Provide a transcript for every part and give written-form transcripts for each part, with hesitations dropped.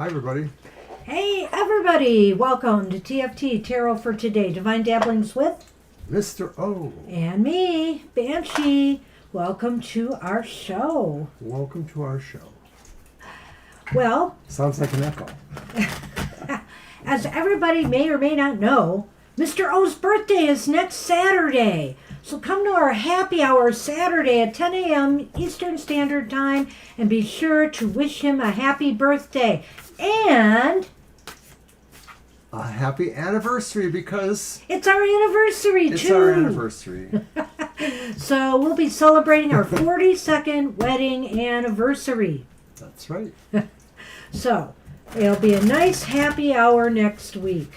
Hi, everybody. Hey, everybody! Welcome to TFT, Tarot for Today. Divine Dabblings with Mr. O. and me, Banshee. Welcome to our show. Welcome to our show. Well, Sounds like an echo. as everybody may or may not know, Mr. O's birthday is next Saturday. So come to our happy hour Saturday at 10 a.m. Eastern Standard Time and be sure to wish him a happy birthday. And A happy anniversary because it's our anniversary, it's too. our anniversary. So we'll be celebrating our 42nd wedding anniversary. That's right. So it'll be a nice happy hour next week.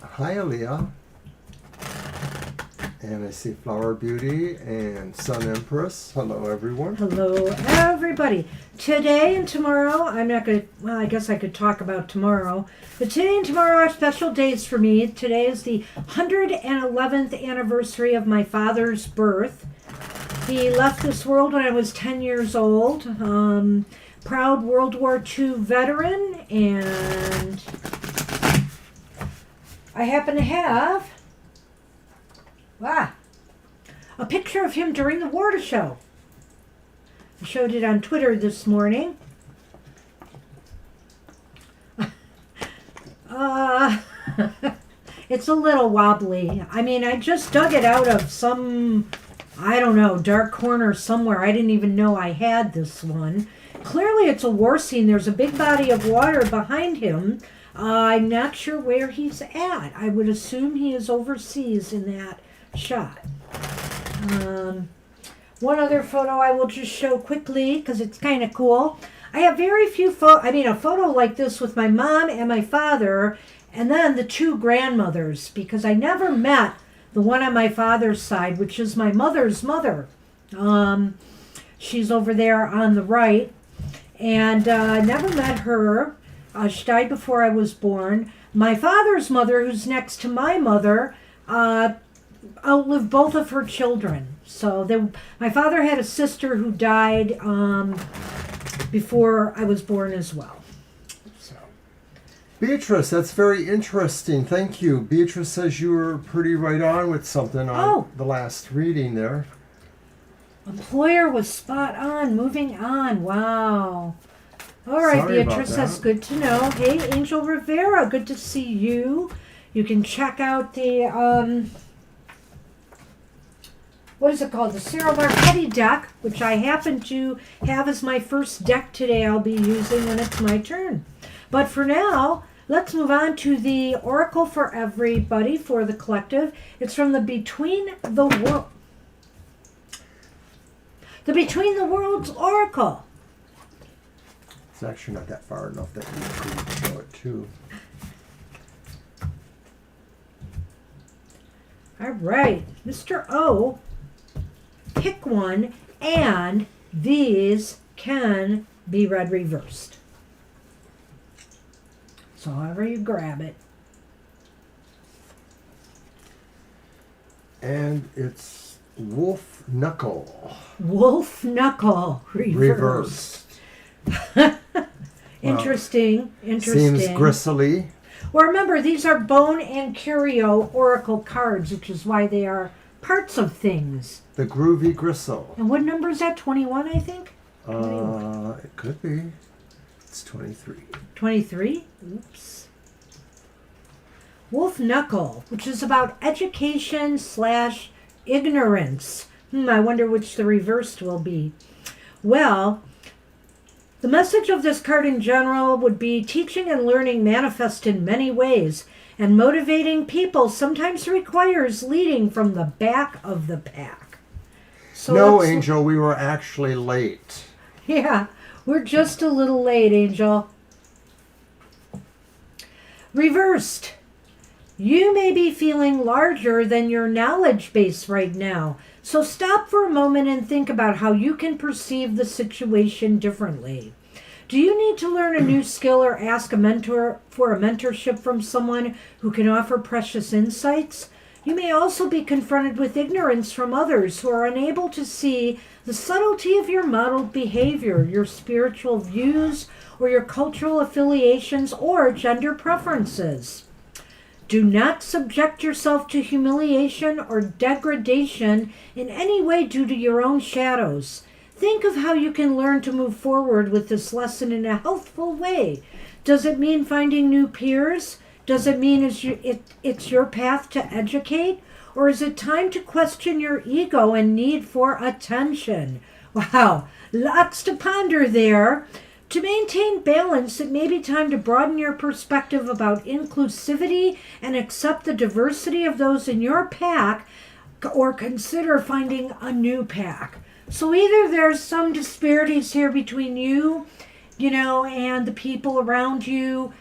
Hi, Aaliyah. And I see Flower Beauty and Sun Empress. Hello, everyone. Hello, everybody. Today and tomorrow, I'm not going to, well, I guess I could talk about tomorrow. But today and tomorrow are special days for me. Today is the 111th anniversary of my father's birth. He left this world when I was 10 years old. Proud World War II veteran. And I happen to have a picture of him during the war show. I showed it on Twitter this morning. It's a little wobbly. I mean, I just dug it out of some, I don't know, dark corner somewhere. I didn't even know I had this one. Clearly it's a war scene. There's a big body of water behind him. I'm not sure where he's at. I would assume he is overseas in that shot. One other photo I will just show quickly because it's kind of cool. I have very few a photo like this with my mom and my father and then the two grandmothers because I never met the one on my father's side, which is my mother's mother. She's over there on the right, and I never met her. She died before I was born. My father's mother, who's next to my mother, outlived both of her children. So my father had a sister who died before I was born as well. So. Beatrice, that's very interesting. Thank you. Beatrice says you were pretty right on with something on the last reading there. Employer was spot on. Moving on. Wow. All right, Sorry Beatrice, about that's that. good to know. Hey, Angel Rivera, good to see you. You can check out the, what is it called? The Cyril Marchetti deck, which I happen to have as my first deck today I'll be using when it's my turn. But for now, let's move on to the Oracle for everybody, for the collective. It's from the Between the Worlds Oracle. It's actually not that far enough that you can show it too. All right, Mr. O, pick one, and these can be read reversed. So however you grab it. And it's Wolf Knuckle. Wolf Knuckle reversed. Interesting. Seems gristly. Well, remember, these are Bone and Curio Oracle cards, which is why they are parts of things. The Groovy Gristle. And what number is that? 21, I think? It could be. It's 23. 23? Oops. Wolf Knuckle, which is about education / ignorance. I wonder which the reversed will be. Well, the message of this card in general would be teaching and learning manifest in many ways, and motivating people sometimes requires leading from the back of the pack. So no, Angel, we were actually late. Yeah, we're just a little late, Angel. Reversed. You may be feeling larger than your knowledge base right now. So stop for a moment and think about how you can perceive the situation differently. Do you need to learn a new skill or ask a mentor for a mentorship from someone who can offer precious insights? You may also be confronted with ignorance from others who are unable to see the subtlety of your modeled behavior, your spiritual views, or your cultural affiliations or gender preferences. Do not subject yourself to humiliation or degradation in any way due to your own shadows. Think of how you can learn to move forward with this lesson in a healthful way. Does it mean finding new peers? Does it mean it's your path to educate? Or is it time to question your ego and need for attention? Wow, lots to ponder there. To maintain balance, it may be time to broaden your perspective about inclusivity and accept the diversity of those in your pack, or consider finding a new pack. So either there's some disparities here between you, and the people around you,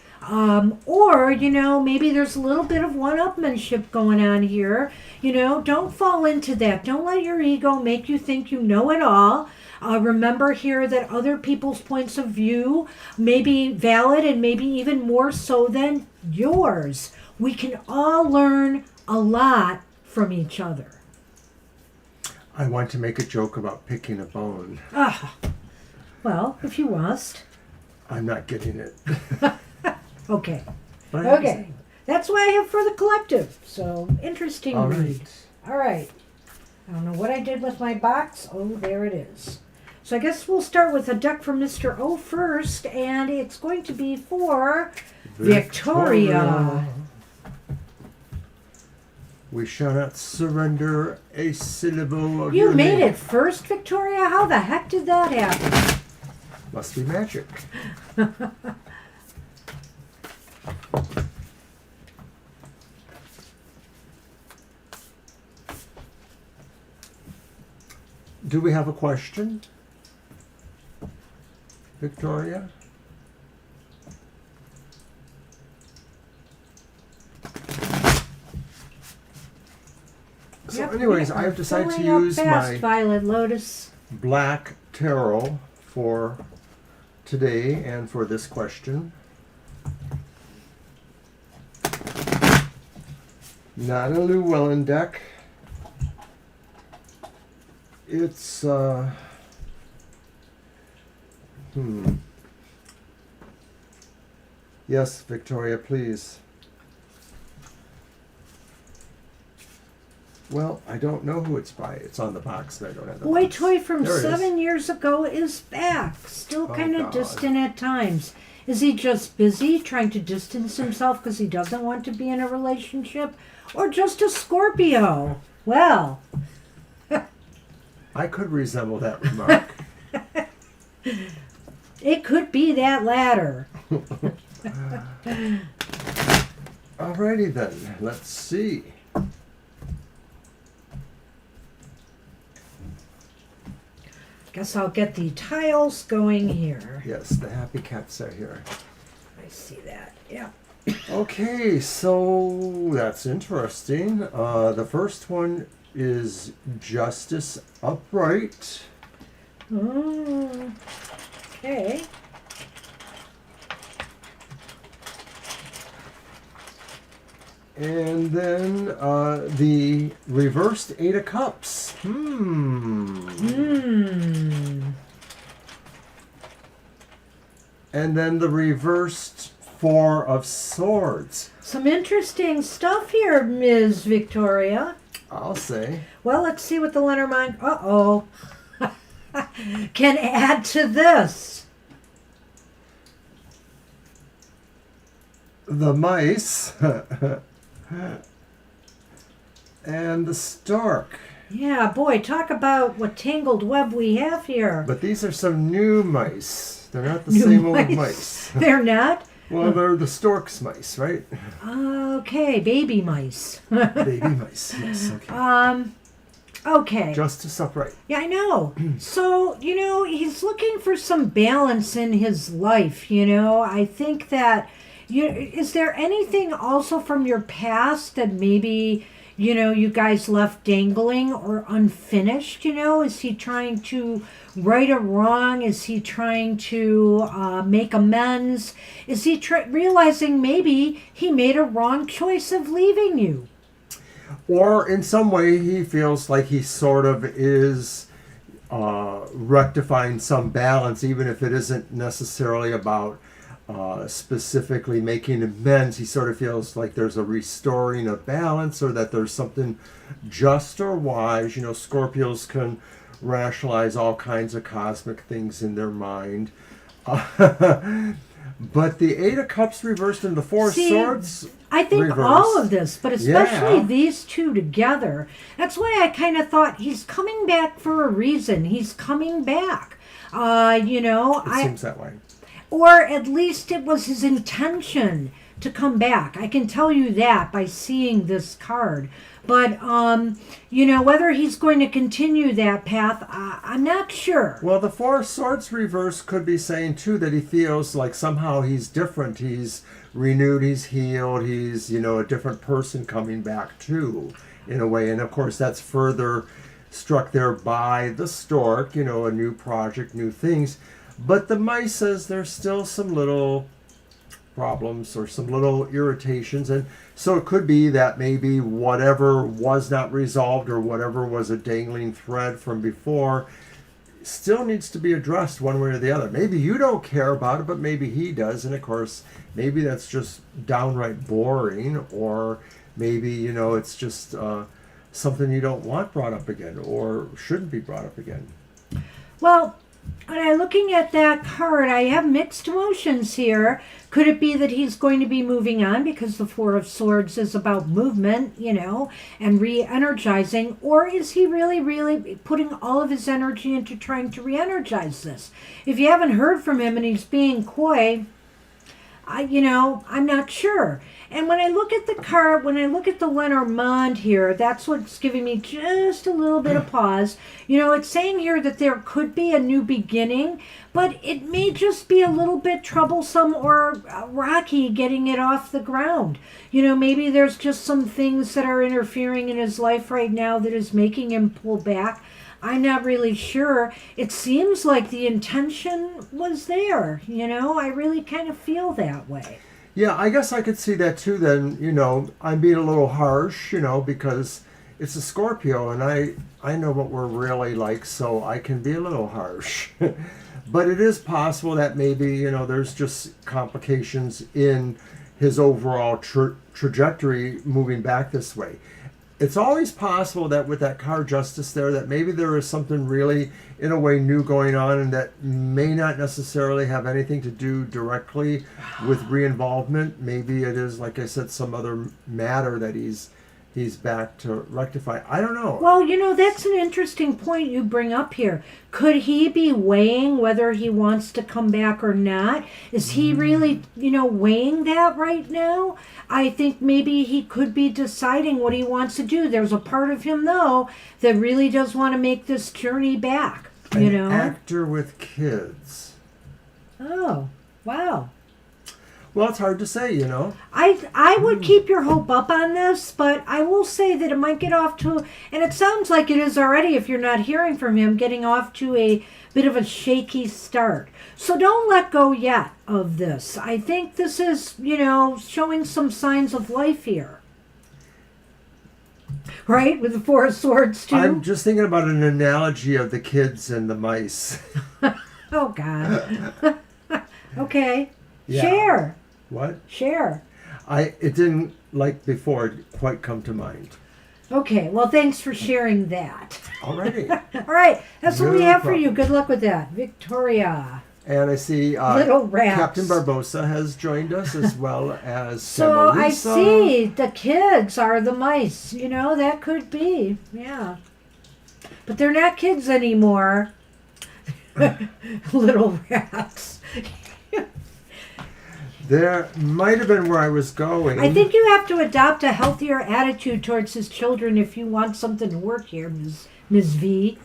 or, maybe there's a little bit of one-upmanship going on here. Don't fall into that. Don't let your ego make you think you know it all. Remember here that other people's points of view may be valid and maybe even more so than yours. We can all learn a lot from each other. I want to make a joke about picking a bone. Well, if you must. I'm not getting it. Okay. Okay. That's why I have for the collective. So, interesting read. All right. I don't know what I did with my box. Oh, there it is. So I guess we'll start with a deck from Mr. O first, and it's going to be for Victoria. We shall not surrender a syllable of your name. You made it first, Victoria? How the heck did that happen? Must be magic. Do we have a question, Victoria? So anyways, I've decided to use my Violet Lotus black tarot for today and for this question. Not a Llewellyn deck. It's Yes, Victoria, please. Well, I don't know who it's by. It's on the box, and I don't have the Boy box. Toy from 7 years ago is back. Still kind of distant at times. Is he just busy trying to distance himself because he doesn't want to be in a relationship? Or just a Scorpio? Well... I could resemble that remark. It could be that latter. Alrighty then, let's see. Guess I'll get the tiles going here. Yes, the happy cats are here. I see that, yeah. Okay, so that's interesting. The first one is Justice Upright. Okay. And then the reversed Eight of Cups. And then the reversed Four of Swords. Some interesting stuff here, Ms. Victoria. I'll say. Well, let's see what the Lenormand can add to this. The mice and the stork. Yeah, boy, talk about what tangled web we have here. But these are some new mice. They're not the same old mice. They're not? Well, they're the stork's mice, right? Okay, baby mice. Baby mice, yes, okay. Okay. Justice Upright. Yeah, I know. So, he's looking for some balance in his life, I think that, is there anything also from your past that maybe, you guys left dangling or unfinished, Is he trying to right a wrong? Is he trying to make amends? Is he realizing maybe he made a wrong choice of leaving you? Or in some way he feels like he sort of is rectifying some balance, even if it isn't necessarily about specifically making amends. He sort of feels like there's a restoring of balance, or that there's something just or wise. You know, Scorpios can rationalize all kinds of cosmic things in their mind. But the Eight of Cups reversed and the Four of Swords I think reversed. all of this, but especially these two together. That's why I kind of thought he's coming back for a reason. He's coming back. You know, It seems that way. Or at least it was his intention to come back. I can tell you that by seeing this card. But, you know, whether he's going to continue that path, I'm not sure. Well, the Four of Swords reverse could be saying, too, that he feels like somehow he's different. He's renewed, he's healed, he's, you know, a different person coming back, too, in a way. And, of course, that's further struck there by the stork, you know, a new project, new things. But the mice says there's still some little problems or some little irritations, and so it could be that maybe whatever was not resolved or whatever was a dangling thread from before still needs to be addressed one way or the other. Maybe you don't care about it, but maybe he does, and of course maybe that's just downright boring, or maybe, you know, it's just something you don't want brought up again or shouldn't be brought up again. Well, when I'm looking at that card, I have mixed emotions here. Could it be that he's going to be moving on because the Four of Swords is about movement, you know, and re-energizing? Or is he really, really putting all of his energy into trying to re-energize this? If you haven't heard from him and he's being coy, I'm not sure. And when I look at the card, when I look at the Lenormand here, that's what's giving me just a little bit of pause. You know, it's saying here that there could be a new beginning, but it may just be a little bit troublesome or rocky getting it off the ground. You know, maybe there's just some things that are interfering in his life right now that is making him pull back. I'm not really sure. It seems like the intention was there, you know. I really kind of feel that way. Yeah, I guess I could see that too then. You know, I'm being a little harsh, you know, because it's a Scorpio and I know what we're really like, so I can be a little harsh. But it is possible that maybe, you know, there's just complications in his overall trajectory moving back this way. It's always possible that with that card Justice there, that maybe there is something really, in a way, new going on, and that may not necessarily have anything to do directly with re-involvement. Maybe it is, like I said, some other matter that he's back to rectify. I don't know. Well, you know, that's an interesting point you bring up here. Could he be weighing whether he wants to come back or not? Is he really, you know, weighing that right now? I think maybe he could be deciding what he wants to do. There's a part of him, though, that really does want to make this journey back, you know? An actor with kids. Oh, wow. Well, it's hard to say, you know. I would keep your hope up on this, but I will say that it might get off to, and it sounds like it is already, if you're not hearing from him, getting off to a bit of a shaky start. So don't let go yet of this. I think this is, you know, showing some signs of life here. Right? With the Four of Swords, too? I'm just thinking about an analogy of the kids and the mice. Oh, God. Okay. Yeah. Share. What? Share. It didn't, like before, quite come to mind. Okay, well, thanks for sharing that. Alrighty. All right, that's what we No have for problem. you. Good luck with that. Victoria. And I see Little rats. Captain Barbosa has joined us, as well as So I Samarisa. see the kids are the mice. You know, that could be. Yeah. But they're not kids anymore. Little rats. There might have been where I was going. I think you have to adopt a healthier attitude towards his children if you want something to work here, Ms. V.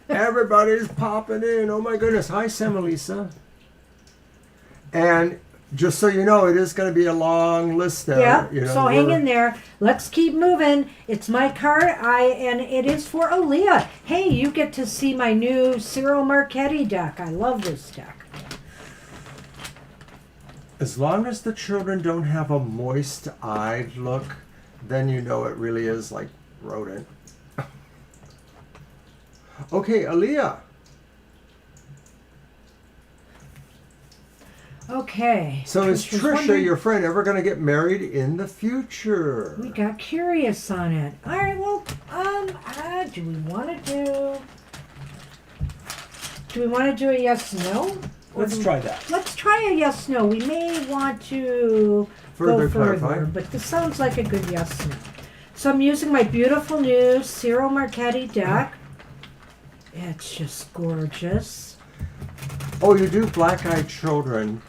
Everybody's popping in. Oh my goodness. Hi, Samarisa. And just so you know, it is going to be a long list there. Yeah, You know, so hang in there. Let's keep moving. It's my card, and it is for Aaliyah. Hey, you get to see my new Cyril Marchetti deck. I love this deck. As long as the children don't have a moist-eyed look, then you know it really is like rodent. Okay, Aaliyah. Okay. So is Trish was Trisha, wondering- your friend, ever going to get married in the future? We got curious on it. All right. Well, do we want to do? Do we want to do a yes no? Or Let's do- try that. Let's try a yes no. We may want to Further go further, clarify. but this sounds like a good yes no. So I'm using my beautiful new Ciro Marchetti deck. It's just gorgeous. Oh, you do black-eyed children.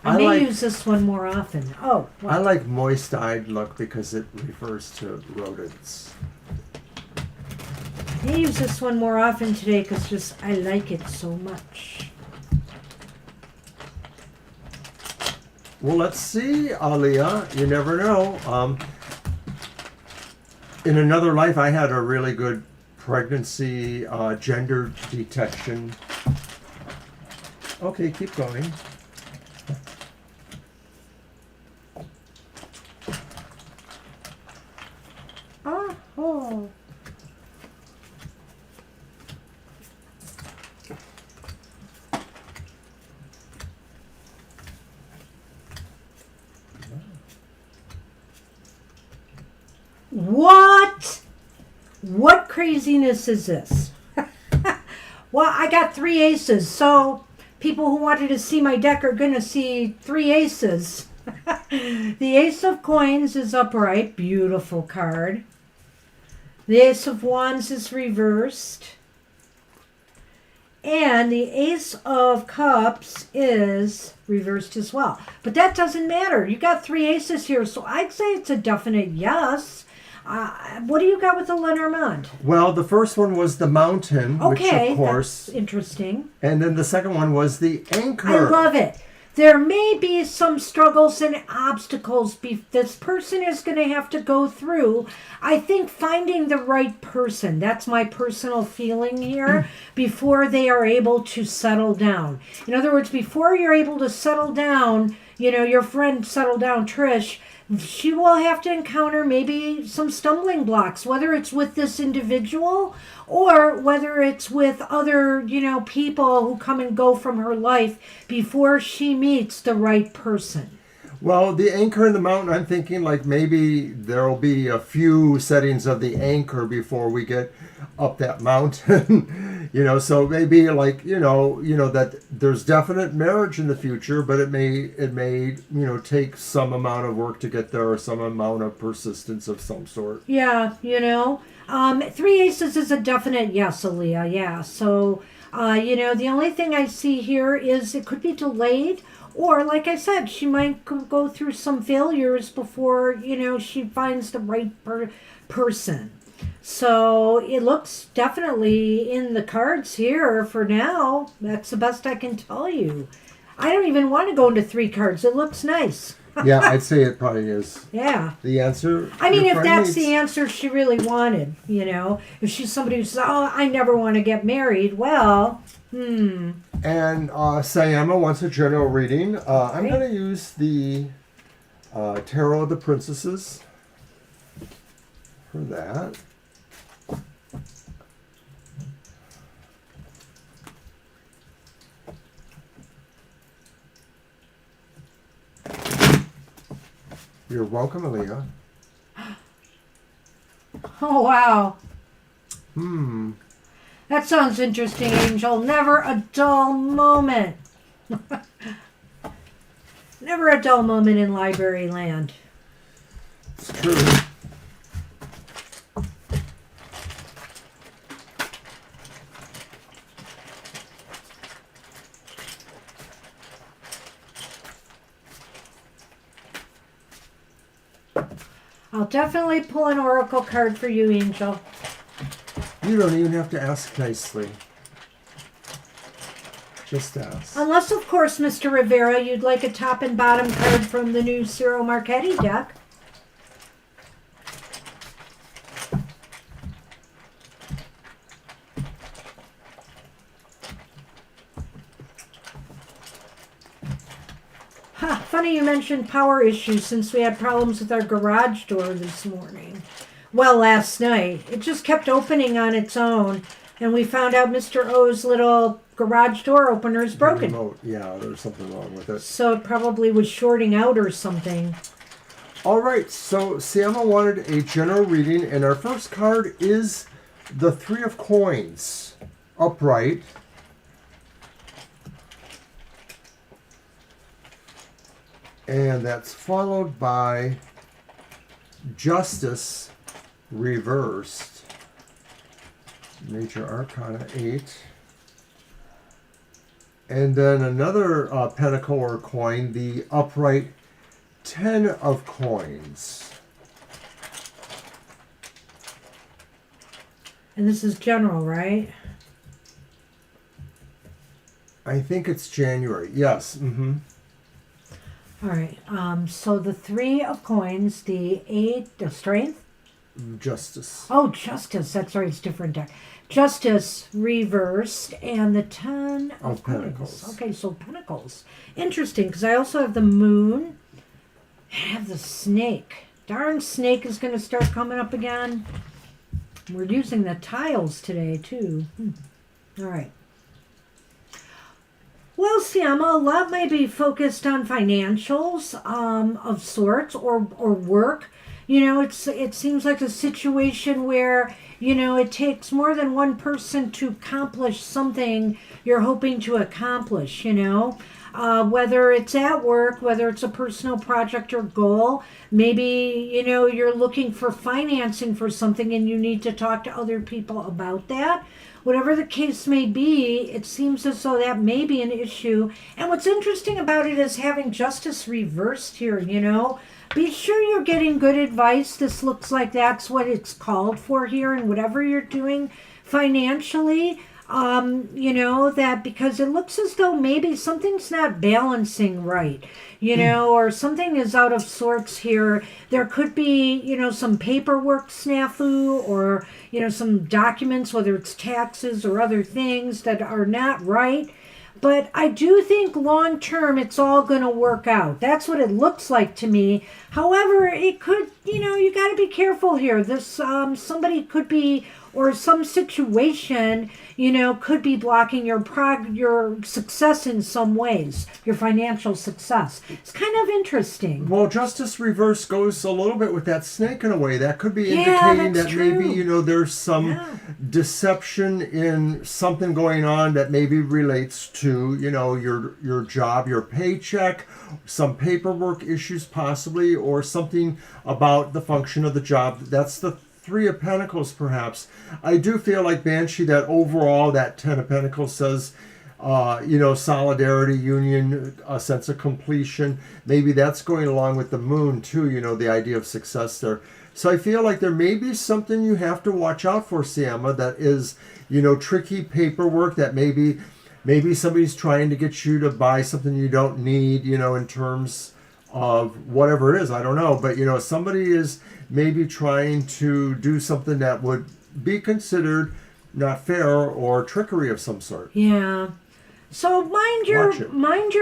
I may like, use this one more often. Oh, what? I like moist-eyed look because it refers to rodents. I may use this one more often today because just I like it so much. Well, let's see, Aaliyah. You never know. In another life, I had a really good pregnancy gender detection. Okay, keep going. Oh. What? What craziness is this? Well, I got 3 aces, so people who wanted to see my deck are going to see 3 aces. The Ace of Coins is upright. Beautiful card. The Ace of Wands is reversed. And the Ace of Cups is reversed as well. But that doesn't matter. You got 3 aces here, so I'd say it's a definite yes. What do you got with the Lenormand? Well, the first one was the mountain, Okay, which of course, that's interesting. and then the second one was the anchor. I love it. There may be some struggles and obstacles this person is going to have to go through. I think finding the right person, that's my personal feeling here, before they are able to settle down. In other words, before you're able to settle down, your friend settle down, Trish, she will have to encounter maybe some stumbling blocks, whether it's with this individual or whether it's with other, people who come and go from her life before she meets the right person. Well, the anchor in the mountain, I'm thinking like maybe there'll be a few settings of the anchor before we get up that mountain. So maybe like, that there's definite marriage in the future, but it may, take some amount of work to get there or some amount of persistence of some sort. Yeah, 3 aces is a definite yes, Aaliyah. Yeah. So, the only thing I see here is it could be delayed. Or, like I said, she might go through some failures before, she finds the right person. So it looks definitely in the cards here for now. That's the best I can tell you. I don't even want to go into 3 cards. It looks nice. Yeah, I'd say it probably is. Yeah. The answer. I mean, your if friend that's needs. the answer she really wanted, If she's somebody who says, oh, I never want to get married, well, And Sayama wants a general reading. I'm Okay. going to use the Tarot of the Princesses for that. You're welcome, Aaliyah. oh, wow. Hmm. That sounds interesting, Angel. Never a dull moment. Never a dull moment in library land. It's true. I'll definitely pull an oracle card for you, Angel. You don't even have to ask nicely. Just ask. Unless, of course, Mr. Rivera, you'd like a top and bottom card from the new Ciro Marchetti deck. Ha! funny you mentioned power issues since we had problems with our garage door this morning. Well, last night. It just kept opening on its own, and we found out Mr. O's little garage door opener is broken. Remote. Yeah, there's something wrong with it. So it probably was shorting out or something. All right, so Sienna wanted a general reading, and our first card is the Three of Coins, upright. And that's followed by Justice reversed. Major Arcana 8. And then another pentacle or coin, the upright 10 of Coins. And this is general, right? I think it's January. Yes. Mm-hmm. All right. So the 3 of Coins, the 8 of Strength. Justice. Oh, Justice. That's right. It's different deck. Justice reversed, and the 10 of Pentacles. Coins. Okay, so Pentacles. Interesting, because I also have the Moon. I have the Snake. Darn Snake is going to start coming up again. We're using the tiles today, too. All right. Well, Siama, a lot may be focused on financials of sorts or work. You know, it seems like a situation where, you know, it takes more than one person to accomplish something you're hoping to accomplish, you know. Whether it's at work, whether it's a personal project or goal, maybe, you know, you're looking for financing for something and you need to talk to other people about that. Whatever the case may be, it seems as though that may be an issue. And what's interesting about it is having justice reversed here, you know. Be sure you're getting good advice. This looks like that's what it's called for here, and whatever you're doing financially, you know, that because it looks as though maybe something's not balancing right, you know, or something is out of sorts here. There could be, you know, some paperwork snafu or, you know, some documents, whether it's taxes or other things that are not right. But I do think long term it's all going to work out. That's what it looks like to me. However, it could, you know, you got to be careful here. This somebody could be, or some situation, you know, could be blocking your success in some ways, your financial success. It's kind of interesting. Well, justice reverse goes a little bit with that snake in a way. That could be Yeah, indicating that's that true. maybe, you know, there's some deception in something going on that maybe relates to, you know, your job, your paycheck, some paperwork issues possibly, or something about the function of the job. That's the Three of Pentacles, perhaps. I do feel like Banshee that overall that 10 of Pentacles says, you know, solidarity, union, a sense of completion. Maybe that's going along with the Moon too, you know, the idea of success there. So I feel like there may be something you have to watch out for, Siama, that is, you know, tricky paperwork that maybe somebody's trying to get you to buy something you don't need, you know, in terms of whatever it is, I don't know. But, you know, somebody is maybe trying to do something that would be considered not fair or trickery of some sort. Yeah. So mind your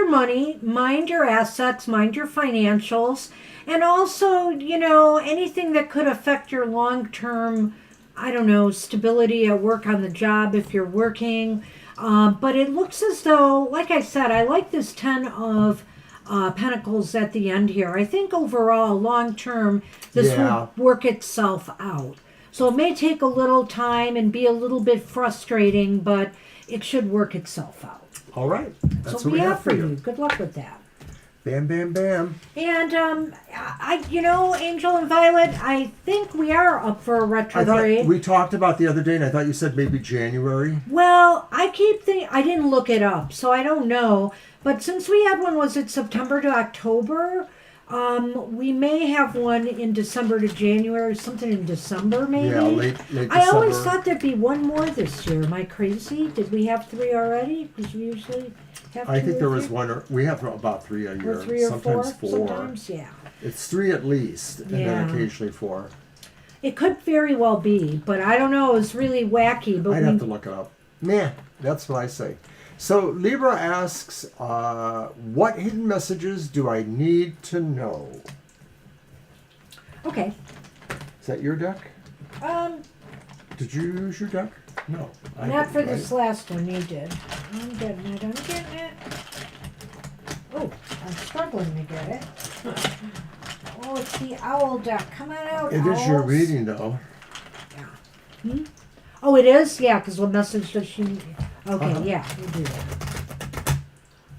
money, mind your assets, mind your financials, and also, you know, anything that could affect your long-term, I don't know, stability at work on the job if you're working. But it looks as though, like I said, I like this 10 of Pentacles at the end here. I think overall, long term, this will work itself out. So it may take a little time and be a little bit frustrating, but it should work itself out. All right. That's so what we have for you. Good luck with that. Bam, bam, bam. And you know, Angel and Violet, I think we are up for a retrograde. I thought we talked about the other day, and I thought you said maybe January. Well, I keep thinking, I didn't look it up, so I don't know. But since we had one, was it September to October? We may have one in December to January, something in December maybe. Yeah, late December. I always thought there'd be one more this year. Am I crazy? Did we have 3 already? Because we usually have 2 I think there or was 3? one. We have about 3 a year. Or 3 or sometimes 4. 4. Sometimes, yeah. It's 3 at least, and then occasionally 4. It could very well be, but I don't know. It's really wacky. But I'd have to look it up. Nah, that's what I say. So Libra asks, what hidden messages do I need to know? Okay. Is that your deck? Um, Did you use your deck? No. I Not didn't, for this right? last one, you did. I'm getting it, I'm getting it. Oh, I'm struggling to get it. Oh, it's the owl deck. Come on out, It owls. is your reading, though. Yeah. Hmm? Oh, it is? Yeah, because what message does she need? Okay, Uh-huh. yeah, we'll do that.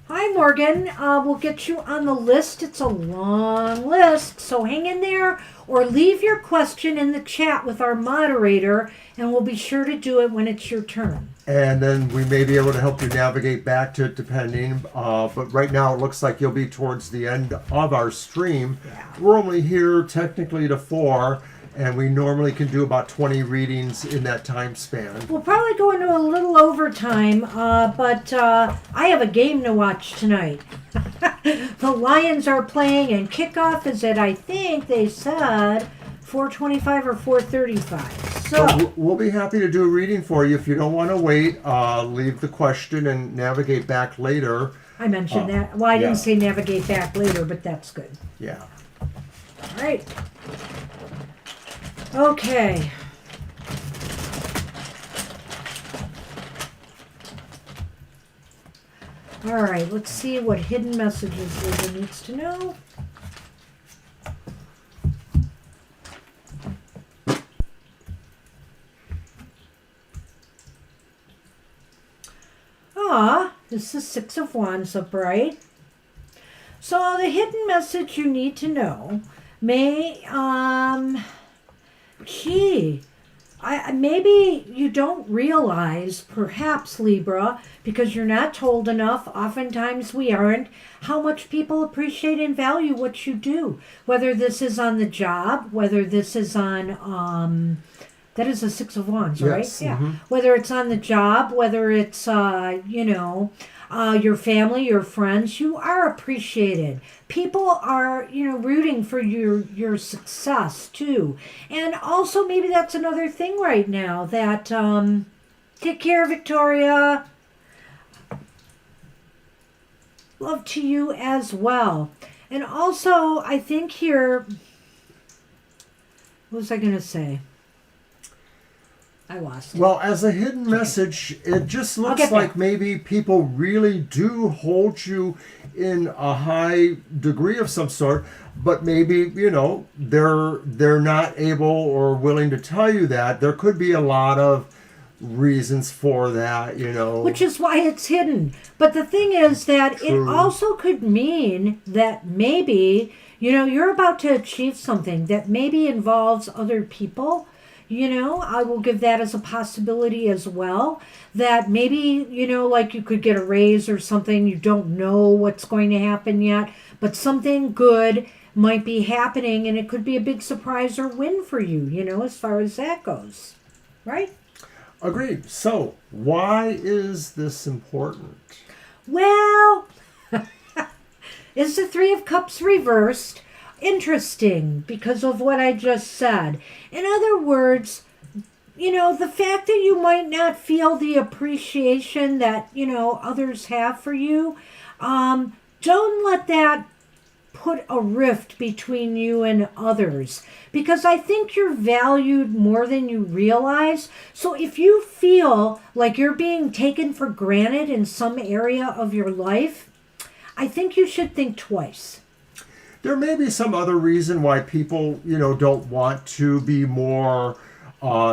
Hi, Morgan. We'll get you on the list. It's a long list, so hang in there or leave your question in the chat with our moderator, and we'll be sure to do it when it's your turn. And then we may be able to help you navigate back to it depending. But right now it looks like you'll be towards the end of our stream. Yeah. We're only here technically to 4, and we normally can do about 20 readings in that time span. We'll probably go into a little overtime, but I have a game to watch tonight. The Lions are playing, and kickoff is at, I think they said, 4:25 or 4:35. So, But we'll be happy to do a reading for you. If you don't want to wait, leave the question and navigate back later. I mentioned that. Well, I didn't yeah. say navigate back later, but that's good. Yeah. All right. Okay. All right, let's see what hidden messages Libra needs to know. This is Six of Wands upright. So the hidden message you need to know may, maybe you don't realize, perhaps Libra, because you're not told enough, oftentimes we aren't, how much people appreciate and value what you do. Whether this is on the job, whether this is on, that is a Six of Wands, right? Yes, Yeah. mhm. Whether it's on the job, whether it's, your family, your friends, you are appreciated. People are, rooting for your success too. And also maybe that's another thing right now that, take care, Victoria. Love to you as well. And also, I think here, what was I going to say? I lost it. Well, as a hidden message, it just looks get like back. maybe people really do hold you in a high degree of some sort, but maybe, they're not able or willing to tell you that. There could be a lot of reasons for that, Which is why it's hidden. But the thing is that True. it also could mean that maybe, you're about to achieve something that maybe involves other people. I will give that as a possibility as well. That maybe, like you could get a raise or something. You don't know what's going to happen yet, but something good might be happening and it could be a big surprise or win for you, as far as that goes. Right? Agreed. So, why is this important? Well, is the Three of Cups reversed? Interesting because of what I just said. In other words, the fact that you might not feel the appreciation that, others have for you, don't let that put a rift between you and others because I think you're valued more than you realize. So if you feel like you're being taken for granted in some area of your life, I think you should think twice. There may be some other reason why people, don't want to be more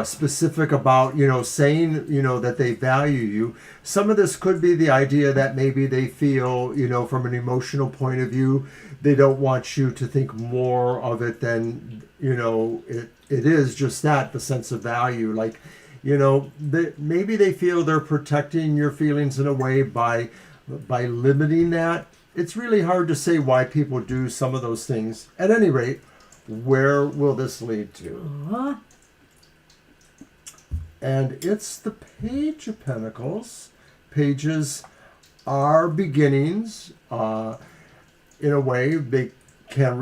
specific about, saying, that they value you. Some of this could be the idea that maybe they feel, from an emotional point of view, they don't want you to think more of it than, it is just that, the sense of value. Like, maybe they feel they're protecting your feelings in a way by limiting that. It's really hard to say why people do some of those things. At any rate, where will this lead to? And it's the Page of Pentacles. Pages are beginnings. In a way, they can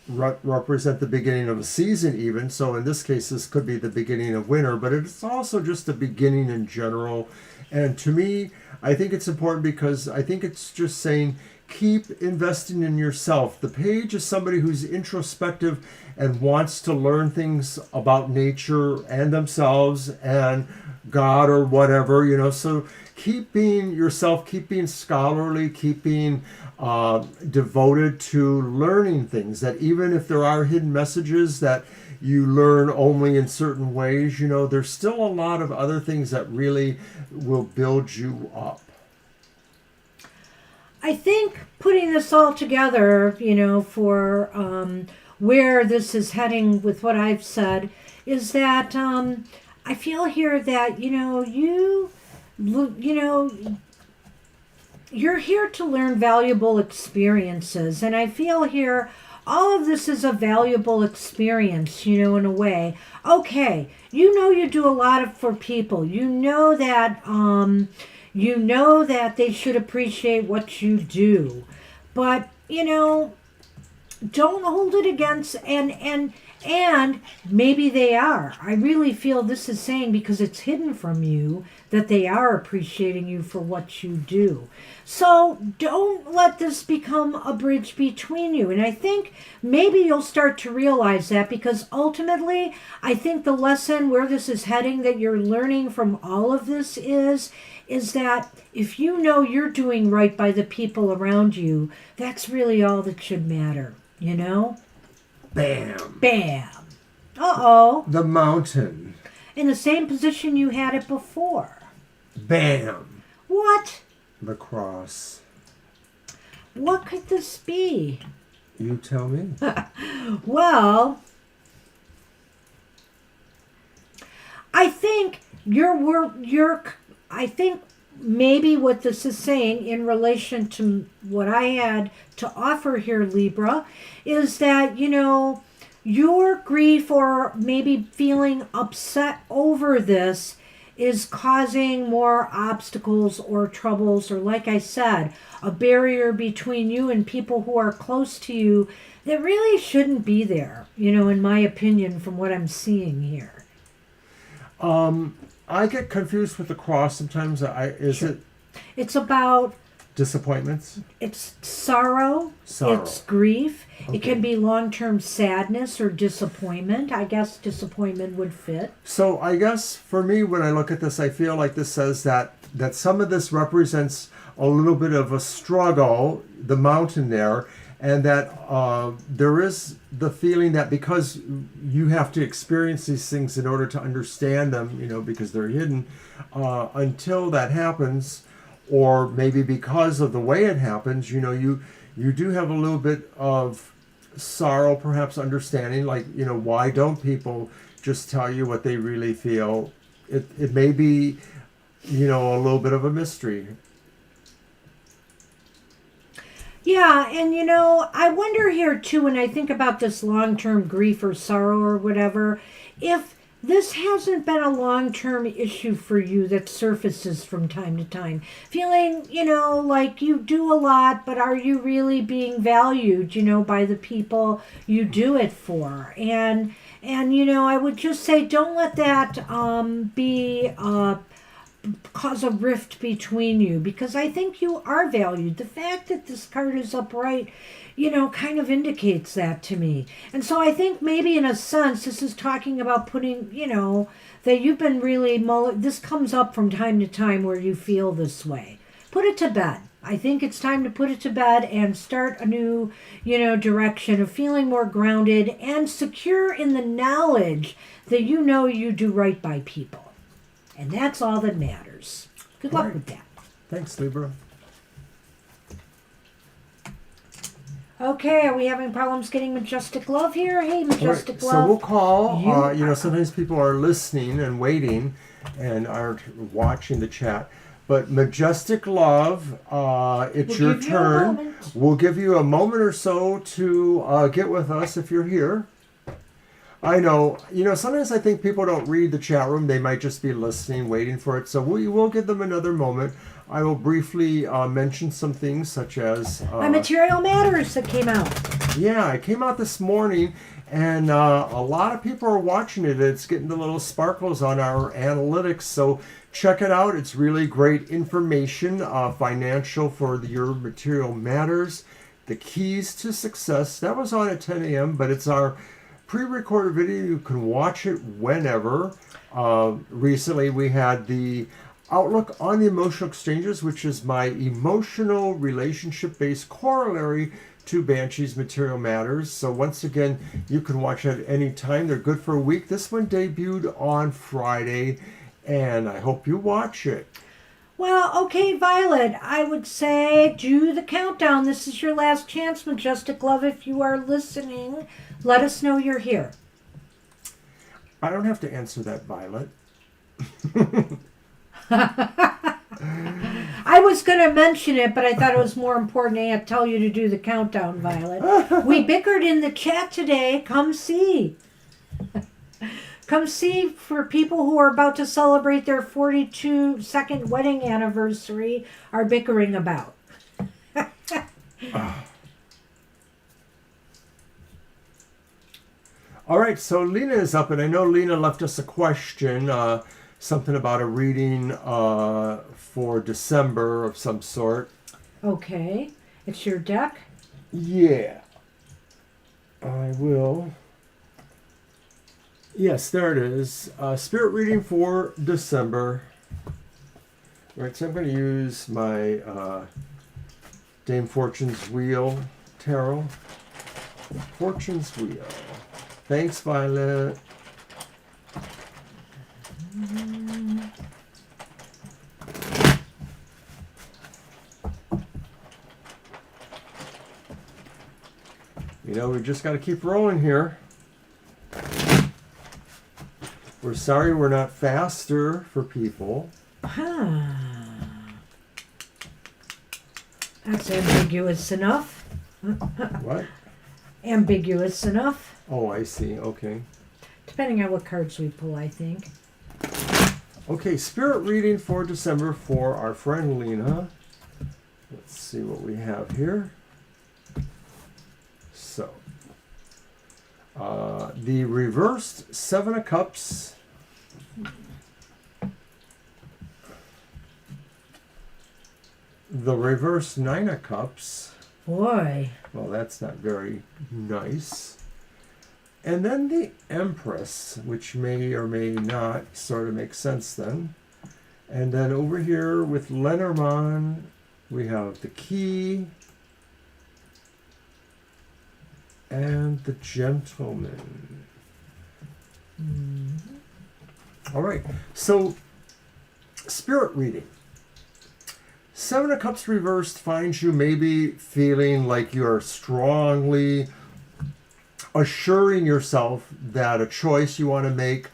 represent the beginning of a season even. So in this case, this could be the beginning of winter, but it's also just the beginning in general. And to me, I think it's important because I think it's just saying keep investing in yourself. The page is somebody who's introspective and wants to learn things about nature and themselves and God or whatever, so keep being yourself, keep being scholarly, keep being devoted to learning things, that even if there are hidden messages that you learn only in certain ways, there's still a lot of other things that really will build you up. I think putting this all together, for where this is heading with what I've said, is that I feel here that, you're here to learn valuable experiences. And I feel here all of this is a valuable experience, in a way. Okay, you do a lot for people. You know that they should appreciate what you do. But, don't hold it against, and maybe they are. I really feel this is saying, because it's hidden from you, that they are appreciating you for what you do. So don't let this become a bridge between you. And I think maybe you'll start to realize that, because ultimately, I think the lesson where this is heading that you're learning from all of this is that if you're doing right by the people around you, that's really all that should matter, Bam. Bam. Uh-oh. The mountain. In the same position you had it before. Bam. What? The cross. What could this be? You tell me. Well, I think I think maybe what this is saying in relation to what I had to offer here, Libra, is that, your grief or maybe feeling upset over this is causing more obstacles or troubles, or, like I said, a barrier between you and people who are close to you that really shouldn't be there, in my opinion, from what I'm seeing here. I get confused with the cross sometimes. Sure. It's about disappointments? It's sorrow. It's grief. Okay. It can be long-term sadness or disappointment. I guess disappointment would fit. So I guess for me, when I look at this, I feel like this says that some of this represents a little bit of a struggle, the mountain there, and that there is the feeling that because you have to experience these things in order to understand them, because they're hidden, until that happens, or maybe because of the way it happens, you do have a little bit of sorrow, perhaps understanding, like, why don't people just tell you what they really feel? It may be, a little bit of a mystery. Yeah, and I wonder here too, when I think about this long-term grief or sorrow or whatever, if this hasn't been a long-term issue for you that surfaces from time to time. Feeling, like you do a lot, but are you really being valued, by the people you do it for? And I would just say, don't let that be cause a rift between you, because I think you are valued. The fact that this card is upright, kind of indicates that to me. And so I think maybe in a sense this is talking about putting, that you've been really, this comes up from time to time where you feel this way. Put it to bed. I think it's time to put it to bed and start a new, direction of feeling more grounded and secure in the knowledge that you do right by people. And that's all that matters. Good luck with that. Thanks, Libra. Okay, are we having problems getting Majestic Love here? Hey, Majestic Love. So we'll call. Sometimes people are listening and waiting and aren't watching the chat. But Majestic Love, it's your turn. We'll give you a moment or so to get with us if you're here. I know, sometimes I think people don't read the chat room. They might just be listening, waiting for it. So we will give them another moment. I will briefly mention some things such as... My Material Matters that came out. Yeah, it came out this morning, and a lot of people are watching it. It's getting the little sparkles on our analytics, so check it out. It's really great information, financial for your material matters, the keys to success. That was on at 10 a.m., but it's our pre-recorded video. You can watch it whenever. Recently, we had the Outlook on the Emotional Exchanges, which is my emotional relationship-based corollary to Banshee's Material Matters. So once again, you can watch it at any time. They're good for a week. This one debuted on Friday, and I hope you watch it. Well, okay, Violet, I would say do the countdown. This is your last chance, Majestic Love. If you are listening, let us know you're here. I don't have to answer that, Violet. I was going to mention it, but I thought it was more important to tell you to do the countdown, Violet. We bickered in the chat today. Come see. Come see for people who are about to celebrate their 42nd wedding anniversary are bickering about. All right, so Lena is up, and I know Lena left us a question, something about a reading for December of some sort. Okay. It's your deck? Yeah. I will. Yes, there it is. Spirit reading for December. Right, so I'm going to use my Dame Fortune's Wheel Tarot. Fortune's Wheel. Thanks, Violet. You know, we just got to keep rolling here. We're sorry we're not faster for people. That's ambiguous enough. What? Ambiguous enough. Oh, I see. Okay. Depending on what cards we pull, I think. Okay, spirit reading for December for our friend Lena. Let's see what we have here. So, the reversed Seven of Cups. The reversed Nine of Cups. Boy. Well, that's not very nice. And then the Empress, which may or may not sort of make sense then. And then over here with Lenormand, we have the Key and the Gentleman. Mm-hmm. All right, so spirit reading. Seven of Cups reversed finds you maybe feeling like you're strongly assuring yourself that a choice you want to make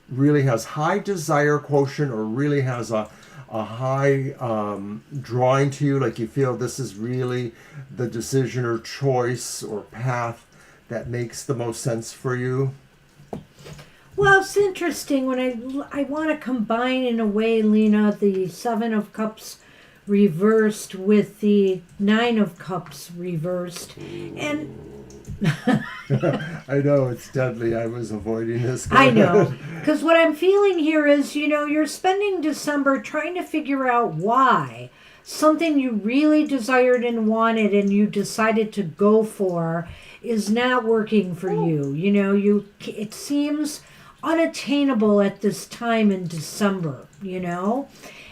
really has high desire quotient or really has a high drawing to you, like you feel this is really the decision or choice or path that makes the most sense for you. Well, it's interesting when I want to combine in a way, Lena, the Seven of Cups reversed with the Nine of Cups reversed. And I know, it's deadly. I was avoiding this. I know. Because what I'm feeling here is, you're spending December trying to figure out why something you really desired and wanted and you decided to go for is not working for you. It seems unattainable at this time in December,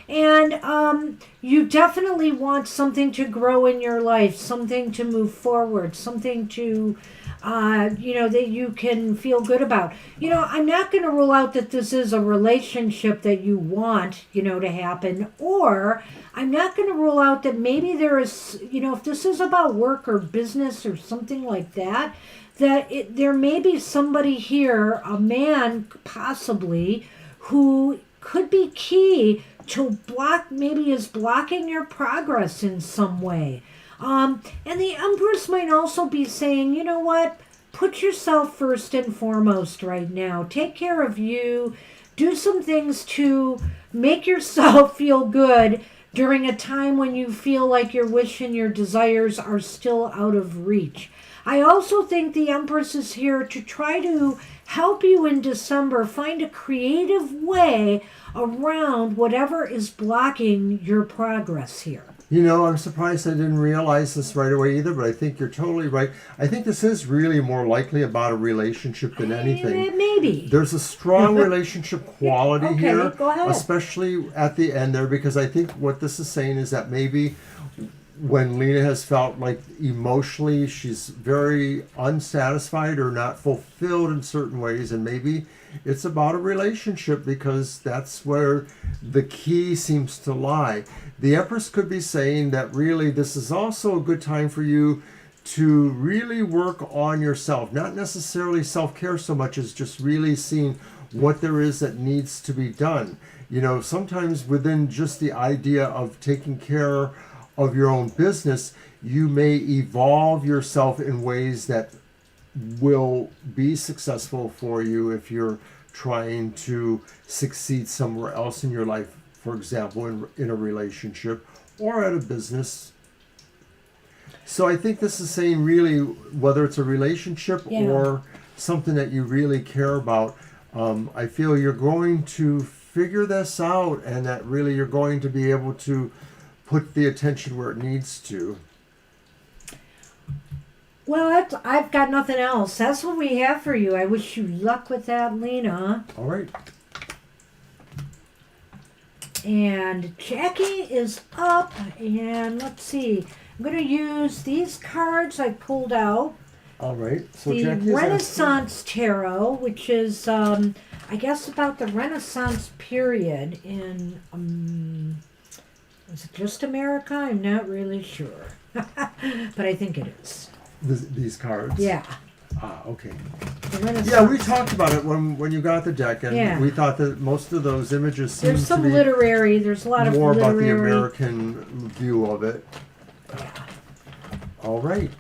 And you definitely want something to grow in your life, something to move forward, something to, that you can feel good about. I'm not going to rule out that this is a relationship that you want, to happen, or I'm not going to rule out that maybe there is, if this is about work or business or something like that, there may be somebody here, a man possibly, who could be key to maybe is blocking your progress in some way. And the Empress might also be saying, you know what, put yourself first and foremost right now. Take care of you. Do some things to make yourself feel good during a time when you feel like your wish and your desires are still out of reach. I also think the Empress is here to try to help you in December find a creative way around whatever is blocking your progress here. You know, I'm surprised I didn't realize this right away either, but I think you're totally right. I think this is really more likely about a relationship than anything. Maybe. There's a strong relationship quality Okay, here, go ahead. especially at the end there, because I think what this is saying is that maybe when Lena has felt like emotionally she's very unsatisfied or not fulfilled in certain ways, and maybe it's about a relationship because that's where the key seems to lie. The Empress could be saying that really this is also a good time for you to really work on yourself, not necessarily self-care so much as just really seeing what there is that needs to be done. You know, sometimes within just the idea of taking care of your own business, you may evolve yourself in ways that will be successful for you if you're trying to succeed somewhere else in your life, for example, in a relationship or at a business. So I think this is saying really, whether it's a relationship or something that you really care about, I feel you're going to figure this out, and that really you're going to be able to put the attention where it needs to. Well, I've got nothing else. That's what we have for you. I wish you luck with that, Lena. All right. And Jackie is up, and let's see. I'm going to use these cards I pulled out. All right. So the Jackie is Renaissance Tarot, which is, I guess, about the Renaissance period in, is it just America? I'm not really sure. But I think it is. These cards? Yeah. Ah, okay. The Renaissance. Yeah, we talked about it when you got the deck, and we thought that most of those images seem There's some to be literary. There's a lot of more literary. about the American view of it. Yeah. All right.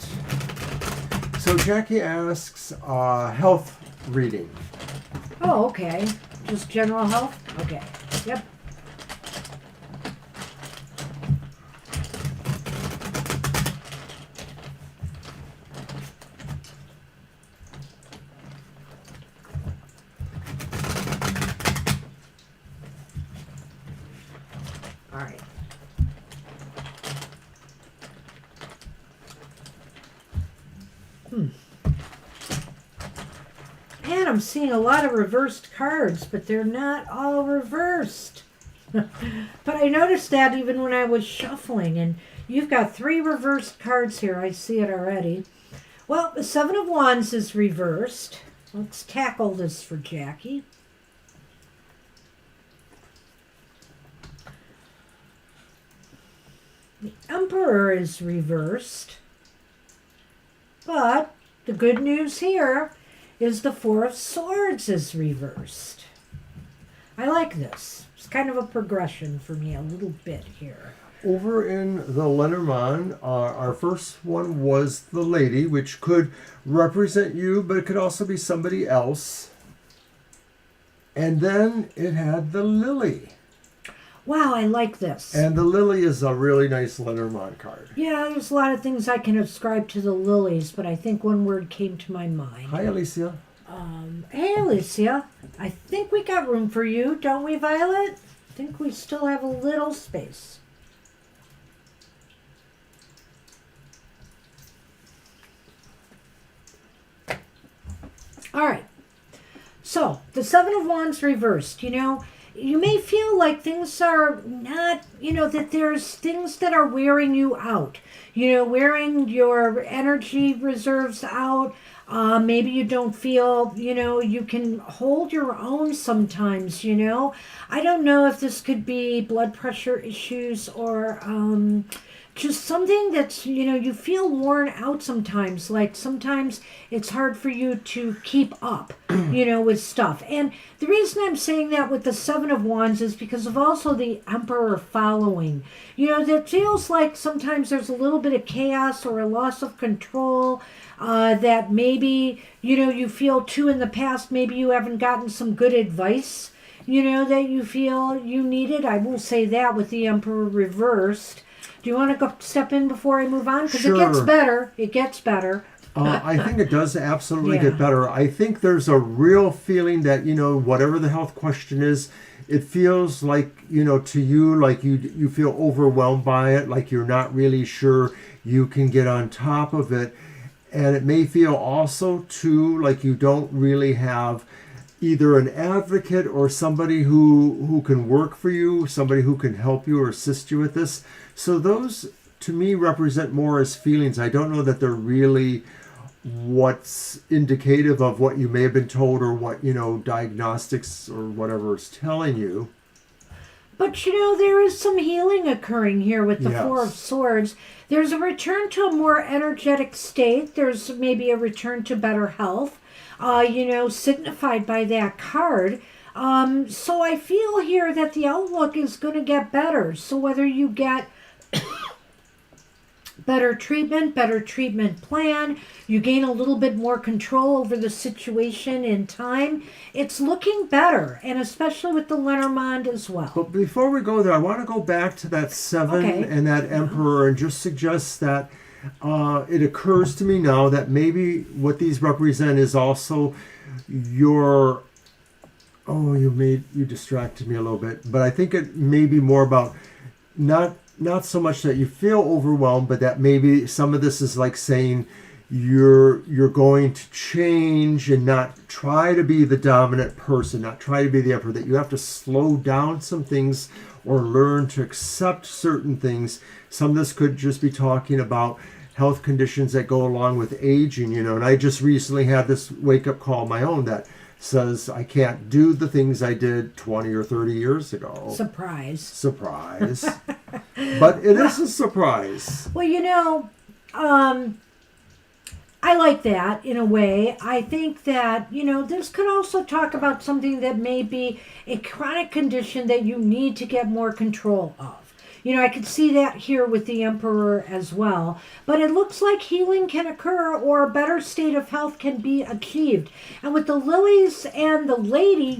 So Jackie asks, health reading. Oh, okay. Just general health? Okay. Yep. All right. Man, I'm seeing a lot of reversed cards, but they're not all reversed. But I noticed that even when I was shuffling, and you've got 3 reversed cards here. I see it already. Well, the 7 of Wands is reversed. Let's tackle this for Jackie. The Emperor is reversed. But the good news here is the 4 of Swords is reversed. I like this. It's kind of a progression for me a little bit here. Over in the Lenormand, our first one was the Lady, which could represent you, but it could also be somebody else. And then it had the Lily. Wow, I like this. And the Lily is a really nice Lenormand card. Yeah, there's a lot of things I can ascribe to the lilies, but I think one word came to my mind. Hi, Alicia. Hey, Alicia. I think we got room for you, don't we, Violet? I think we still have a little space. All right. So, the 7 of Wands reversed, you may feel like things are not, that there's things that are wearing you out. Wearing your energy reserves out. Maybe you don't feel, you can hold your own sometimes, I don't know if this could be blood pressure issues or just something that's, you feel worn out sometimes. Like sometimes it's hard for you to keep up, with stuff. And the reason I'm saying that with the 7 of Wands is because of also the Emperor following. That feels like sometimes there's a little bit of chaos or a loss of control. That maybe, you feel too in the past, maybe you haven't gotten some good advice, that you feel you needed. I will say that with the Emperor reversed. Do you want to go step in before I move on? Because Sure. it gets better. It gets better. I think it does absolutely Yeah. get better. I think there's a real feeling that, whatever the health question is, it feels like, to you, like you feel overwhelmed by it, like you're not really sure you can get on top of it. And it may feel also, too, like you don't really have either an advocate or somebody who can work for you, somebody who can help you or assist you with this. So those, to me, represent more as feelings. I don't know that they're really what's indicative of what you may have been told or what, diagnostics or whatever is telling you. But there is some healing occurring here with the Four of Yes. Swords. There's a return to a more energetic state. There's maybe a return to better health, signified by that card. So I feel here that the outlook is going to get better. So whether you get better treatment plan, you gain a little bit more control over the situation in time, it's looking better, and especially with the Lenormand as well. But before we go there, I want to go back to that 7 Okay. and that Emperor and just suggest that it occurs to me now that maybe what these represent is also your... Oh, you distracted me a little bit. But I think it may be more about not so much that you feel overwhelmed, but that maybe some of this is like saying you're going to change and not try to be the dominant person, not try to be the emperor, that you have to slow down some things or learn to accept certain things. Some of this could just be talking about health conditions that go along with aging, and I just recently had this wake-up call of my own that says I can't do the things I did 20 or 30 years ago. Surprise. But it is a surprise. Well, I like that in a way. I think that, this could also talk about something that may be a chronic condition that you need to get more control of. I could see that here with the Emperor as well. But it looks like healing can occur or a better state of health can be achieved. And with the lilies and the lady,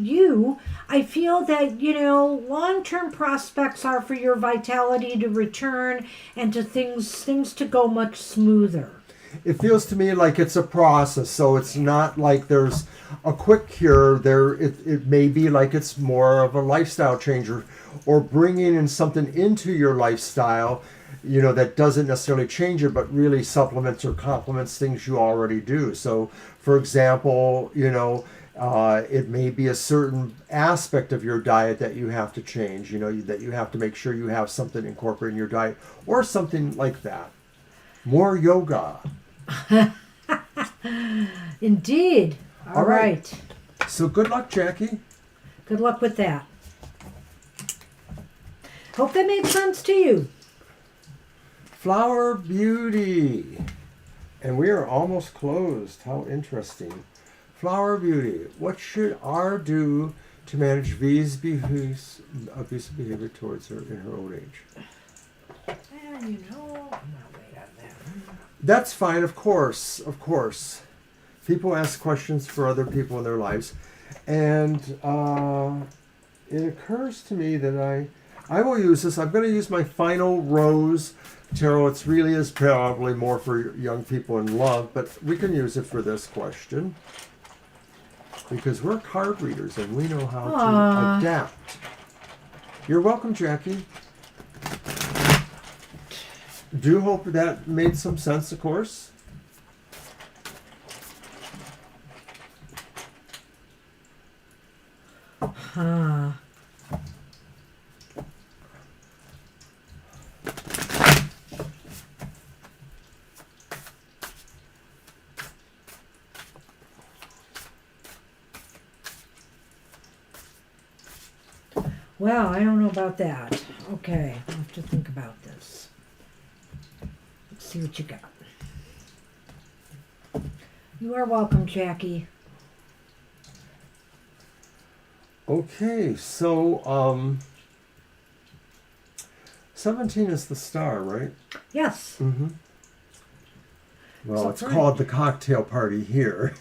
I feel that, long-term prospects are for your vitality to return and to things to go much smoother. It feels to me like it's a process, so it's not like there's a quick cure. It may be like it's more of a lifestyle changer, or bringing in something into your lifestyle, that doesn't necessarily change it, but really supplements or complements things you already do. So, for example, it may be a certain aspect of your diet that you have to change, that you have to make sure you have something incorporated in your diet, or something like that. More yoga. Indeed. All right. So good luck, Jackie. Good luck with that. Hope that made sense to you. Flower Beauty. And we are almost closed. How interesting. Flower Beauty. What should R do to manage V's abusive behavior towards her in her old age? And I'm not wait on that. That's fine, of course. People ask questions for other people in their lives. And it occurs to me that I will use this. I'm going to use my final rose tarot. It really is probably more for young people in love, but we can use it for this question. Because we're card readers and we know how to adapt. You're welcome, Jackie. Do hope that made some sense, of course. Well, I don't know about that. Okay, I'll have to think about this. Let's see what you got. You are welcome, Jackie. Okay, so 17 is the star, right? Yes. Mm-hmm. Well, So it's fine. called the cocktail party here.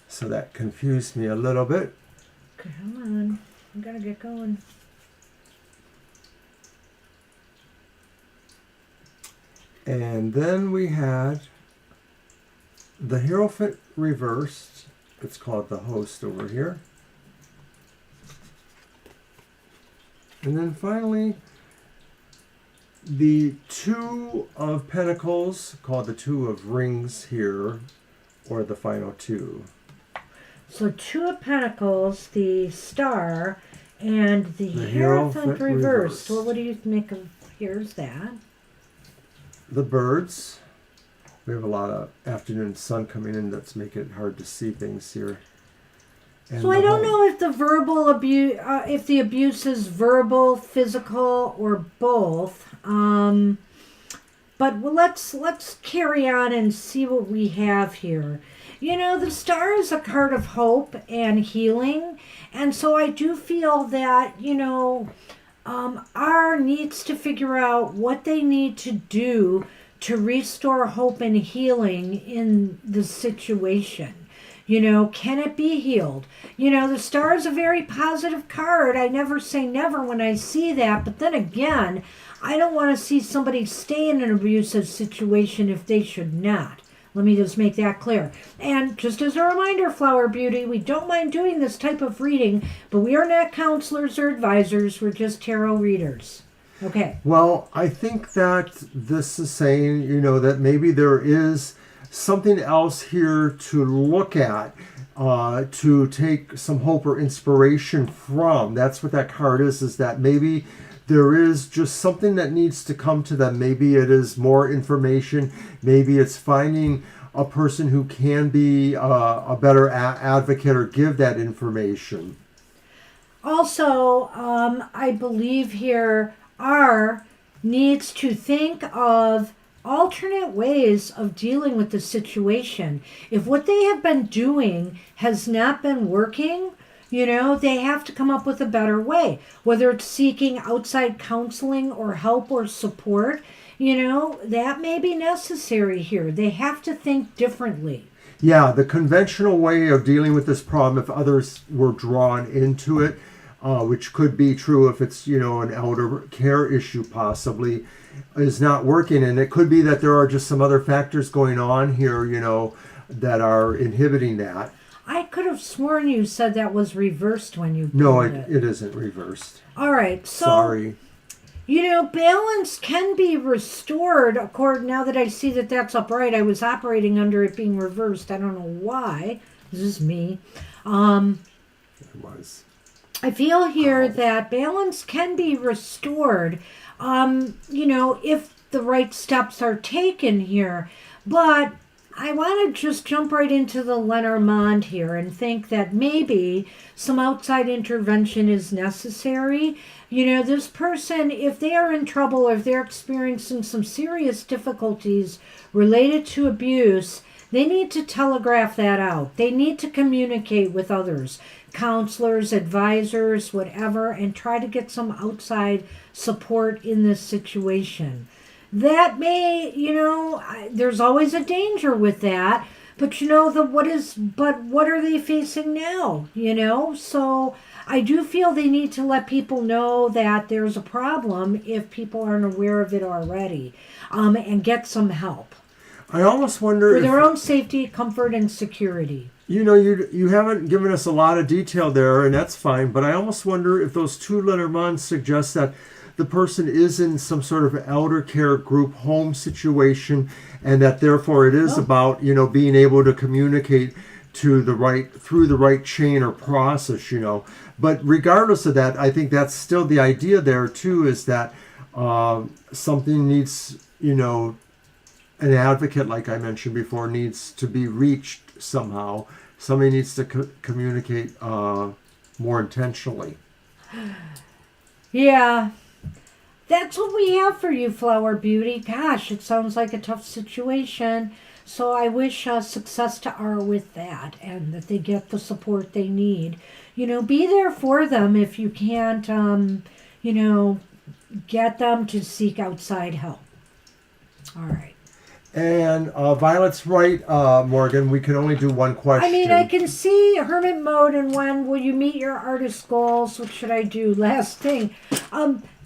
So that confused me a little bit. Come on. I gotta get going. And then we had the Hierophant reversed. It's called the Host over here. And then finally, the Two of Pentacles, called the Two of Rings here, or the final two. So Two of Pentacles, the Star, and the Hierophant reversed. Well, what do you make of, here's that. The birds. We have a lot of afternoon sun coming in that's making it hard to see things here. And so I don't know if the verbal abuse, if the abuse is verbal, physical, or both. But let's carry on and see what we have here. You know, the Star is a card of hope and healing, and so I do feel that, you know, R needs to figure out what they need to do to restore hope and healing in the situation. You know, can it be healed? You know, the Star is a very positive card. I never say never when I see that, but then again, I don't want to see somebody stay in an abusive situation if they should not. Let me just make that clear. And just as a reminder, Flower Beauty, we don't mind doing this type of reading, but we are not counselors or advisors. We're just tarot readers. Okay. Well, I think that this is saying, you know, that maybe there is something else here to look at, to take some hope or inspiration from. That's what that card is that maybe there is just something that needs to come to them. Maybe it is more information. Maybe it's finding a person who can be a better advocate or give that information. Also, I believe here R needs to think of alternate ways of dealing with the situation. If what they have been doing has not been working, you know, they have to come up with a better way, whether it's seeking outside counseling or help or support. You know, that may be necessary here. They have to think differently. Yeah, the conventional way of dealing with this problem, if others were drawn into it, which could be true if it's, you know, an elder care issue possibly, is not working. And it could be that there are just some other factors going on here, you know, that are inhibiting that. I could have sworn you said that was reversed when you No, did it isn't reversed. All right, so Sorry. you know, balance can be restored. According, now that I see that that's upright, I was operating under it being reversed. I don't know why. This is me. It was. I feel here that balance can be restored, you know, if the right steps are taken here. But I want to just jump right into the Lenormand here and think that maybe some outside intervention is necessary. You know, this person, if they are in trouble or if they're experiencing some serious difficulties related to abuse, they need to telegraph that out. They need to communicate with others, counselors, advisors, whatever, and try to get some outside support in this situation. That may, you know, there's always a danger with that, but you know, what are they facing now, you know? So I do feel they need to let people know that there's a problem if people aren't aware of it already, and get some help. I almost wonder for their own safety, comfort, and security. You know, you haven't given us a lot of detail there, and that's fine, but I almost wonder if those two Lenormands suggest that the person is in some sort of elder care group home situation, and that therefore it is about, you know, being able to communicate to the right, through the right chain or process, you know. But regardless of that, I think that's still the idea there too, is that something needs, you know, an advocate, like I mentioned before, needs to be reached somehow. Somebody needs to communicate more intentionally. Yeah. That's what we have for you, Flower Beauty. Gosh, it sounds like a tough situation. So I wish success to R with that, and that they get the support they need. You know, be there for them if you can't, you know, get them to seek outside help. All right. And Violet's right, Morgan. We can only do one question. I mean, I can see hermit mode and when will you meet your artist goals? What should I do? Last thing.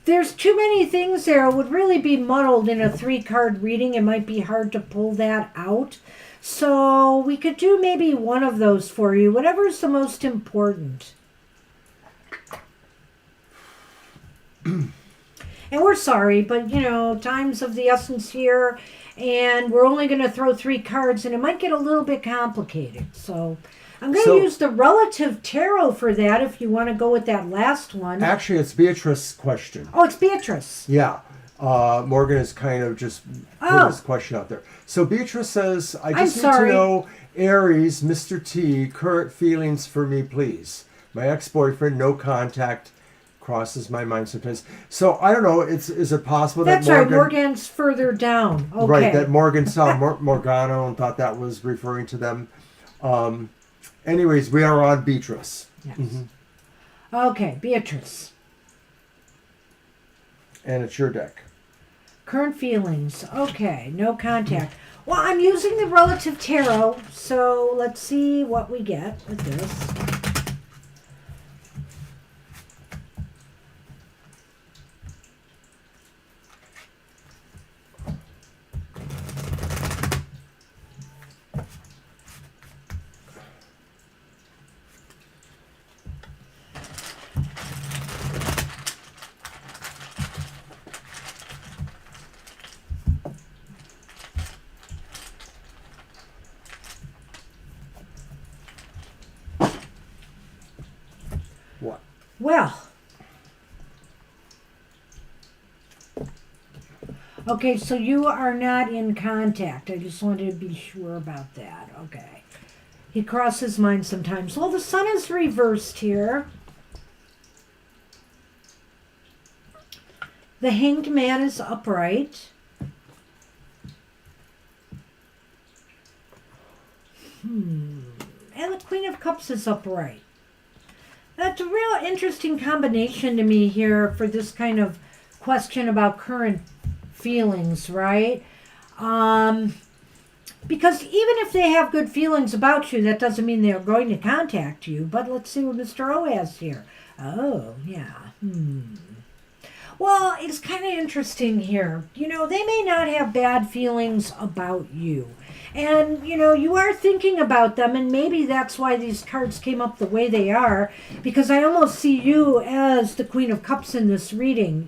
there's too many things there. It would really be muddled in a 3-card reading. It might be hard to pull that out. So we could do maybe one of those for you, whatever's the most important. And we're sorry, but time's of the essence here, and we're only going to throw 3 cards, and it might get a little bit complicated. So I'm going to use the relative tarot for that if you want to go with that last one. Actually, it's Beatrice's question. Oh, it's Beatrice. Yeah. Morgan has kind of just put this question out there. So Beatrice says, I just need to know, Aries, Mr. T, current feelings for me, please. My ex-boyfriend, no contact, crosses my mind sometimes. So I don't know, is it possible that Morgan... That's right, Morgan's further down. Okay. Right, that Morgan saw Morgano and thought that was referring to them. Anyways, we are on Beatrice. Yes. Mm-hmm. Okay, Beatrice. And it's your deck. Current feelings. Okay, no contact. Well, I'm using the relative tarot, so let's see what we get with this. Well, okay, so you are not in contact. I just wanted to be sure about that. Okay. He crosses mine sometimes. Well, the sun is reversed here. The Hanged Man is upright. And the Queen of Cups is upright. That's a real interesting combination to me here for this kind of question about current feelings, right? Because even if they have good feelings about you, that doesn't mean they're going to contact you. But let's see what Mr. O has here. Oh, yeah. Well, it's kind of interesting here. They may not have bad feelings about you. And, you are thinking about them, and maybe that's why these cards came up the way they are, because I almost see you as the Queen of Cups in this reading,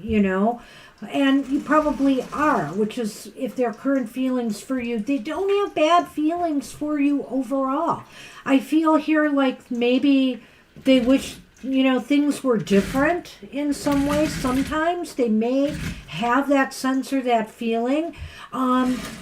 and you probably are, which is, if they're current feelings for you, they don't have bad feelings for you overall. I feel here like maybe they wish things were different in some way. Sometimes they may have that sense or that feeling.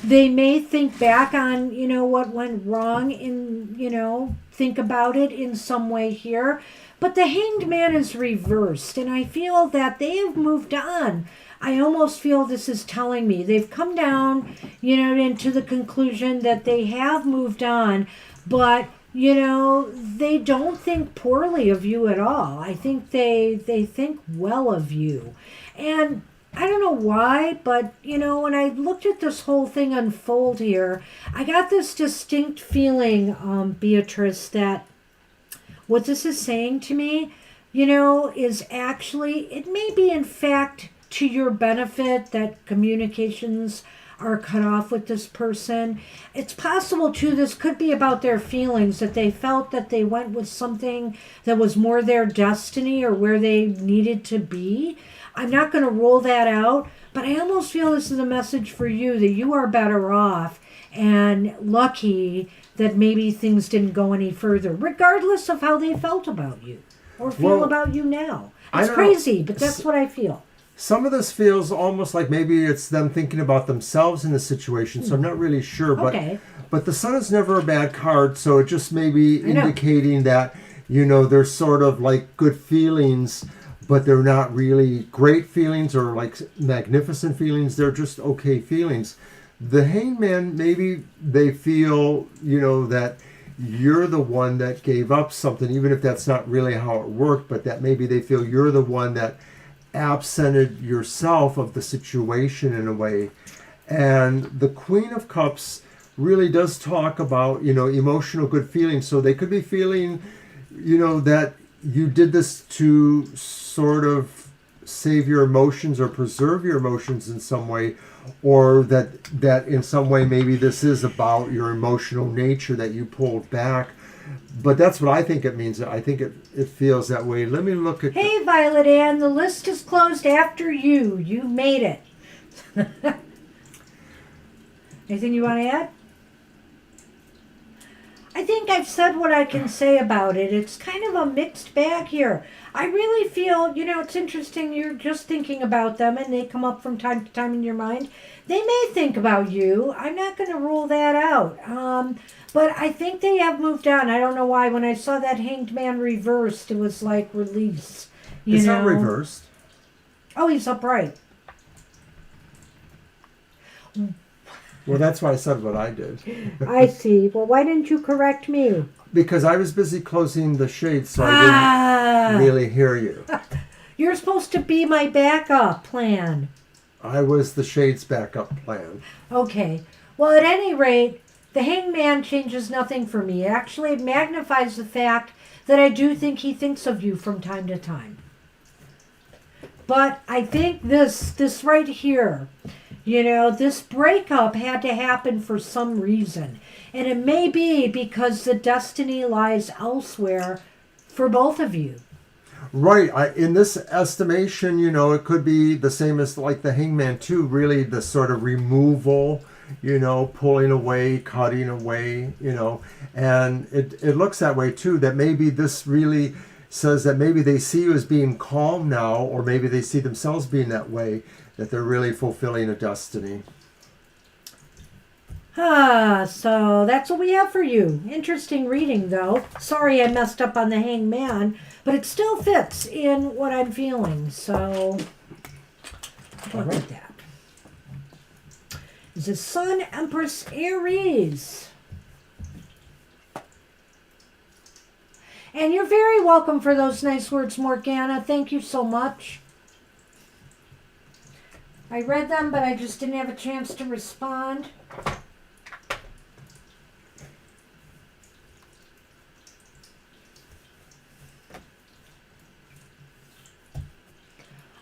They may think back on, what went wrong and, think about it in some way here. But the Hanged Man is reversed, and I feel that they have moved on. I almost feel this is telling me they've come down, into the conclusion that they have moved on, but they don't think poorly of you at all. I think they think well of you. And I don't know why, but, when I looked at this whole thing unfold here, I got this distinct feeling, Beatrice, that what this is saying to me, is actually, it may be in fact to your benefit that communications are cut off with this person. It's possible too, this could be about their feelings, that they felt that they went with something that was more their destiny or where they needed to be. I'm not going to rule that out, but I almost feel this is a message for you that you are better off and lucky that maybe things didn't go any further, regardless of how they felt about you or feel about you now. It's crazy, but that's what I feel. Some of this feels almost like maybe it's them thinking about themselves in the situation, so I'm not really sure. But the sun is never a bad card, so it just may be indicating that, there's sort of like good feelings, but they're not really great feelings or like magnificent feelings. They're just okay feelings. The Hanged Man, maybe they feel, that you're the one that gave up something, even if that's not really how it worked, but that maybe they feel you're the one that absented yourself of the situation in a way. And the Queen of Cups really does talk about, emotional good feelings. So they could be feeling, that you did this to sort of save your emotions or preserve your emotions in some way, or that in some way maybe this is about your emotional nature that you pulled back. But that's what I think it means. I think it feels that way. Let me look at... Hey, Violet Ann, the list is closed after you. You made it. Anything you want to add? I think I've said what I can say about it. It's kind of a mixed bag here. I really feel, it's interesting. You're just thinking about them and they come up from time to time in your mind. They may think about you. I'm not going to rule that out. But I think they have moved on. I don't know why. When I saw that Hanged Man reversed, it was like release. It's not reversed. Oh, he's upright. Well, that's why I said what I did. I see. Well, why didn't you correct me? Because I was busy closing the shades, so I didn't really hear you. You're supposed to be my backup plan. I was the shades backup plan. Okay. Well, at any rate, the Hangman changes nothing for me. Actually, it magnifies the fact that I do think he thinks of you from time to time. But I think this right here, this breakup had to happen for some reason. And it may be because the destiny lies elsewhere for both of you. Right. In this estimation, it could be the same as like the Hangman too, really the sort of removal, pulling away, cutting away, and it looks that way too, that maybe this really says that maybe they see you as being calm now, or maybe they see themselves being that way, that they're really fulfilling a destiny. So that's what we have for you. Interesting reading, though. Sorry I messed up on the Hangman, but it still fits in what I'm feeling, so look at that. Is it Sun, Empress, Aries? And you're very welcome for those nice words, Morgana. Thank you so much. I read them, but I just didn't have a chance to respond.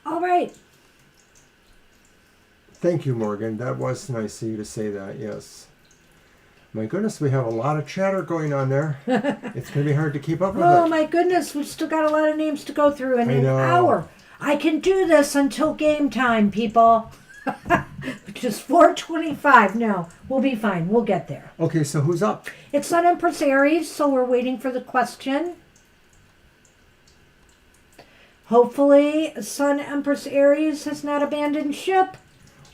All right. Thank you, Morgan. That was nice of you to say that, yes. My goodness, we have a lot of chatter going on there. It's going to be hard to keep up with it. Oh, my goodness. We've still got a lot of names to go through in an hour. I can do this until game time, people. Which is 4:25. No, we'll be fine. We'll get there. Okay, so who's up? It's Sun, Empress, Aries, so we're waiting for the question. Hopefully, Sun, Empress, Aries has not abandoned ship.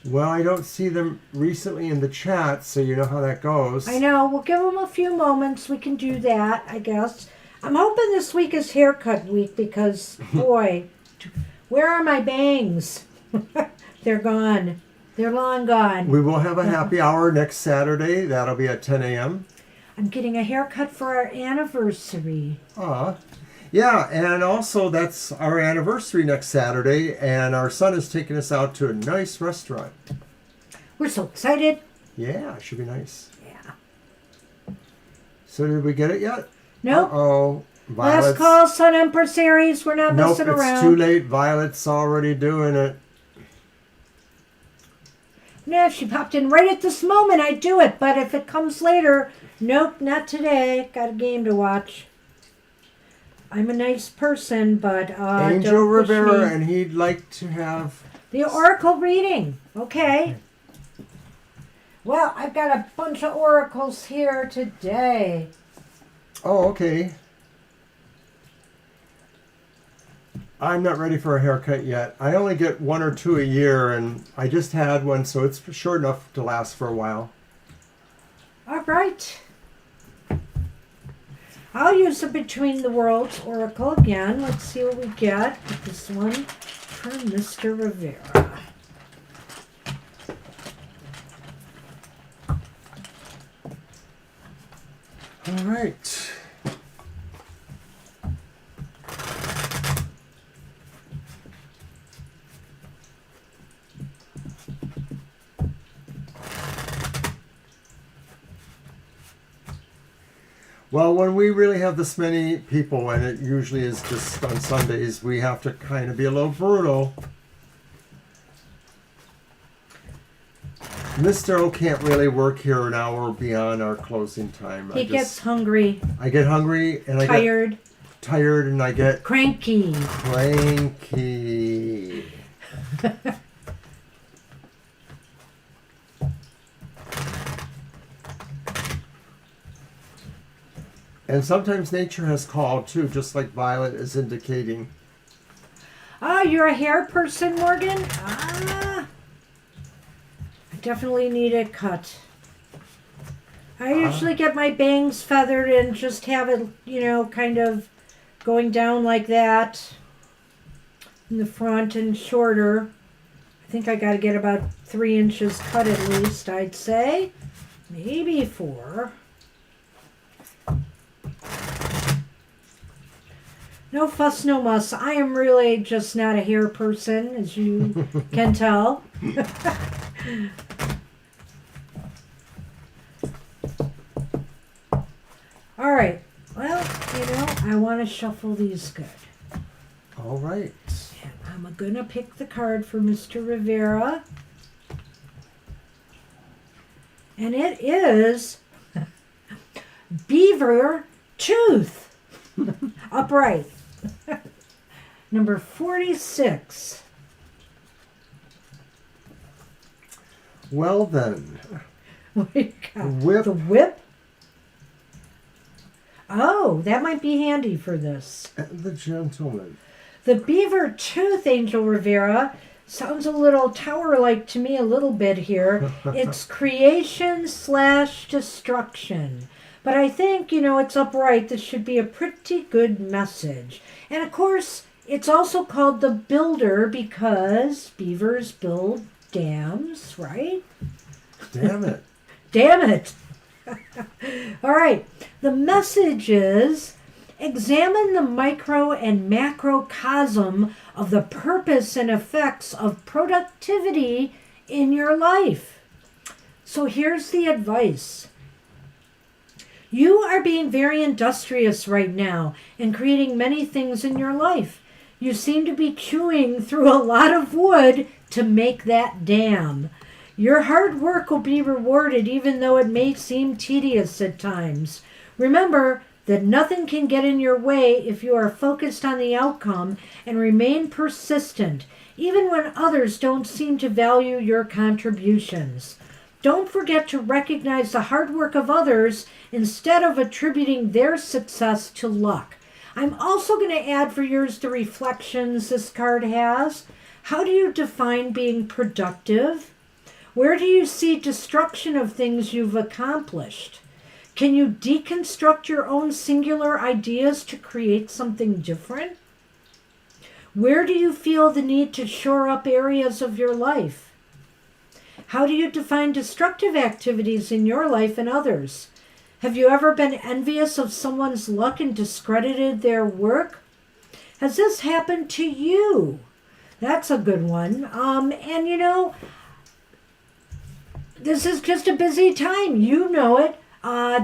Well, I don't see them recently in the chat, so you know how that goes. I know. We'll give them a few moments. We can do that, I guess. I'm hoping this week is haircut week because, boy, where are my bangs? They're gone. They're long gone. We will have a happy hour next Saturday. That'll be at 10 a.m. I'm getting a haircut for our anniversary. Yeah, and also that's our anniversary next Saturday, and our son is taking us out to a nice restaurant. We're so excited. Yeah, it should be nice. Yeah. So did we get it yet? Nope. Uh-oh. Last call, Sun, Empress, Aries. We're not messing around. It's too late. Violet's already doing it. No, if she popped in right at this moment, I'd do it. But if it comes later, nope, not today. Got a game to watch. I'm a nice person, but Angel don't push Rivera, me. and he'd like to have The oracle reading. Okay. Well, I've got a bunch of oracles here today. Oh, okay. I'm not ready for a haircut yet. I only get 1 or 2 a year, and I just had one, so it's short enough to last for a while. All right. I'll use the Between the Worlds oracle again. Let's see what we get with this one for Mr. Rivera. All right. Well, when we really have this many people, and it usually is just on Sundays, we have to kind of be a little brutal. Mr. O can't really work here an hour beyond our closing time. He gets hungry. I get hungry and tired. I get tired and I get cranky. Cranky. And sometimes nature has called too, just like Violet is indicating. Ah, you're a hair person, Morgan? Ah. I definitely need it cut. I usually get my bangs feathered and just have it, kind of going down like that in the front and shorter. I think I got to get about 3 inches cut at least, I'd say. Maybe 4. No fuss, no muss. I am really just not a hair person, as you can tell. All right. Well, I want to shuffle these good. All right. And I'm going to pick the card for Mr. Rivera. And it is Beaver Tooth. Upright. Number 46. Well then. What do you got? Whip. The whip? Oh, that might be handy for this. And the gentleman. The Beaver Tooth, Angel Rivera, sounds a little tower-like to me a little bit here. It's creation/destruction. But I think, it's upright. This should be a pretty good message. And of course, it's also called the Builder because beavers build dams, right? Damn it. Damn it. All right. The message is examine the micro and macrocosm of the purpose and effects of productivity in your life. So here's the advice. You are being very industrious right now and creating many things in your life. You seem to be chewing through a lot of wood to make that dam. Your hard work will be rewarded even though it may seem tedious at times. Remember that nothing can get in your way if you are focused on the outcome and remain persistent, even when others don't seem to value your contributions. Don't forget to recognize the hard work of others instead of attributing their success to luck. I'm also going to add for yours the reflections this card has. How do you define being productive? Where do you see destruction of things you've accomplished? Can you deconstruct your own singular ideas to create something different? Where do you feel the need to shore up areas of your life? How do you define destructive activities in your life and others? Have you ever been envious of someone's luck and discredited their work? Has this happened to you? That's a good one. This is just a busy time. You know it.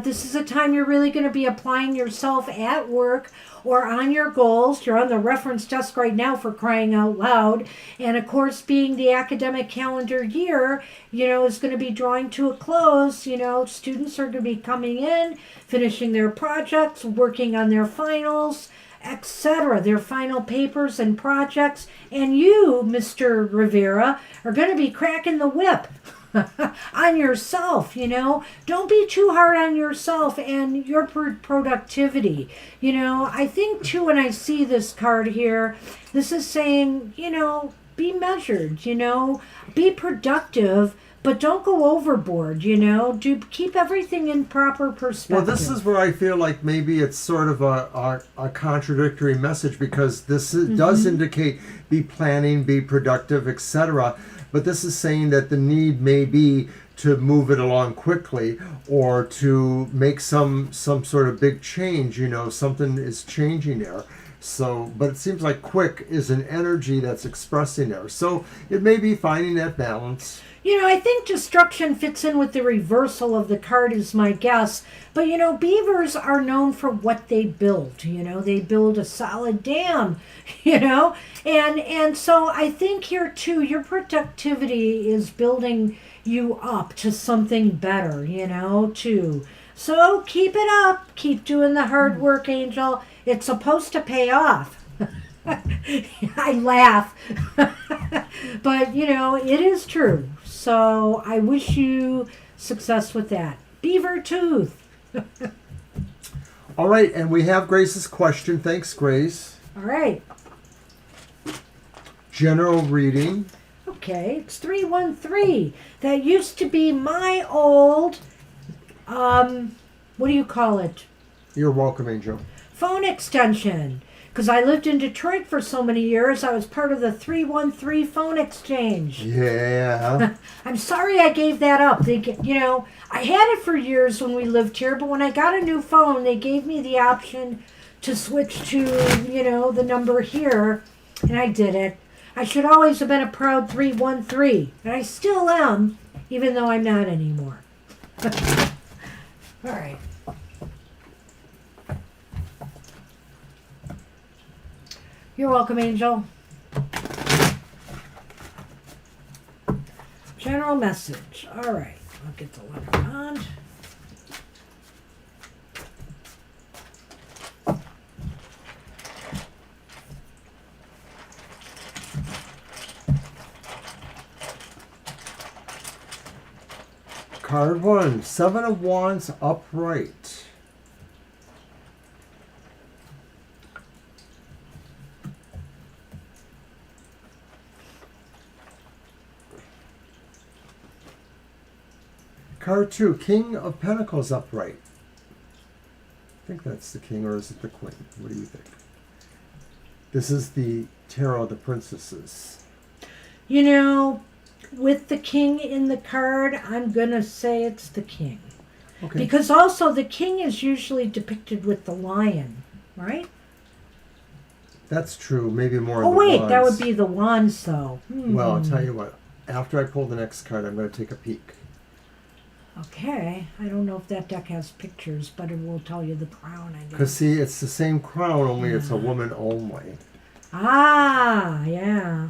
This is a time you're really going to be applying yourself at work or on your goals. You're on the reference desk right now, for crying out loud. And of course, being the academic calendar year, is going to be drawing to a close. Students are going to be coming in, finishing their projects, working on their finals, etc., their final papers and projects. And you, Mr. Rivera, are going to be cracking the whip on yourself. Don't be too hard on yourself and your productivity. I think too, when I see this card here, this is saying, be measured, be productive, but don't go overboard, do keep everything in proper perspective. Well, this is where I feel like maybe it's sort of a contradictory message, because this does indicate be planning, be productive, etc. But this is saying that the need may be move it along quickly, or to make some sort of big change. Something is changing there. So, but it seems like quick is an energy that's expressing there. So it may be finding that balance. I think destruction fits in with the reversal of the card is my guess. But, beavers are known for what they build. They build a solid dam, And so I think here, too, your productivity is building you up to something better, too. So keep it up. Keep doing the hard work, Angel. It's supposed to pay off. I laugh. But, it is true. So I wish you success with that. Beaver tooth. All right, and we have Grace's question. Thanks, Grace. All right. General reading. Okay, it's 313. That used to be my old, what do you call it? You're welcome, Angel. Phone extension. Because I lived in Detroit for so many years, I was part of the 313 phone exchange. Yeah. I'm sorry I gave that up. I had it for years when we lived here, but when I got a new phone, they gave me the option to switch to, the number here, and I did it. I should always have been a proud 313, and I still am, even though I'm not anymore. All right. You're welcome, Angel. General message. All right. I'll get the letter on. Card 1, 7 of Wands upright. Card 2, King of Pentacles upright. I think that's the king, or is it the queen? What do you think? This is the Tarot of the Princesses. With the king in the card, I'm going to say it's the king. Okay. Because also the king is usually depicted with the lion, right? That's true. Maybe more Oh, in the wait, wands. that would be the wands, though. Well, I'll tell you what. After I pull the next card, I'm going to take a peek. Okay. I don't know if that deck has pictures, but it will tell you the crown, I guess. Because, see, it's the same crown, only it's a woman only. Ah, yeah.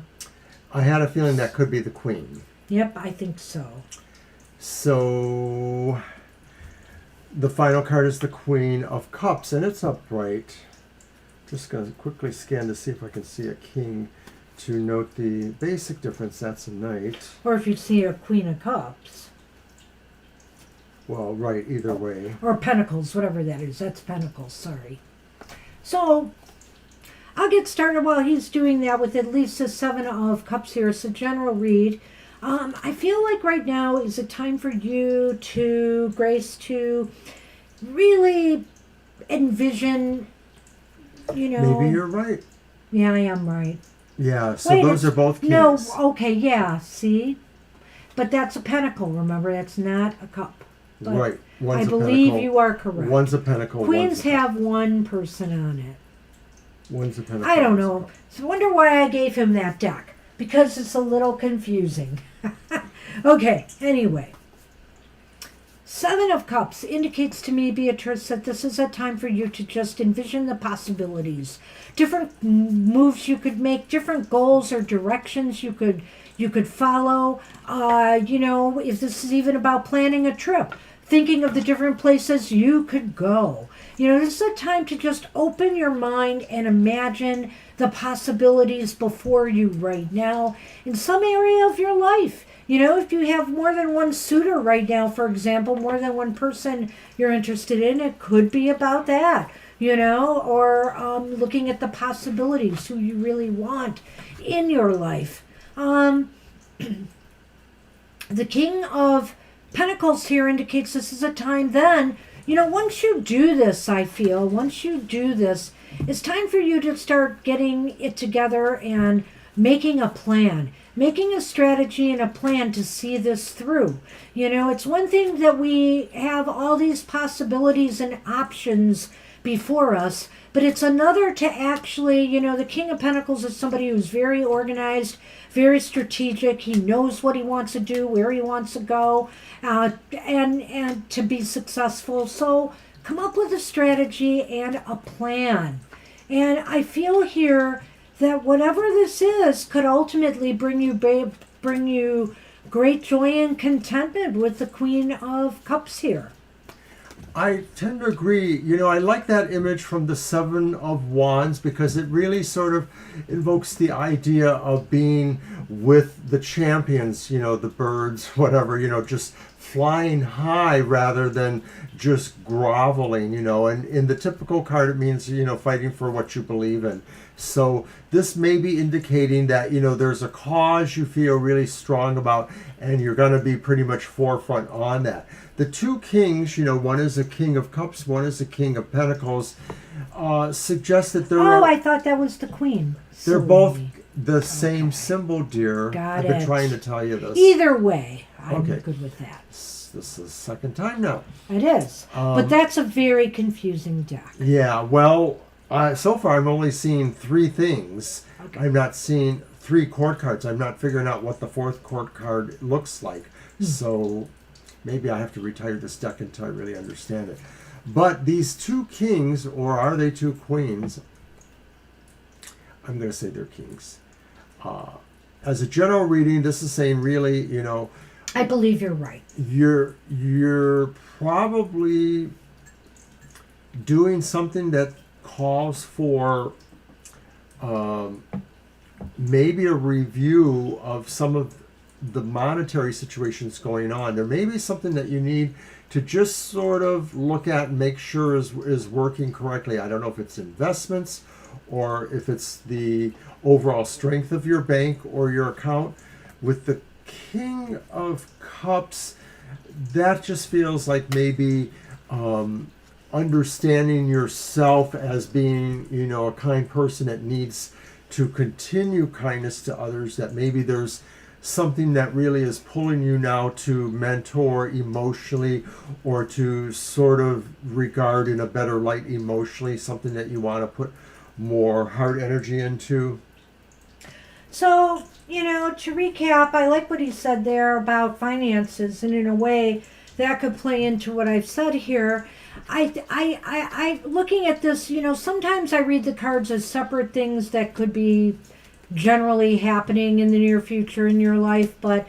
I had a feeling that could be the queen. Yep, I think so. So, the final card is the Queen of Cups, and it's upright. Just going to quickly scan to see if I can see a king to note the basic difference. That's a knight. Or if you see a queen of cups. Well, right, either way. Or pentacles, whatever that is. That's pentacles, sorry. So, I'll get started while he's doing that with at least the 7 of Cups here. It's a general read. I feel like right now is a time for you to, Grace, to really envision, Maybe you're right. Yeah, I am right. Yeah, so Wait, those are both kings. No, okay, yeah, see? But that's a pentacle, remember? That's not a cup. But Right. One's I a believe pentacle. you are correct. One's a pentacle. Queens one's a have one person on it. One's a pentacle. I don't know. So I wonder why I gave him that deck. Because it's a little confusing. Okay, anyway. 7 of Cups indicates to me, Beatrice, that this is a time for you to just envision the possibilities. Different moves you could make, different goals or directions you could follow. If this is even about planning a trip, thinking of the different places you could go. This is a time to just open your mind and imagine the possibilities before you right now in some area of your life. If you have more than one suitor right now, for example, more than one person you're interested in, it could be about that, or looking at the possibilities, who you really want in your life. The King of Pentacles here indicates this is a time then, once you do this, I feel, it's time for you to start getting it together and making a plan. making a strategy and a plan to see this through. You know, it's one thing that we have all these possibilities and options before us, but it's another to actually, you know, the King of Pentacles is somebody who's very organized, very strategic. He knows what he wants to do, where he wants to go, and to be successful. So come up with a strategy and a plan. And I feel here that whatever this is could ultimately bring you great joy and contentment with the Queen of Cups here. I tend to agree. You know, I like that image from the Seven of Wands because it really sort of invokes the idea of being with the champions, you know, the birds, whatever, you know, just flying high rather than just groveling, you know. And in the typical card, it means, you know, fighting for what you believe in. So this may be indicating that, you know, there's a cause you feel really strong about and you're going to be pretty much forefront on that. The two kings, you know, one is a King of Cups, one is a King of Pentacles, suggest that they're... Oh, I thought that was the Queen. They're both the same symbol, dear. Got I've been trying to tell you this. Either way, I'm good with that. This is the second time now. It is. But that's a very confusing deck. Yeah, well, so far I'm only seeing three things. Okay. I'm not seeing three court cards. I'm not figuring out what the fourth court card looks like. So maybe I have to retire this deck until I really understand it. But these two kings, or are they two queens? I'm going to say they're kings. As a general reading, this is saying really, you know... I believe you're right. You're probably doing something that calls for maybe a review of some of the monetary situations going on. There may be something that you need to just sort of look at and make sure is working correctly. I don't know if it's investments or if it's the overall strength of your bank or your account. With the King of Cups, that just feels like maybe understanding yourself as being, you know, a kind person that needs to continue kindness to others, that maybe there's something that really is pulling you now to mentor emotionally or to sort of regard in a better light emotionally, something that you want to put more heart energy into. So, you know, to recap, I like what he said there about finances, and in a way that could play into what I've said here. I looking at this, you know, sometimes I read the cards as separate things that could be generally happening in the near future in your life, but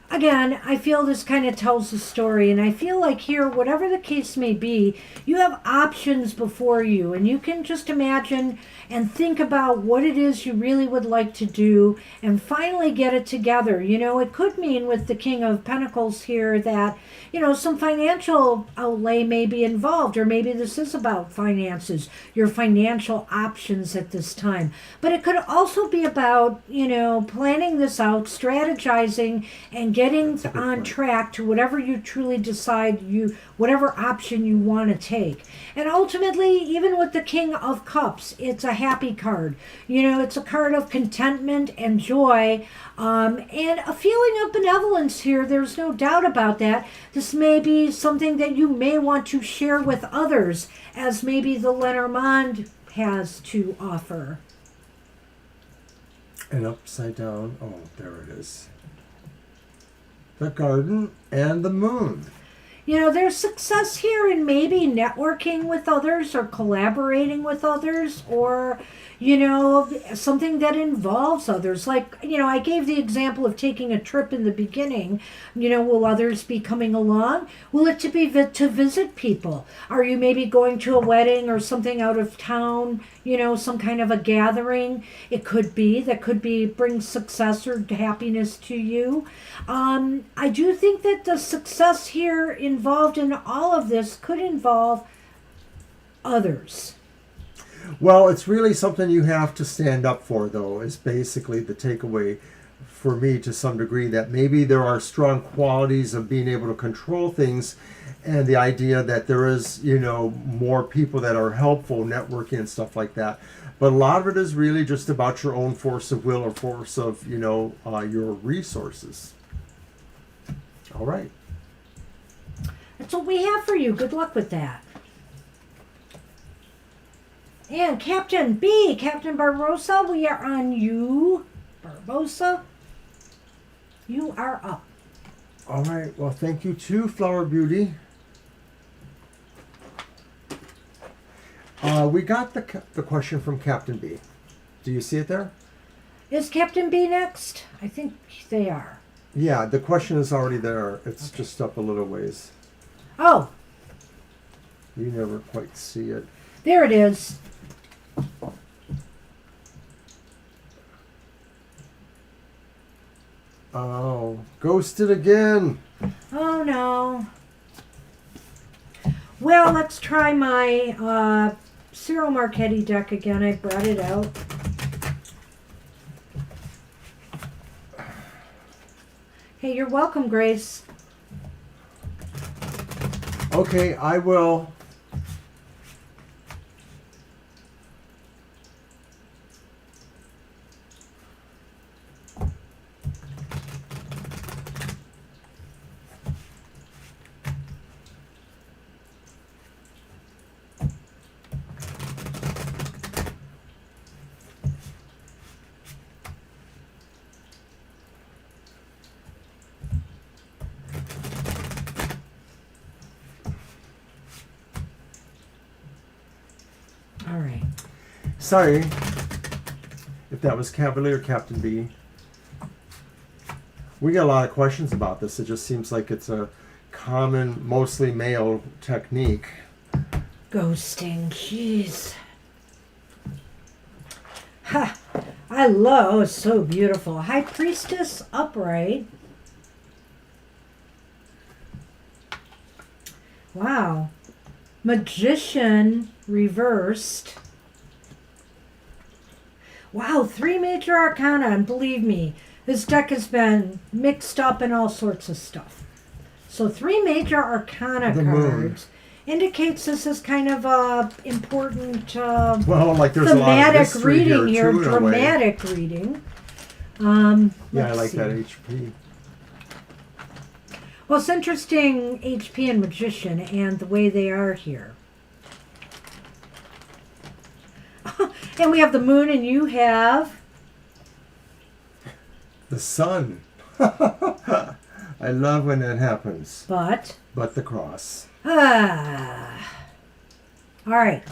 again, I feel this kind of tells the story, and I feel like here, whatever the case may be, you have options before you, and you can just imagine and think about what it is you really would like to do and finally get it together. You know, it could mean with the King of Pentacles here that, you know, some financial outlay may be involved, or maybe this is about finances, your financial options at this time. But it could also be about, you know, planning this out, strategizing, and getting on track to whatever you truly decide whatever option you want to take. And ultimately, even with the King of Cups, it's a happy card. You know, it's a card of contentment and joy, and a feeling of benevolence here. There's no doubt about that. This may be something that you may want to share with others, as maybe the Lenormand has to offer. And upside down, oh, there it is. The Garden and the Moon. You know, there's success here in maybe networking with others or collaborating with others, or, you know, something that involves others. Like, you know, I gave the example of taking a trip in the beginning. You know, will others be coming along? Will it be to visit people? Are you maybe going to a wedding or something out of town? You know, some kind of a gathering. It could be bring success or happiness to you. I do think that the success here involved in all of this could involve others. Well, it's really something you have to stand up for, though, is basically the takeaway for me to some degree, that maybe there are strong qualities of being able to control things, and the idea that there is, more people that are helpful, networking and stuff like that. But a lot of it is really just about your own force of will or force of, your resources. All right. That's what we have for you. Good luck with that. And Captain B, Captain Barbosa, we are on you. Barbosa, you are up. All right. Well, thank you too, Flower Beauty. We got the question from Captain B. Do you see it there? Is Captain B next? I think they are. Yeah, the question is already there. It's just up a little ways. Oh, You never quite see it. there it is. Oh, ghosted again. Oh no. Well, let's try my Cyril Marchetti deck again. I brought it out. Hey, you're welcome, Grace. Okay, I will. All right. Sorry if that was Cavalier Captain B. We get a lot of questions about this. It just seems like it's a common, mostly male technique. Ghosting, jeez. Ha! I love, oh, it's so beautiful. High Priestess upright. Wow. Magician reversed. Wow, 3 major arcana, and believe me, this deck has been mixed up in all sorts of stuff. So 3 major arcana The moon. cards indicates this is kind of a important Well, like there's a lot of thematic mystery reading here, too, in a way. dramatic reading. Yeah, I let's like see. that HP. Well, it's interesting, HP and Magician, and the way they are here. And we have the moon, and you have... The sun. I love when that happens. But... But the cross. All right.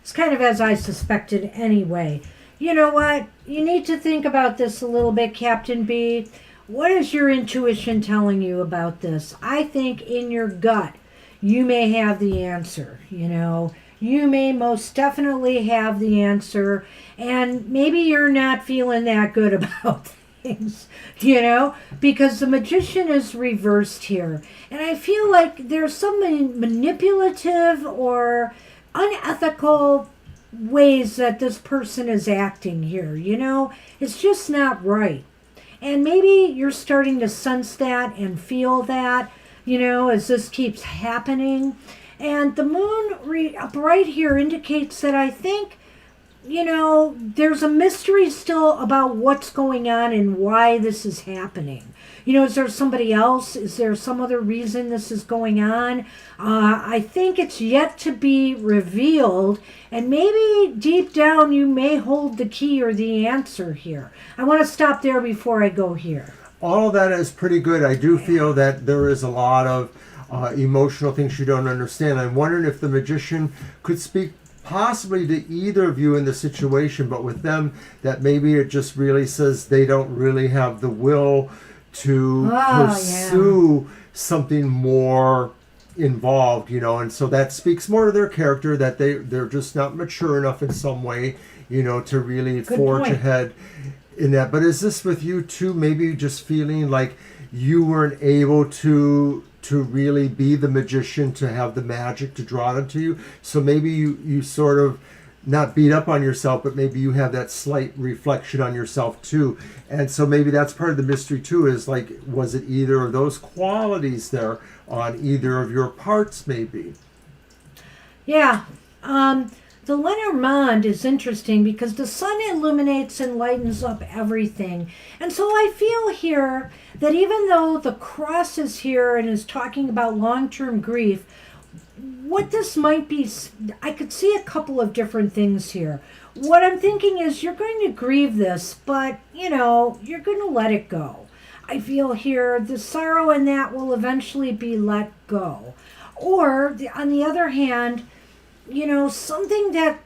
It's kind of as I suspected anyway. You know what? You need to think about this a little bit, Captain B. What is your intuition telling you about this? I think in your gut, you may have the answer, You may most definitely have the answer, and maybe you're not feeling that good about things, because the Magician is reversed here. And I feel like there's some manipulative or unethical ways that this person is acting here, It's just not right. And maybe you're starting to sense that and feel that, as this keeps happening. And the moon up right here indicates that I think, there's a mystery still about what's going on and why this is happening. Is there somebody else? Is there some other reason this is going on? I think it's yet to be revealed, and maybe deep down you may hold the key or the answer here. I want to stop there before I go here. All of that is pretty good. I do feel that there is a lot of emotional things you don't understand. I'm wondering if the Magician could speak possibly to either of you in the situation, but with them, that maybe it just really says they don't really have the will to pursue something more involved, and so that speaks more to their character, that they're just not mature enough in some way, to really forge ahead in that. But is this with you too, maybe just feeling like you weren't able to really be the Magician, to have the magic to draw it to you? So maybe you sort of not beat up on yourself, but maybe you have that slight reflection on yourself too. And so maybe that's part of the mystery too, is like, was it either of those qualities there on either of your parts maybe? Yeah. The Lenormand is interesting because the sun illuminates and lightens up everything. And so I feel here that even though the cross is here and is talking about long-term grief, what this might be, I could see a couple of different things here. What I'm thinking is you're going to grieve this, but, you're going to let it go. I feel here the sorrow in that will eventually be let go. Or, on the other hand, something that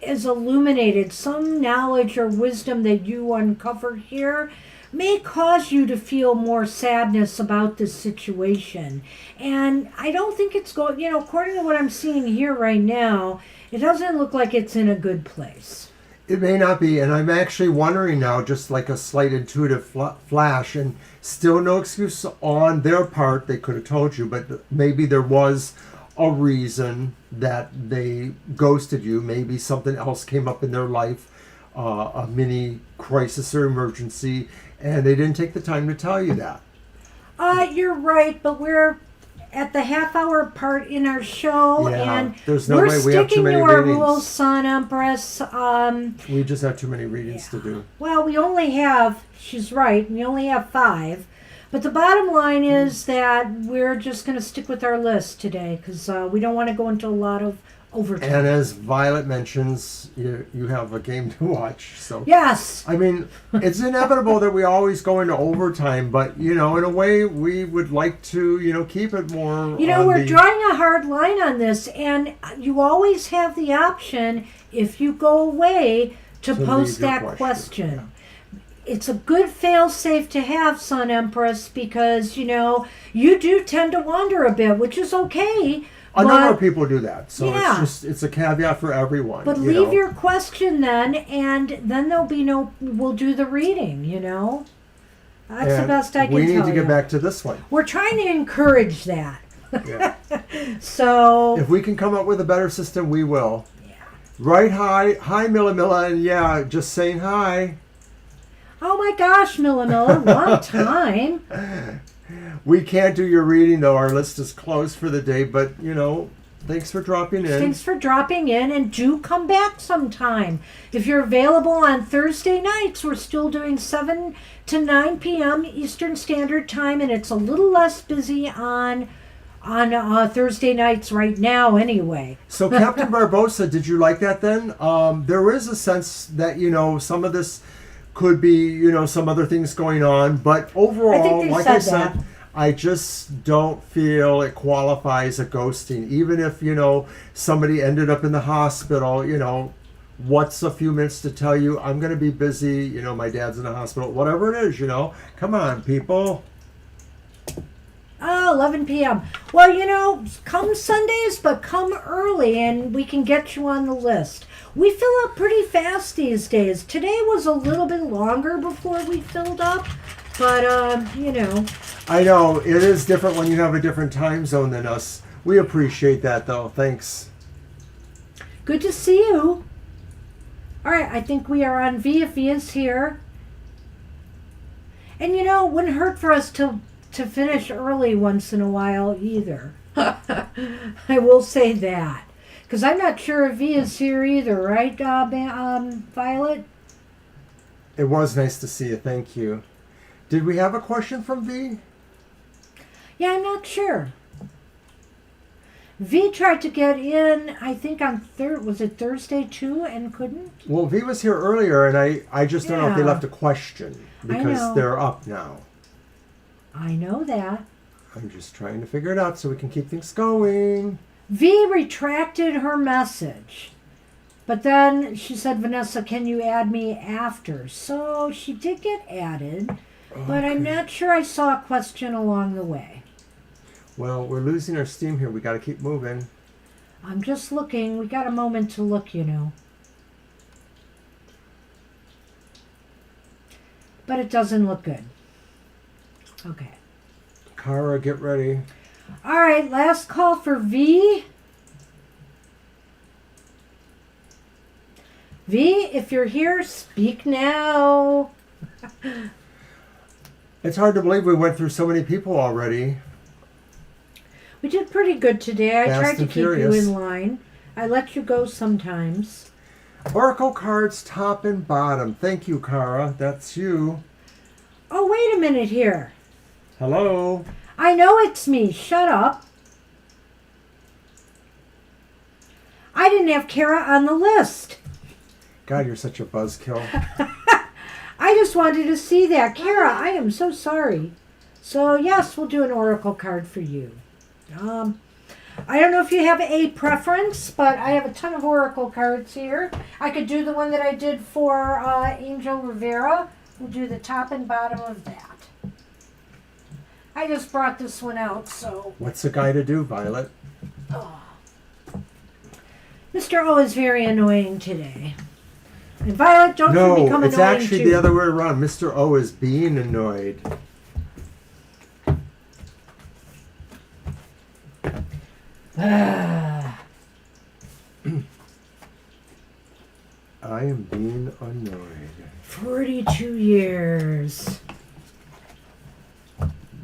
is illuminated, some knowledge or wisdom that you uncover here may cause you to feel more sadness about this situation. And I don't think it's going, according to what I'm seeing here right now, it doesn't look like it's in a good place. It may not be, and I'm actually wondering now, just like a slight intuitive flash, and still no excuse on their part. They could have told you, but maybe there was a reason that they ghosted you. Maybe something else came up in their life, a mini crisis or emergency, and they didn't take the time to tell you that. You're right, but we're at the half-hour part in our show, and there's no we're way we have too sticking many to our readings. rules, Sun Empress. We just have too many readings to do. Well, we only have, she's right, we only have 5. But the bottom line is that we're just going to stick with our list today because we don't want to go into a lot of overtime. And as Violet mentions, you have a game to watch. So yes. I mean, it's inevitable that we always go into overtime, but, in a way, we would like to, keep it more. We're drawing a hard line on this, and you always have the option, if you go away, to post that question. Yeah. It's a good fail-safe to have, Sun Empress, because, you do tend to wander a bit, which is okay. A number of people do that, so yeah. it's a caveat for everyone. But leave your question then, and then there'll be we'll do the reading, That's the best I can tell you. We need to get back to this one. We're trying to encourage that. Yeah. So if we can come up with a better system, we will. Yeah. Right, hi, Milla, and just saying hi. Oh my gosh, Milla, long time. We can't do your reading, though. Our list is closed for the day, but, thanks for dropping in. Thanks for dropping in, and do come back sometime. If you're available on Thursday nights, we're still doing 7 to 9 p.m. Eastern Standard Time, and it's a little less busy on Thursday nights right now anyway. So, Captain Barbosa, did you like that then? There is a sense that, some of this could be, some other things going on. But overall, like I said, I just don't feel it qualifies a ghosting. Even if, somebody ended up in the hospital, what's a few minutes to tell you, I'm going to be busy, my dad's in the hospital, whatever it is, Come on, people. 11 p.m. Well, come Sundays, but come early and we can get you on the list. We fill up pretty fast these days. Today was a little bit longer before we filled up, but, I know, it is different when you have a different time zone than us. We appreciate that, though. Thanks. Good to see you. All right, I think we are on V if he is here. And, it wouldn't hurt for us to finish early once in a while either. I will say that. Because I'm not sure if V is here either, right, Violet? It was nice to see you. Thank you. Did we have a question from V? Yeah, I'm not sure. V tried to get in, I think on was it Thursday too, and couldn't? Well, V was here earlier, and I just don't know if they left a question because they're up now. I know that. I'm just trying to figure it out so we can keep things going. V retracted her message. But then she said, Vanessa, can you add me after? So she did get added, but I'm not sure I saw a question along the way. Well, we're losing our steam here. We got to keep moving. I'm just looking. We got a moment to look, But it doesn't look good. Okay. Kara, get ready. All right, last call for V. V, if you're here, speak now. It's hard to believe we went through so many people already. We did pretty good today. I Fast tried to and keep furious. you in line. I let you go sometimes. Oracle cards top and bottom. Thank you, Cara. That's you. Oh, wait a minute here. Hello. I know it's me. Shut up. I didn't have Kara on the list. God, you're such a buzzkill. I just wanted to see that. Kara, I am so sorry. So, yes, we'll do an oracle card for you. I don't know if you have a preference, but I have a ton of oracle cards here. I could do the one that I did for Angel Rivera. We'll do the top and bottom of that. I just brought this one out, so... What's the guy to do, Violet? Oh. Mr. O is very annoying today. And Violet, don't you become annoying No, it's actually too. the other way around. Mr. O is being annoyed. I am being annoyed. 42 years.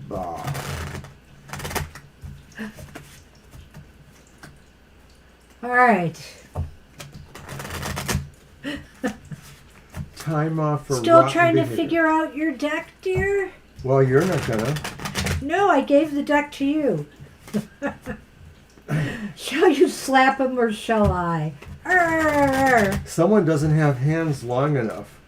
Bah. All right. Time off for Still rotten trying to behavior. figure out your deck, dear? Well, you're not gonna. No, I gave the deck to you. Shall you slap him or shall I? Arr. Someone doesn't have hands long enough.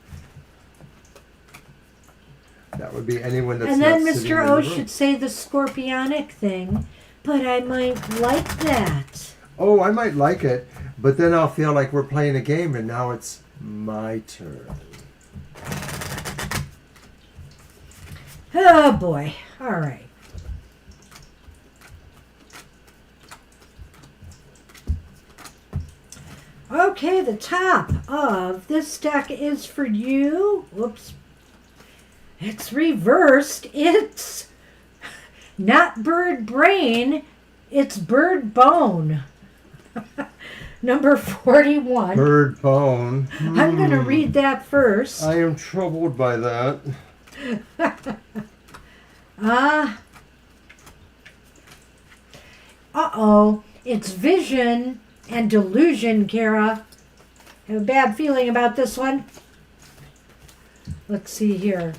That would be anyone that's And then not sitting Mr. in O the room. should say the scorpionic thing, but I might like that. Oh, I might like it, but then I'll feel like we're playing a game and now it's my turn. Oh boy. All right. Okay, the top of this deck is for you. Whoops. It's reversed. It's not bird brain, it's bird bone. Number 41. Bird bone. I'm going to read that first. I am troubled by that. Uh-oh. It's vision and delusion, Kara. I have a bad feeling about this one. Let's see here.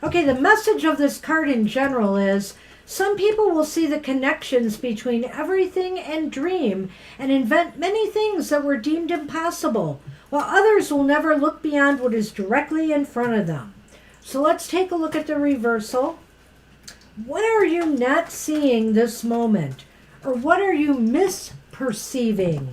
Okay, the message of this card in general is some people will see the connections between everything and dream and invent many things that were deemed impossible, while others will never look beyond what is directly in front of them. So let's take a look at the reversal. What are you not seeing this moment? Or what are you misperceiving?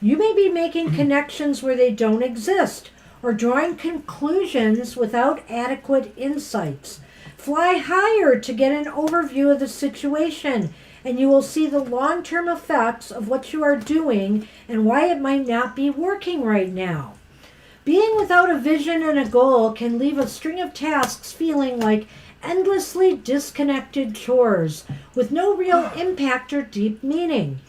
You may be making connections where they don't exist, or drawing conclusions without adequate insights. Fly higher to get an overview of the situation, and you will see the long-term effects of what you are doing and why it might not be working right now. Being without a vision and a goal can leave a string of tasks feeling like endlessly disconnected chores with no real impact or deep meaning.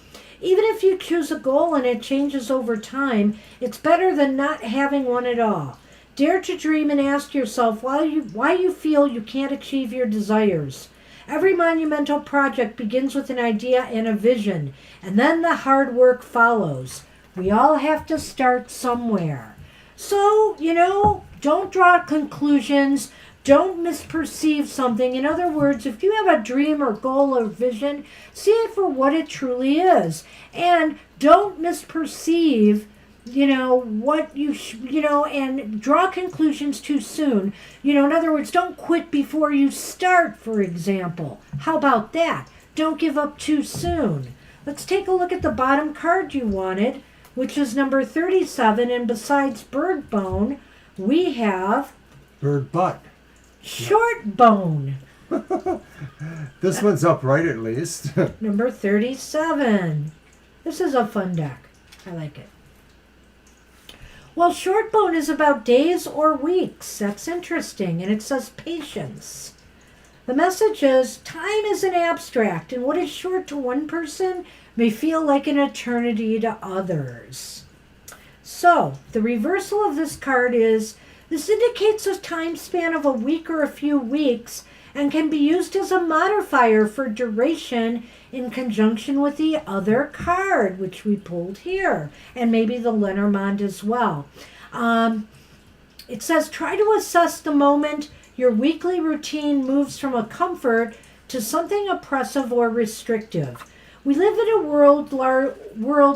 Even if you choose a goal and it changes over time, it's better than not having one at all. Dare to dream and ask yourself why you feel you can't achieve your desires. Every monumental project begins with an idea and a vision, and then the hard work follows. We all have to start somewhere. So, don't draw conclusions. Don't misperceive something. In other words, if you have a dream or goal or vision, see it for what it truly is. And don't misperceive, what and draw conclusions too soon. In other words, don't quit before you start, for example. How about that? Don't give up too soon. Let's take a look at the bottom card you wanted, which is number 37. And besides bird bone, we have Bird butt. short bone. This one's upright at least. Number 37. This is a fun deck. I like it. Well, short bone is about days or weeks. That's interesting. And it says patience. The message is time is an abstract, and what is short to one person may feel like an eternity to others. So, the reversal of this card is this indicates a time span of a week or a few weeks and can be used as a modifier for duration in conjunction with the other card, which we pulled here, and maybe the Lenormand as well. It says, try to assess the moment your weekly routine moves from a comfort to something oppressive or restrictive. We live in a world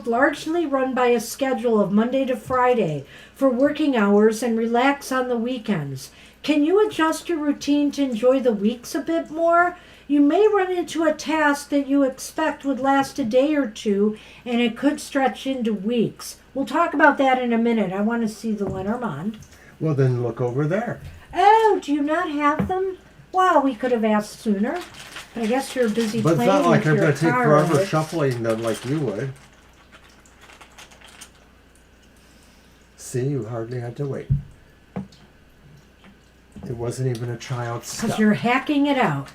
largely run by a schedule of Monday to Friday for working hours and relax on the weekends. Can you adjust your routine to enjoy the weeks a bit more? You may run into a task that you expect would last a day or two, and it could stretch into weeks. We'll talk about that in a minute. I want to see the Lenormand. Well, then look over there. Oh, do you not have them? Well, we could have asked sooner. But I guess you're busy But it's playing not like with I'm your going to take card. forever shuffling them like you would. See, you hardly had to wait. It wasn't even a child's step. Because you're hacking it out.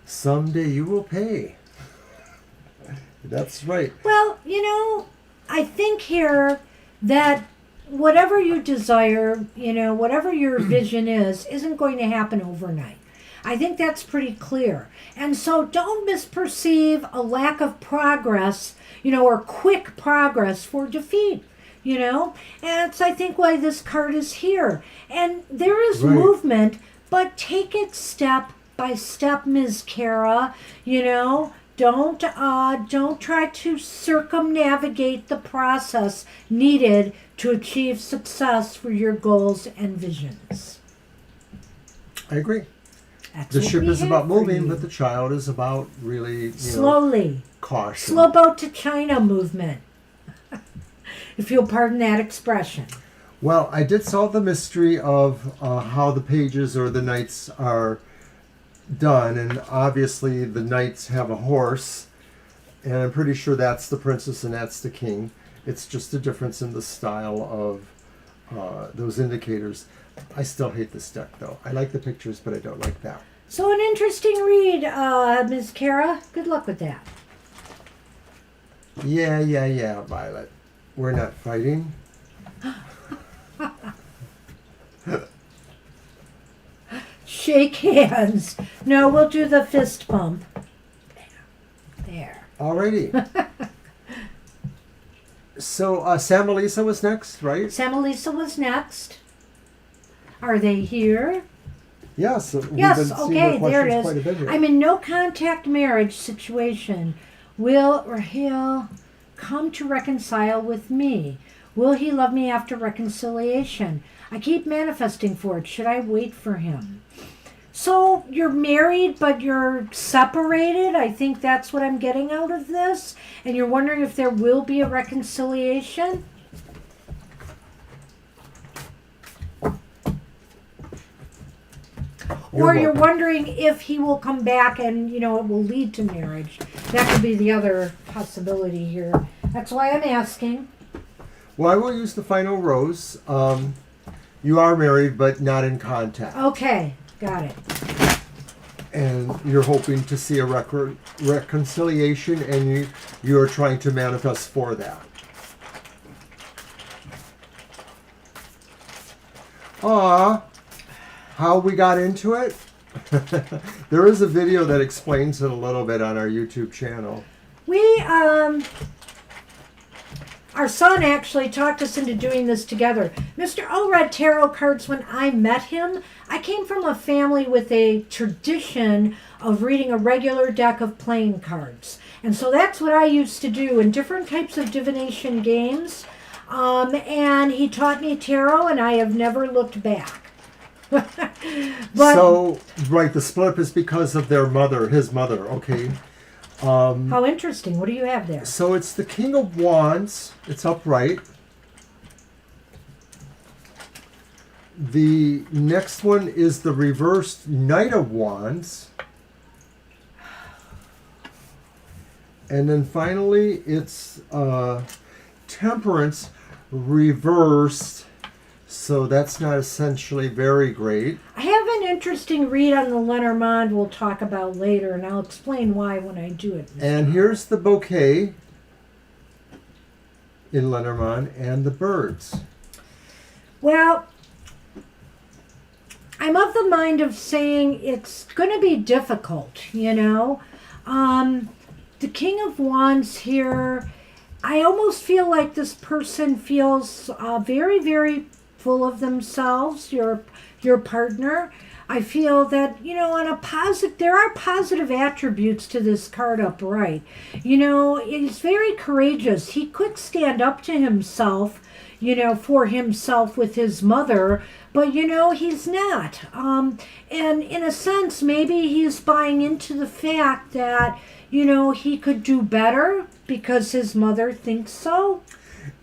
Someday you will pay. That's right. Well, I think here that whatever you desire, whatever your vision is, isn't going to happen overnight. I think that's pretty clear. And so don't misperceive a lack of progress, or quick progress for defeat, And it's, I think, why this card is here. And there is Right. movement, but take it step by step, Ms. Kara. Don't try to circumnavigate the process needed to achieve success for your goals and visions. I agree. That's The what ship we is have about for moving, you. but the child is about really, Slowly. caution. Slow boat to China movement. If you'll pardon that expression. Well, I did solve the mystery of how the pages or the knights are done, and obviously the knights have a horse, and I'm pretty sure that's the princess and that's the king. It's just a difference in the style of those indicators. I still hate this deck, though. I like the pictures, but I don't like that. So an interesting read, Ms. Kara. Good luck with that. Yeah, Violet. We're not fighting. Shake hands. No, we'll do the fist bump. There. Alrighty. So, Sam Elisa was next, right? Samalisa was next. Are they here? Yes. We've Yes, been seeing okay, their there it questions quite a is. bit here. I'm in no contact marriage situation. Will Rahil come to reconcile with me? Will he love me after reconciliation? I keep manifesting for it. Should I wait for him? So you're married, but you're separated. I think that's what I'm getting out of this. And you're wondering if there will be a reconciliation? Or you're welcome. wondering if he will come back and, it will lead to marriage. That could be the other possibility here. That's why I'm asking. Well, I will use the final rose. You are married, but not in contact. Okay, got it. And you're hoping to see a reconciliation, and you're trying to manifest for that. How we got into it? There is a video that explains it a little bit on our YouTube channel. Our son actually talked us into doing this together. Mr. O read tarot cards when I met him. I came from a family with a tradition of reading a regular deck of playing cards. And so that's what I used to do in different types of divination games. And he taught me tarot, and I have never looked back. So, right, the split up is because of his mother, okay? How interesting. What do you have there? So it's the King of Wands. It's upright. The next one is the reversed Knight of Wands. And then finally, it's Temperance reversed. So that's not essentially very great. I haven't an interesting read on the Lenormand we'll talk about later, and I'll explain why when I do it. And here's the bouquet in Lenormand and the birds. Well, I'm of the mind of saying it's going to be difficult, you know. The King of Wands here, I almost feel like this person feels very, very full of themselves, your partner. I feel that, you know, on a positive, there are positive attributes to this card upright. You know, he's very courageous. He could stand up to himself, you know, for himself with his mother, but, you know, he's not. And in a sense, maybe he's buying into the fact that, you know, he could do better because his mother thinks so.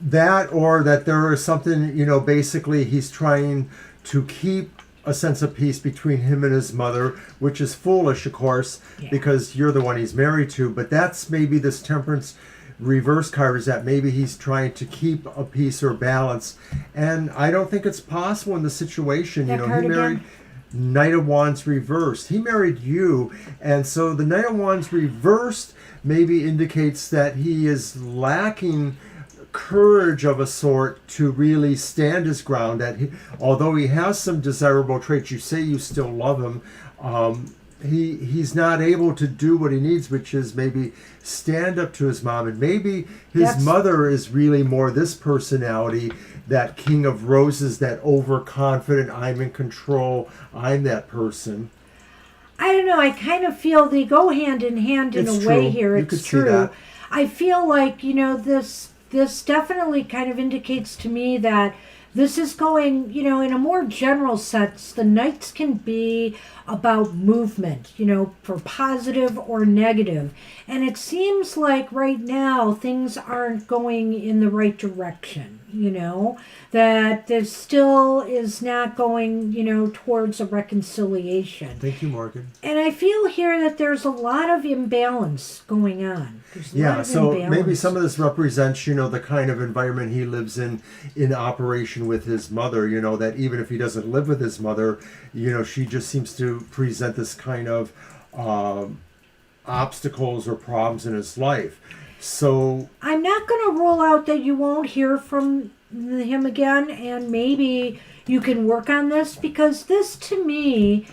That, or that there is something, you know, basically he's trying to keep a sense of peace between him and his mother, which is foolish, of course, because you're the one he's married to. But that's maybe this Temperance reverse card, is that maybe he's trying to keep a peace or balance. And I don't think it's possible in the situation. That you know, card he married again? Knight of Wands reversed. He married you. And so the Knight of Wands reversed maybe indicates that he is lacking courage of a sort to really stand his ground. That he, although he has some desirable traits, you say you still love him, he's not able to do what he needs, which is maybe stand up to his mom. And maybe his mother is really more this personality, that King of Roses, that overconfident, I'm in control, I'm that person. I don't know. I kind of feel they go hand in hand in a way here. It's true. I feel like, you know, this definitely kind of indicates to me that this is going, you know, in a more general sense, the Knights can be about movement, you know, for positive or negative. And it seems like right now things aren't going in the right direction, you know, that there still is not going, you know, towards a reconciliation. Thank you, Morgan. And I feel here that there's a lot of imbalance going on. Yeah, so maybe some of this represents, you know, the kind of environment he lives in operation with his mother, you know, that even if he doesn't live with his mother, you know, she just seems to present this kind of obstacles or problems in his life. So I'm not going to rule out that you won't hear from him again, and maybe you can work on this, because this to me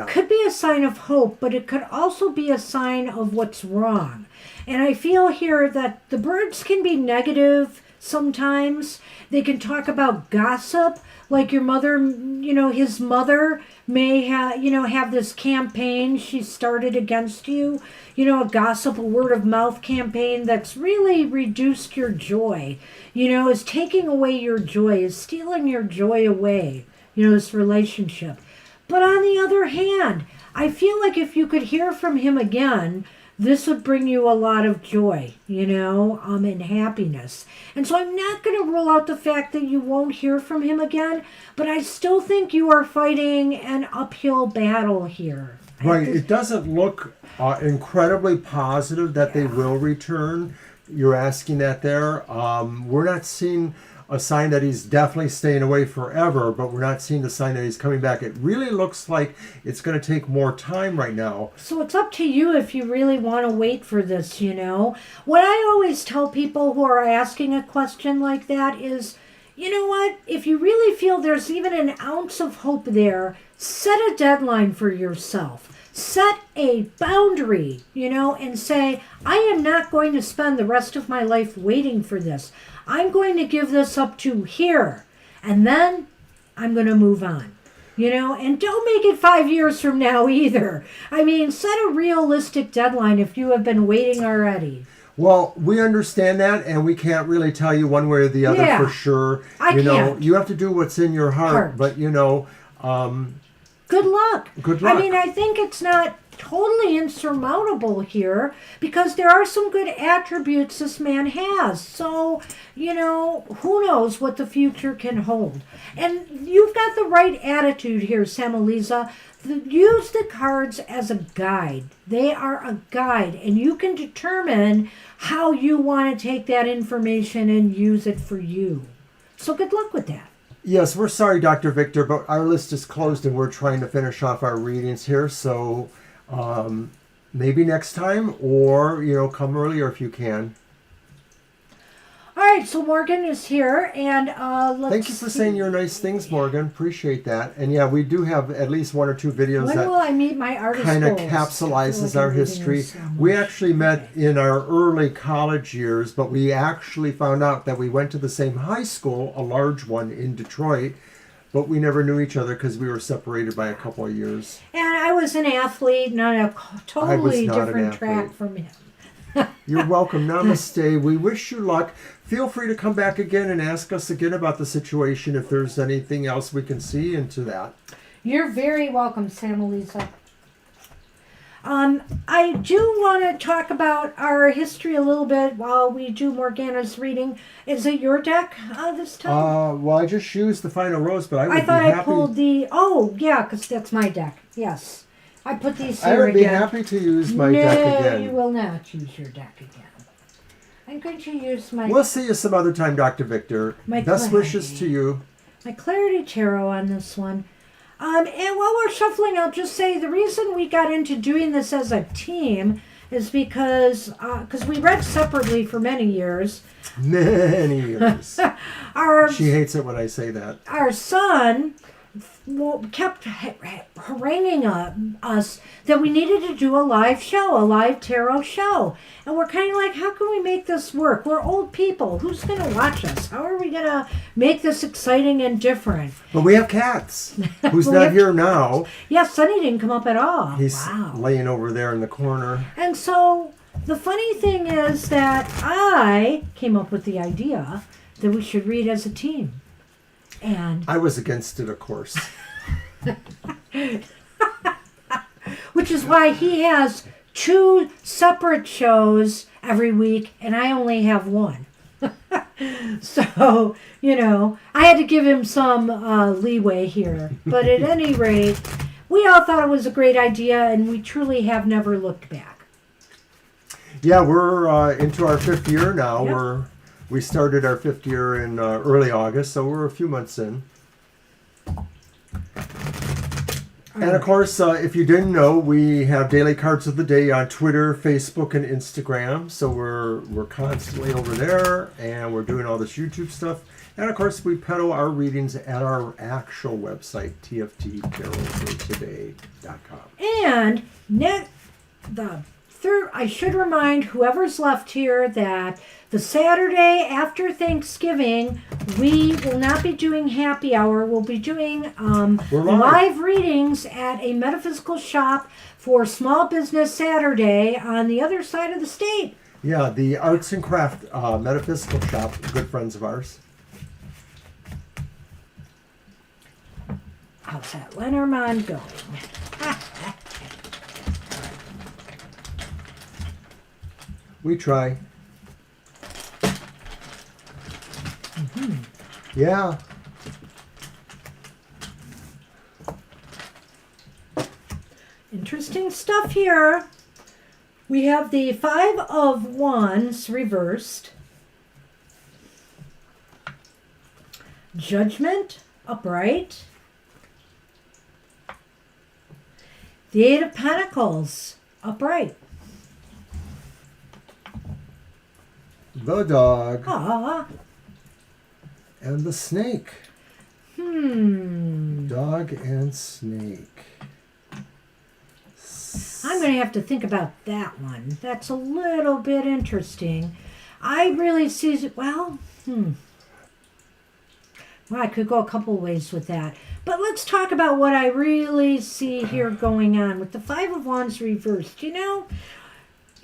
could be a sign of hope, but it could also be a sign of what's wrong. And I feel here that the birds can be negative sometimes. They can talk about gossip, like your mother, you know, his mother may have, you know, have this campaign she started against you, you know, a gossip, a word of mouth campaign that's really reduced your joy, you know, is taking away your joy, is stealing your joy away, you know, this relationship. But on the other hand, I feel like if you could hear from him again, this would bring you a lot of joy, you know, and happiness. And so I'm not going to rule out the fact that you won't hear from him again, but I still think you are fighting an uphill battle here. Right. It doesn't look incredibly positive that they will return. You're asking that there. We're not seeing a sign that he's definitely staying away forever, but we're not seeing the sign that he's coming back. It really looks like it's going to take more time right now. So it's up to you if you really want to wait for this, you know. What I always tell people who are asking a question like that is, you know what, if you really feel there's even an ounce of hope there, set a deadline for yourself. Set a boundary, you know, and say, I am not going to spend the rest of my life waiting for this. I'm going to give this up to here, and then I'm going to move on, you know, and don't make it 5 years from now either. I mean, set a realistic deadline if you have been waiting already. Well, we understand that, and we can't really tell you one way or the other for sure. You know, you have to do what's in your heart. But, you know, good luck. Good luck. I mean, I think it's not totally insurmountable here, because there are some good attributes this man has. So, you know, who knows what the future can hold. And you've got the right attitude here, Samaliza. Use the cards as a guide. They are a guide, and you can determine how you want to take that information and use it for you. So good luck with that. Yes, we're sorry, Dr. Victor, but our list is closed and we're trying to finish off our readings here. So maybe next time, or, come earlier if you can. All right, so Morgan is here, and Thank you for saying your nice things, Morgan. Appreciate that. And yeah, we do have at least one or two videos When that will I meet my artist kind of goals? capsulizes I feel like our I'm reading history. this so much. We actually met in our early college years, but we actually found out that we went to the same high school, a large one in Detroit, but we never knew each other because we were separated by a couple of years. And I was an athlete, not a totally not an different track athlete. from him. You're welcome. Namaste. We wish you luck. Feel free to come back again and ask us again about the situation if there's anything else we can see into that. You're very welcome, Sam Elisa. I do want to talk about our history a little bit while we do Morgana's reading. Is it your deck this time? Well, I just used the final rose, but I would I thought be happy. I pulled the... Oh, yeah, because that's my deck. Yes. I put these here I would again. be happy to use my deck again. No, you will not use your deck again. I'm going to use my... We'll see you some other time, Dr. Victor. Best wishes to you. My Clarity Tarot on this one. And while we're shuffling, I'll just say the reason we got into doing this as a team is because we read separately for many years. Many years. She hates it when I say that. Our son kept haranguing us that we needed to do a live show, a live tarot show. And we're kind of like, how can we make this work? We're old people. Who's going to watch us? How are we going to make this exciting and different? But we have cats. Who's not here now? Yeah, Sonny didn't come up at all. He's laying over there in the corner. And so the funny thing is that I came up with the idea that we should read as a team. And I was against it, of course. Which is why he has 2 separate shows every week, and I only have 1. So, I had to give him some leeway here. But at any rate, we all thought it was a great idea, and we truly have never looked back. Yeah, we're into our 5th year now. Yep. We started our 5th year in early August, so we're a few months in. And of course, if you didn't know, we have daily cards of the day on Twitter, Facebook, and Instagram. So we're constantly over there, and we're doing all this YouTube stuff. And of course, we peddle our readings at our actual website, tfttarotfortoday.com. And I should remind whoever's left here that the Saturday after Thanksgiving, we will not be doing happy hour. We'll be doing live readings at a metaphysical shop for Small Business Saturday on the other side of the state. Yeah, the Arts and Craft Metaphysical Shop, good friends of ours. How's that Lenormand going? We try. Mm-hmm. Yeah. Interesting stuff here. We have the 5 of Wands reversed. Judgment upright. The 8 of Pentacles upright. The dog. Ah. And the snake. Dog and snake. I'm going to have to think about that one. That's a little bit interesting. I really see... Well, I could go a couple ways with that. But let's talk about what I really see here going on with the 5 of Wands reversed.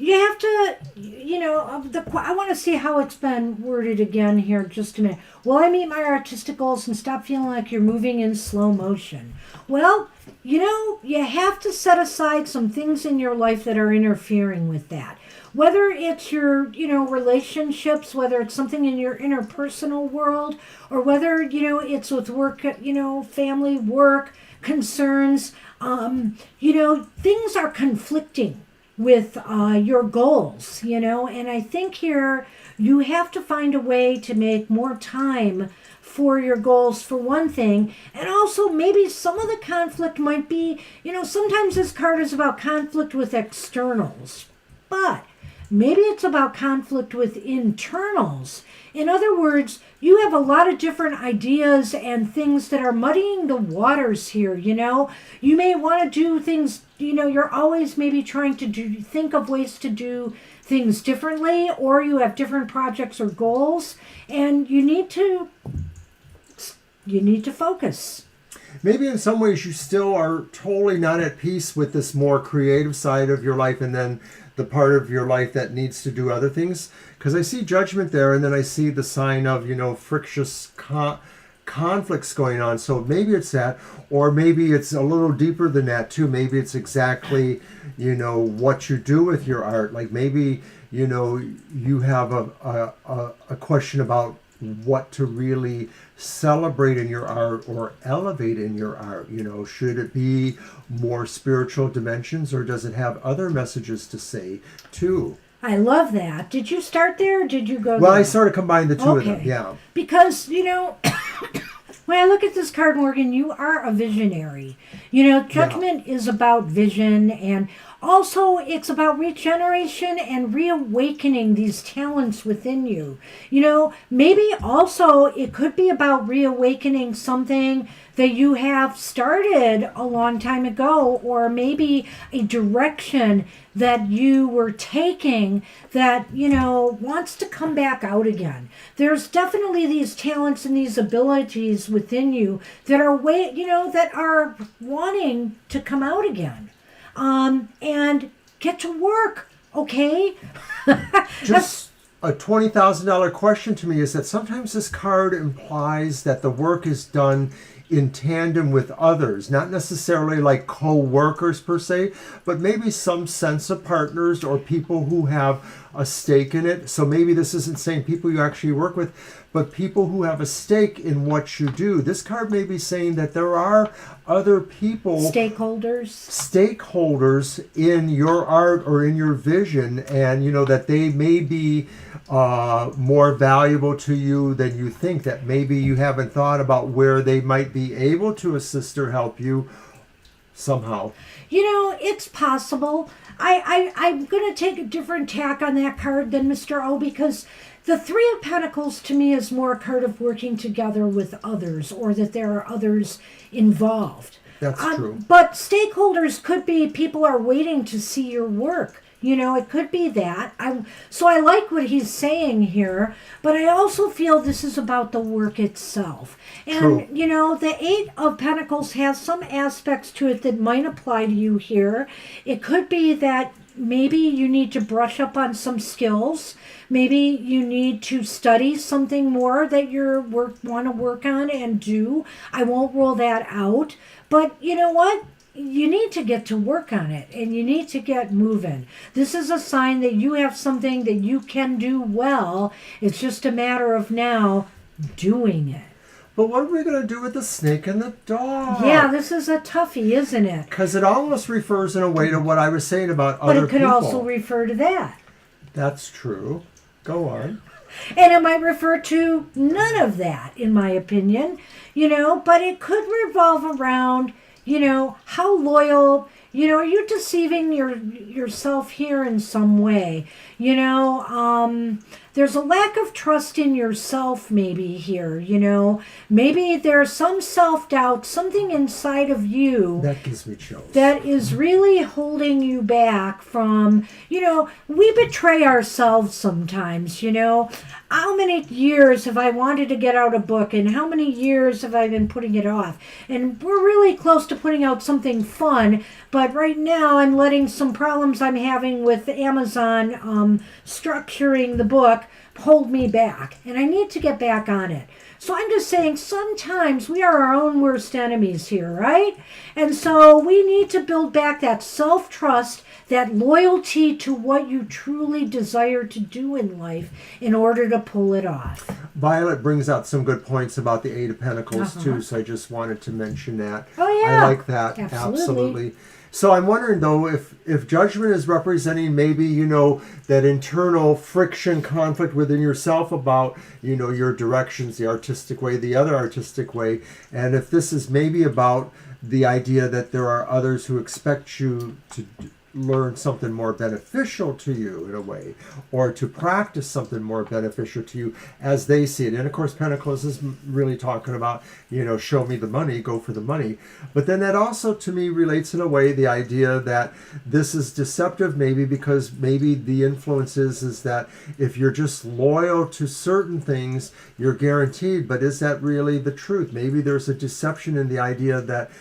You have to, I want to see how it's been worded again here just a minute. Will I meet my artistic goals and stop feeling like you're moving in slow motion? Well, you have to set aside some things in your life that are interfering with that. Whether it's your, relationships, whether it's something in your interpersonal world, or whether, it's with work, family, work, concerns, things are conflicting. with your goals, and I think here you have to find a way to make more time for your goals, for one thing, and also maybe some of the conflict might be, sometimes this card is about conflict with externals, but maybe it's about conflict with internals. In other words, you have a lot of different ideas and things that are muddying the waters here, You may want to do things, you're always maybe trying to think of ways to do things differently, or you have different projects or goals, and you need to focus. Maybe in some ways you still are totally not at peace with this more creative side of your life, and then the part of your life that needs to do other things. Because I see judgment there, and then I see the sign of, frictious conflicts going on. So maybe it's that, or maybe it's a little deeper than that too. Maybe it's exactly, what you do with your art. Like maybe, you have a question about what to really celebrate in your art or elevate in your art. Should it be more spiritual dimensions, or does it have other messages to say too? I love that. Did you start there, or did you go Well, there? I sort of combined the two of them, yeah. Because, when I look at this card, Morgan, you are a visionary. Judgment is about vision, and also it's about regeneration and reawakening these talents within you. Maybe also it could be about reawakening something that you have started a long time ago, or maybe a direction that you were taking that, wants to come back out again. There's definitely these talents and these abilities within you that are that are wanting to come out again. And get to work, okay? Just a $20,000 question to me is that sometimes this card implies that the work is done in tandem with others, not necessarily like co-workers per se, but maybe some sense of partners or people who have a stake in it. So maybe this isn't saying people you actually work with, but people who have a stake in what you do. This card may be saying that there are other people, stakeholders in your art or in your vision, and that they may be more valuable to you than you think, that maybe you haven't thought about where they might be able to assist or help you somehow. It's possible. I'm going to take a different tack on that card than Mr. O, because the Three of Pentacles to me is more a card of working together with others, or that there are others involved. That's true. But stakeholders could be people are waiting to see your work. It could be that. So I like what he's saying here, but I also feel this is about the work itself. And, True. The Eight of Pentacles has some aspects to it that might apply to you here. It could be that maybe you need to brush up on some skills. Maybe you need to study something more that you want to work on and do. I won't rule that out. But you know what? You need to get to work on it, and you need to get moving. This is a sign that you have something that you can do well. It's just a matter of now doing it. But what are we going to do with the snake and the dog? Yeah, this is a toughie, isn't it? Because it almost refers in a way to what I was saying about other people. But it could also refer to that. That's true. Go on. And it might refer to none of that, in my opinion. But it could revolve around, how loyal, are you deceiving yourself here in some way? There's a lack of trust in yourself maybe here, Maybe there's some self-doubt, something inside of you. That gives me chills. That is really holding you back from, we betray ourselves sometimes, How many years have I wanted to get out a book, and how many years have I been putting it off? And we're really close to putting out something fun, but right now I'm letting some problems I'm having with Amazon structuring the book hold me back, and I need to get back on it. So I'm just saying sometimes we are our own worst enemies here, right? And so we need to build back that self-trust, that loyalty to what you truly desire to do in life in order to pull it off. Violet brings out some good points about the Eight of Pentacles too, so I just wanted to mention that. Oh, yeah. I like that. Absolutely. So I'm wondering though if judgment is representing maybe, you know, that internal friction, conflict within yourself about, you know, your directions, the artistic way, the other artistic way, and if this is maybe about the idea that there are others who expect you to learn something more beneficial to you in a way, or to practice something more beneficial to you as they see it. And of course, Pentacles is really talking about, you know, show me the money, go for the money. But then that also to me relates in a way the idea that this is deceptive, maybe because maybe the influence is that if you're just loyal to certain things, you're guaranteed. But is that really the truth? Maybe there's a deception in the idea that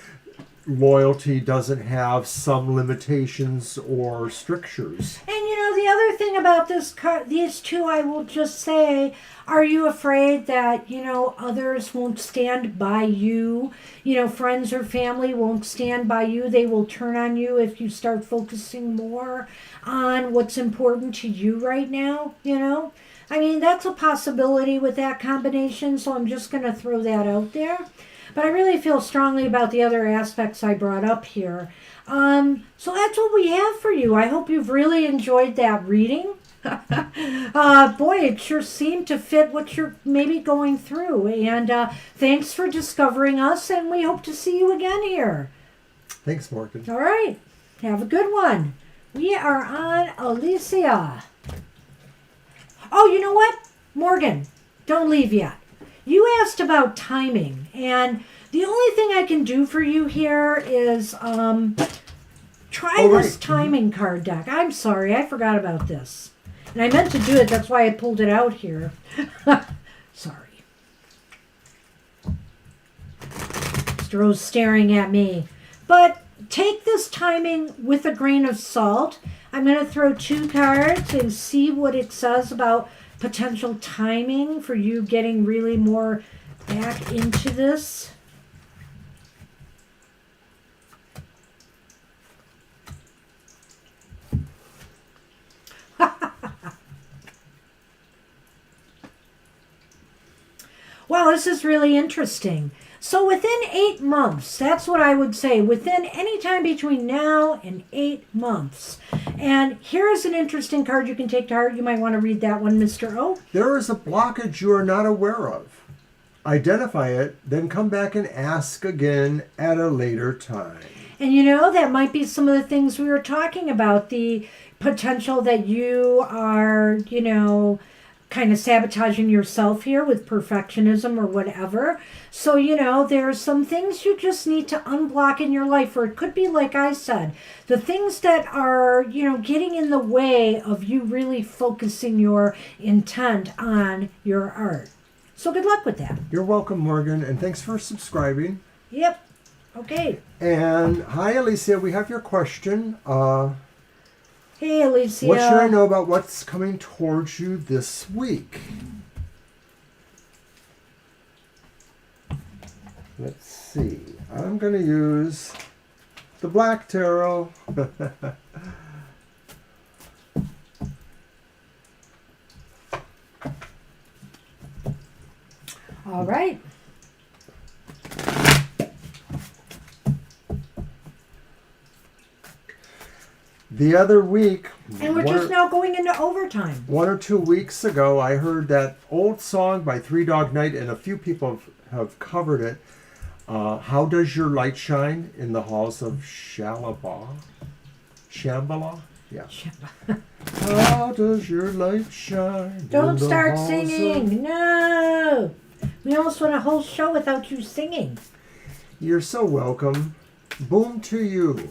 loyalty doesn't have some limitations or strictures. And you know, the other thing about this card, these two, I will just say, are you afraid that, you know, others won't stand by you? You know, friends or family won't stand by you. They will turn on you if you start focusing more on what's important to you right now, you know? I mean, that's a possibility with that combination, so I'm just going to throw that out there. But I really feel strongly about the other aspects I brought up here. So that's what we have for you. I hope you've really enjoyed that reading. Boy, it sure seemed to fit what you're maybe going through. And thanks for discovering us, and we hope to see you again here. Thanks, Morgan. All right. Have a good one. We are on Alicia. Oh, you know what? Morgan, don't leave yet. You asked about timing, and the only thing I can do for you here is try this timing card deck. I'm sorry, I forgot about this. And I meant to do it, that's why I pulled it out here. Sorry. Mr. O's staring at me. But take this timing with a grain of salt. I'm going to throw 2 cards and see what it says about potential timing for you getting really more back into this. Wow, this is really interesting. So within 8 months, that's what I would say, within any time between now and 8 months. And here is an interesting card you can take to heart. You might want to read that one, Mr. O. There is a blockage you are not aware of. Identify it, then come back and ask again at a later time. And you know, that might be some of the things we were talking about, the potential that you are, you know, kind of sabotaging yourself here with perfectionism or whatever. So, you know, there's some things you just need to unblock in your life, or it could be, like I said, the things that are, you know, getting in the way of you really focusing your intent on your art. So good luck with that. You're welcome, Morgan, and thanks for subscribing. Yep. Okay. And hi, Alicia, we have your question. Hey, Alicia. What should I know about what's coming towards you this week? Let's see. I'm going to use the Black Tarot. All right. The other week, And we're just now going into overtime. 1 or 2 weeks ago, I heard that old song by Three Dog Night, and a few people have covered it. How does your light shine in the halls of Shambhala? Yeah. How does your light shine? Don't start singing. No. We almost went a whole show without you singing. You're so welcome. Boom to you.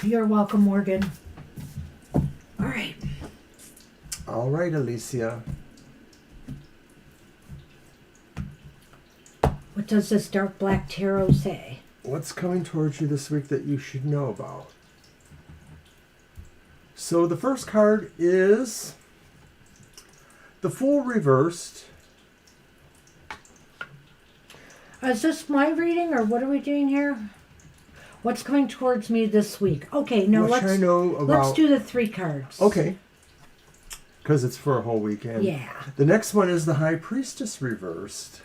You're welcome, Morgan. All right. All right, Alicia. What does this dark black tarot say? What's coming towards you this week that you should know about? So the first card is the Fool reversed. Is this my reading, or what are we doing here? What's coming towards me this week? Okay, no, What should I know about? let's do the 3 cards. Okay. because it's for a whole weekend. Yeah. The next one is the High Priestess reversed.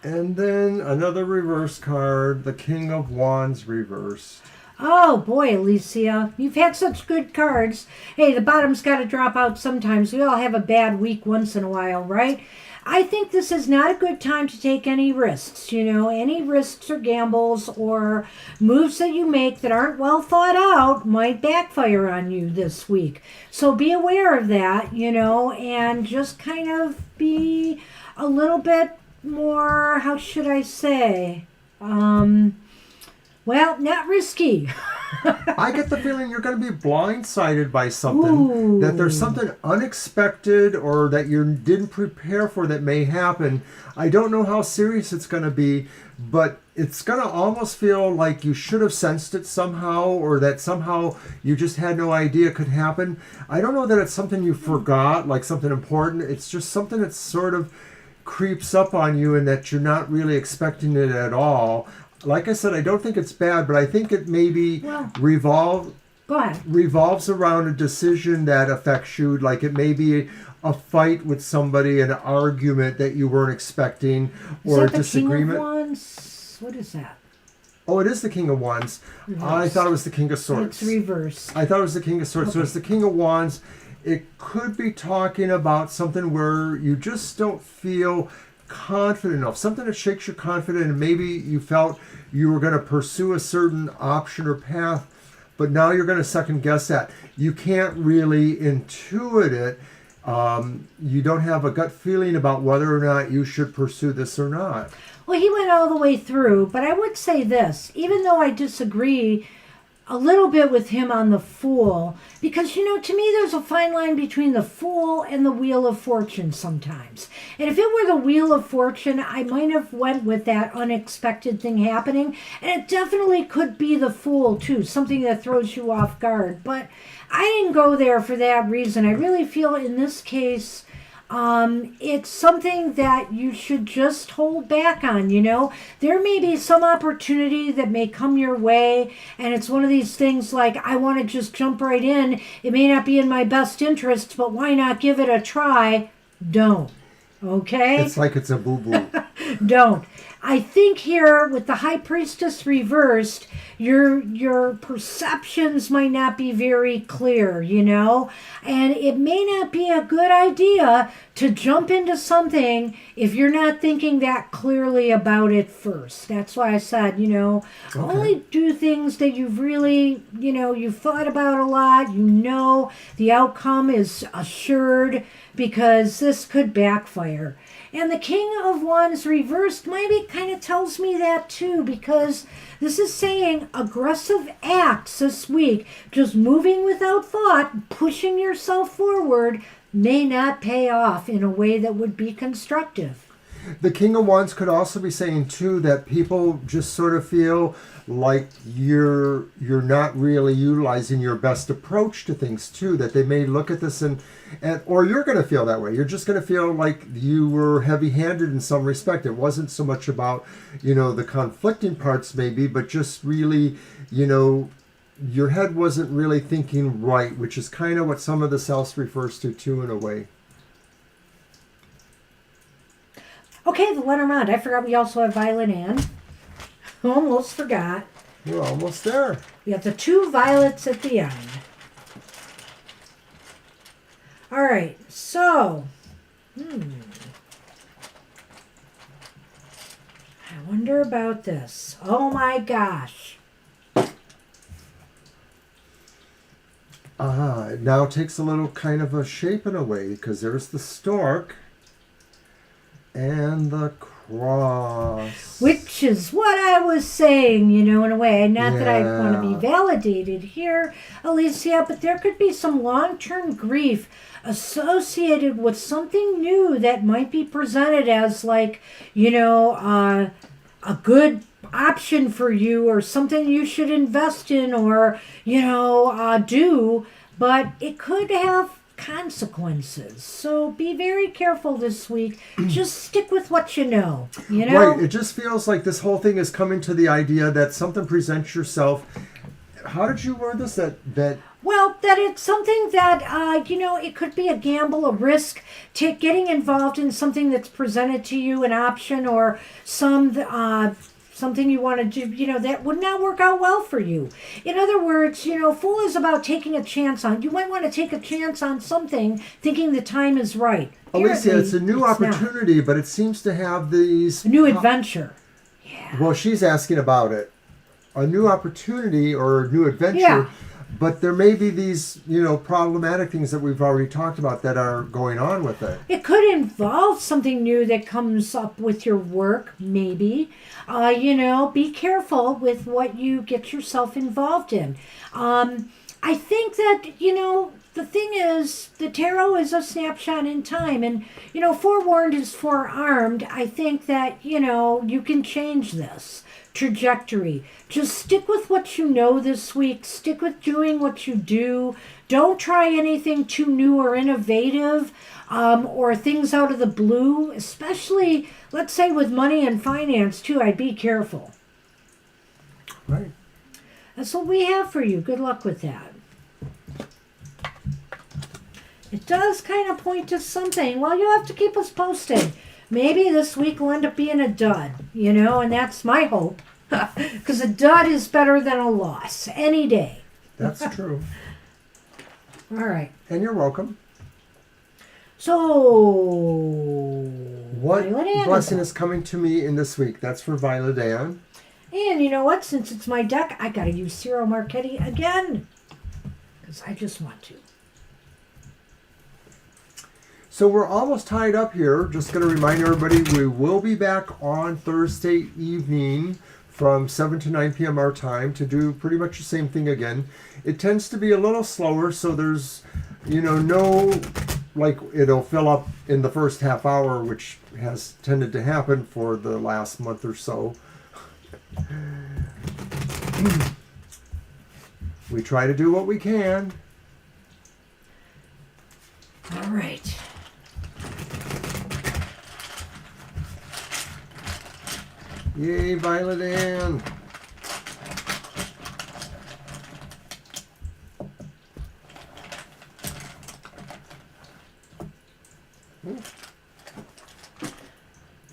And then another reverse card, the King of Wands reversed. Oh boy, Alicia, you've had such good cards. Hey, the bottom's got to drop out sometimes. We all have a bad week once in a while, right? I think this is not a good time to take any risks, any risks or gambles or moves that you make that aren't well thought out might backfire on you this week. So be aware of that, and just kind of be a little bit more, how should I say, not risky. I get the feeling you're going to be blindsided by something, Ooh. that there's something unexpected or that you didn't prepare for that may happen. I don't know how serious it's going to be, but it's going to almost feel like you should have sensed it somehow, or that somehow you just had no idea could happen. I don't know that it's something you forgot, like something important. It's just something that sort of creeps up on you and that you're not really expecting it at all. Like I said, I don't think it's bad, but I think it maybe revolves around a decision that affects you. Like it may be a fight with somebody, an argument that you weren't expecting, or a disagreement. King of Wands? What is that? Oh, it is the King of Wands. I thought it was the King of Swords. It's reversed. I thought it was the King of Swords. Okay. So it's the King of Wands. It could be talking about something where you just don't feel confident enough, something that shakes your confidence, and maybe you felt you were going to pursue a certain option or path, but now you're going to second guess that. You can't really intuit it. You don't have a gut feeling about whether or not you should pursue this or not. Well, he went all the way through, but I would say this, even though I disagree a little bit with him on the Fool, because, to me there's a fine line between the Fool and the Wheel of Fortune sometimes. And if it were the Wheel of Fortune, I might have went with that unexpected thing happening. And it definitely could be the Fool too, something that throws you off guard. But I didn't go there for that reason. I really feel in this case, it's something that you should just hold back on, There may be some opportunity that may come your way, and it's one of these things like, I want to just jump right in. It may not be in my best interest, but why not give it a try? Don't. Okay? It's like it's a boo-boo. Don't. I think here with the High Priestess reversed, your perceptions might not be very clear, and it may not be a good idea to jump into something if you're not thinking that clearly about it first. That's why I said, only do things that you've really, you've thought about a lot, the outcome is assured, because this could backfire. And the King of Wands reversed maybe kind of tells me that too, because this is saying aggressive acts this week, just moving without thought, pushing yourself forward, may not pay off in a way that would be constructive. The King of Wands could also be saying too that people just sort of feel like you're not really utilizing your best approach to things too, that they may look at this and or you're going to feel that way. You're just going to feel like you were heavy-handed in some respect. It wasn't so much about, the conflicting parts maybe, but just really, your head wasn't really thinking right, which is kind of what some of this else refers to too in a way. Okay, the Lenormand. I forgot we also have Violet Anne. Almost forgot. We're almost there. We have the two violets at the end. All right, so, I wonder about this. Oh my gosh. It now takes a little kind of a shape in a way, because there's the stork and the cross. Which is what I was saying, in a way. Not that I want to be validated here, Alicia, but there could be some long-term grief associated with something new that might be presented as like, a good option for you or something you should invest in or, do, but it could have consequences. So be very careful this week. Just stick with what you know. Right. It just feels like this whole thing is coming to the idea that something presents yourself how did you word this? That Well, that it's something that, it could be a gamble, a risk, getting involved in something that's presented to you, an option or something you want to do, that would not work out well for you. In other words, fool is about taking a chance on. You might want to take a chance on something thinking the time is right. Alicia, it's a new Apparently, opportunity, but it seems to have these... a new adventure. Yeah. Well, she's asking about it. A new opportunity or a new adventure. Yeah. But there may be these, problematic things that we've already talked about that are going on with it. It could involve something new that comes up with your work, maybe. Be careful with what you get yourself involved in. I think that, the thing is, the tarot is a snapshot in time. And, forewarned is forearmed. I think that, you can change this trajectory. Just stick with what you know this week. Stick with doing what you do. Don't try anything too new or innovative or things out of the blue, especially, let's say, with money and finance, too. I'd be careful. Right. That's what we have for you. Good luck with that. It does kind of point to something. Well, you'll have to keep us posted. Maybe this week will end up being a dud, and that's my hope. Because a dud is better than a loss any day. That's true. All right. And you're welcome. So, What Violet Ann blessing is coming to me in this week? That's for Violet Ann. And you know what? Since it's my deck, I got to use Ciro Marchetti again. Because I just want to. So we're almost tied up here. Just going to remind everybody, we will be back on Thursday evening from 7 to 9 p.m. our time to do pretty much the same thing again. It tends to be a little slower, so there's, no, it'll fill up in the first half hour, which has tended to happen for the last month or so. We try to do what we can. All right. Yay, Violet Ann.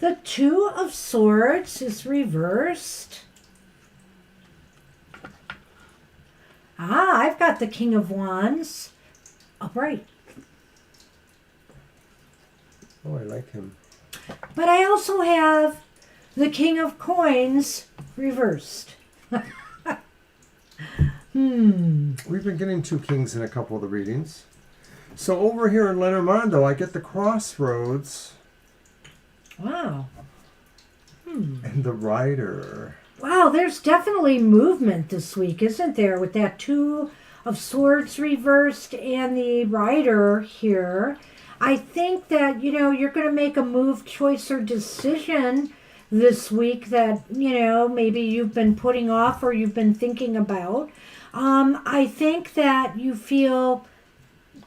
The Two of Swords is reversed. I've got the King of Wands upright. Oh, I like him. But I also have the King of Coins reversed. We've been getting two kings in a couple of the readings. So over here in Lenormand, I get the Crossroads. Wow. And the Rider. Wow, there's definitely movement this week, isn't there? With that Two of Swords reversed and the Rider here. I think that, you're going to make a move, choice, or decision this week that, maybe you've been putting off or you've been thinking about. I think that you feel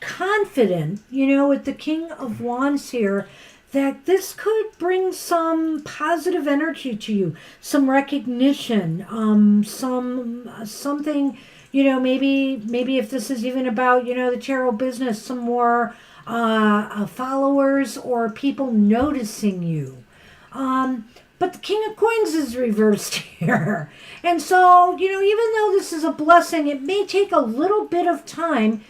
confident, with the King of Wands here, that this could bring some positive energy to you, some recognition, something, maybe if this is even about, the tarot business, some more followers or people noticing you. But the King of Coins is reversed here. And so, even though this is a blessing, it may take a little bit of time,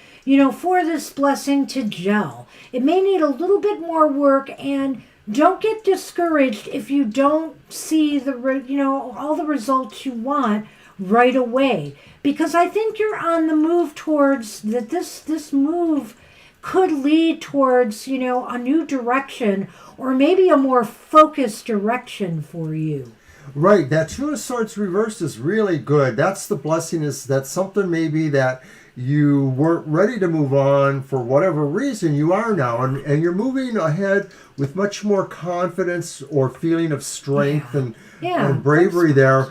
for this blessing to gel. It may need a little bit more work, and don't get discouraged if you don't see all the results you want right away. Because I think you're on the move towards that. This move could lead towards, a new direction or maybe a more focused direction for you. Right. That Two of Swords reversed is really good. That's the blessing, is that something maybe that you weren't ready to move on for whatever reason you are now. And you're moving ahead with much more confidence or feeling of strength and bravery there.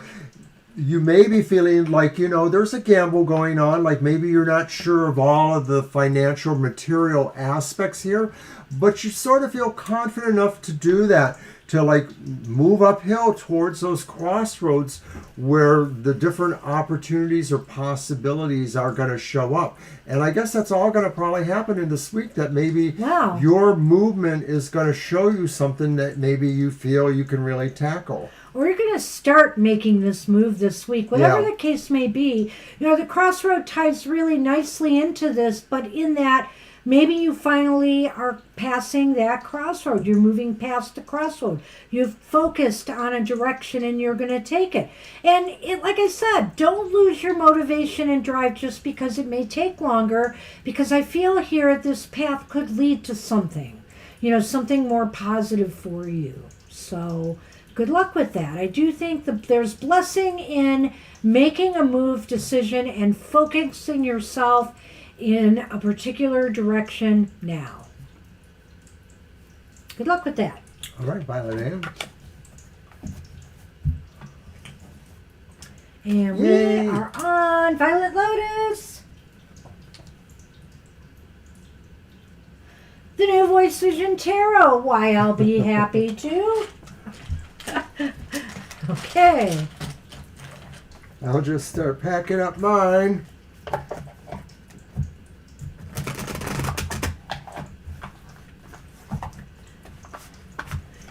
you may be feeling like, there's a gamble going on. Like maybe you're not sure of all of the financial material aspects here, but you sort of feel confident enough to do that, to like move uphill towards those crossroads where the different opportunities or possibilities are going to show up. And I guess that's all going to probably happen in this week, that maybe your movement is going to show you something that maybe you feel you can really tackle. Or you're going to start making this move this week, whatever the case may be. The crossroad ties really nicely into this, but in that maybe you finally are passing that crossroad. You're moving past the crossroad. You've focused on a direction and you're going to take it. And like I said, don't lose your motivation and drive just because it may take longer, because I feel here this path could lead to something, something more positive for you. So good luck with that. I do think that there's blessing in making a move decision and focusing yourself in a particular direction now. Good luck with that. All right, Violet Ann. And we are on Violet Lotus. The new Voice Vision Tarot. Why, I'll be happy to. Okay. I'll just start packing up mine.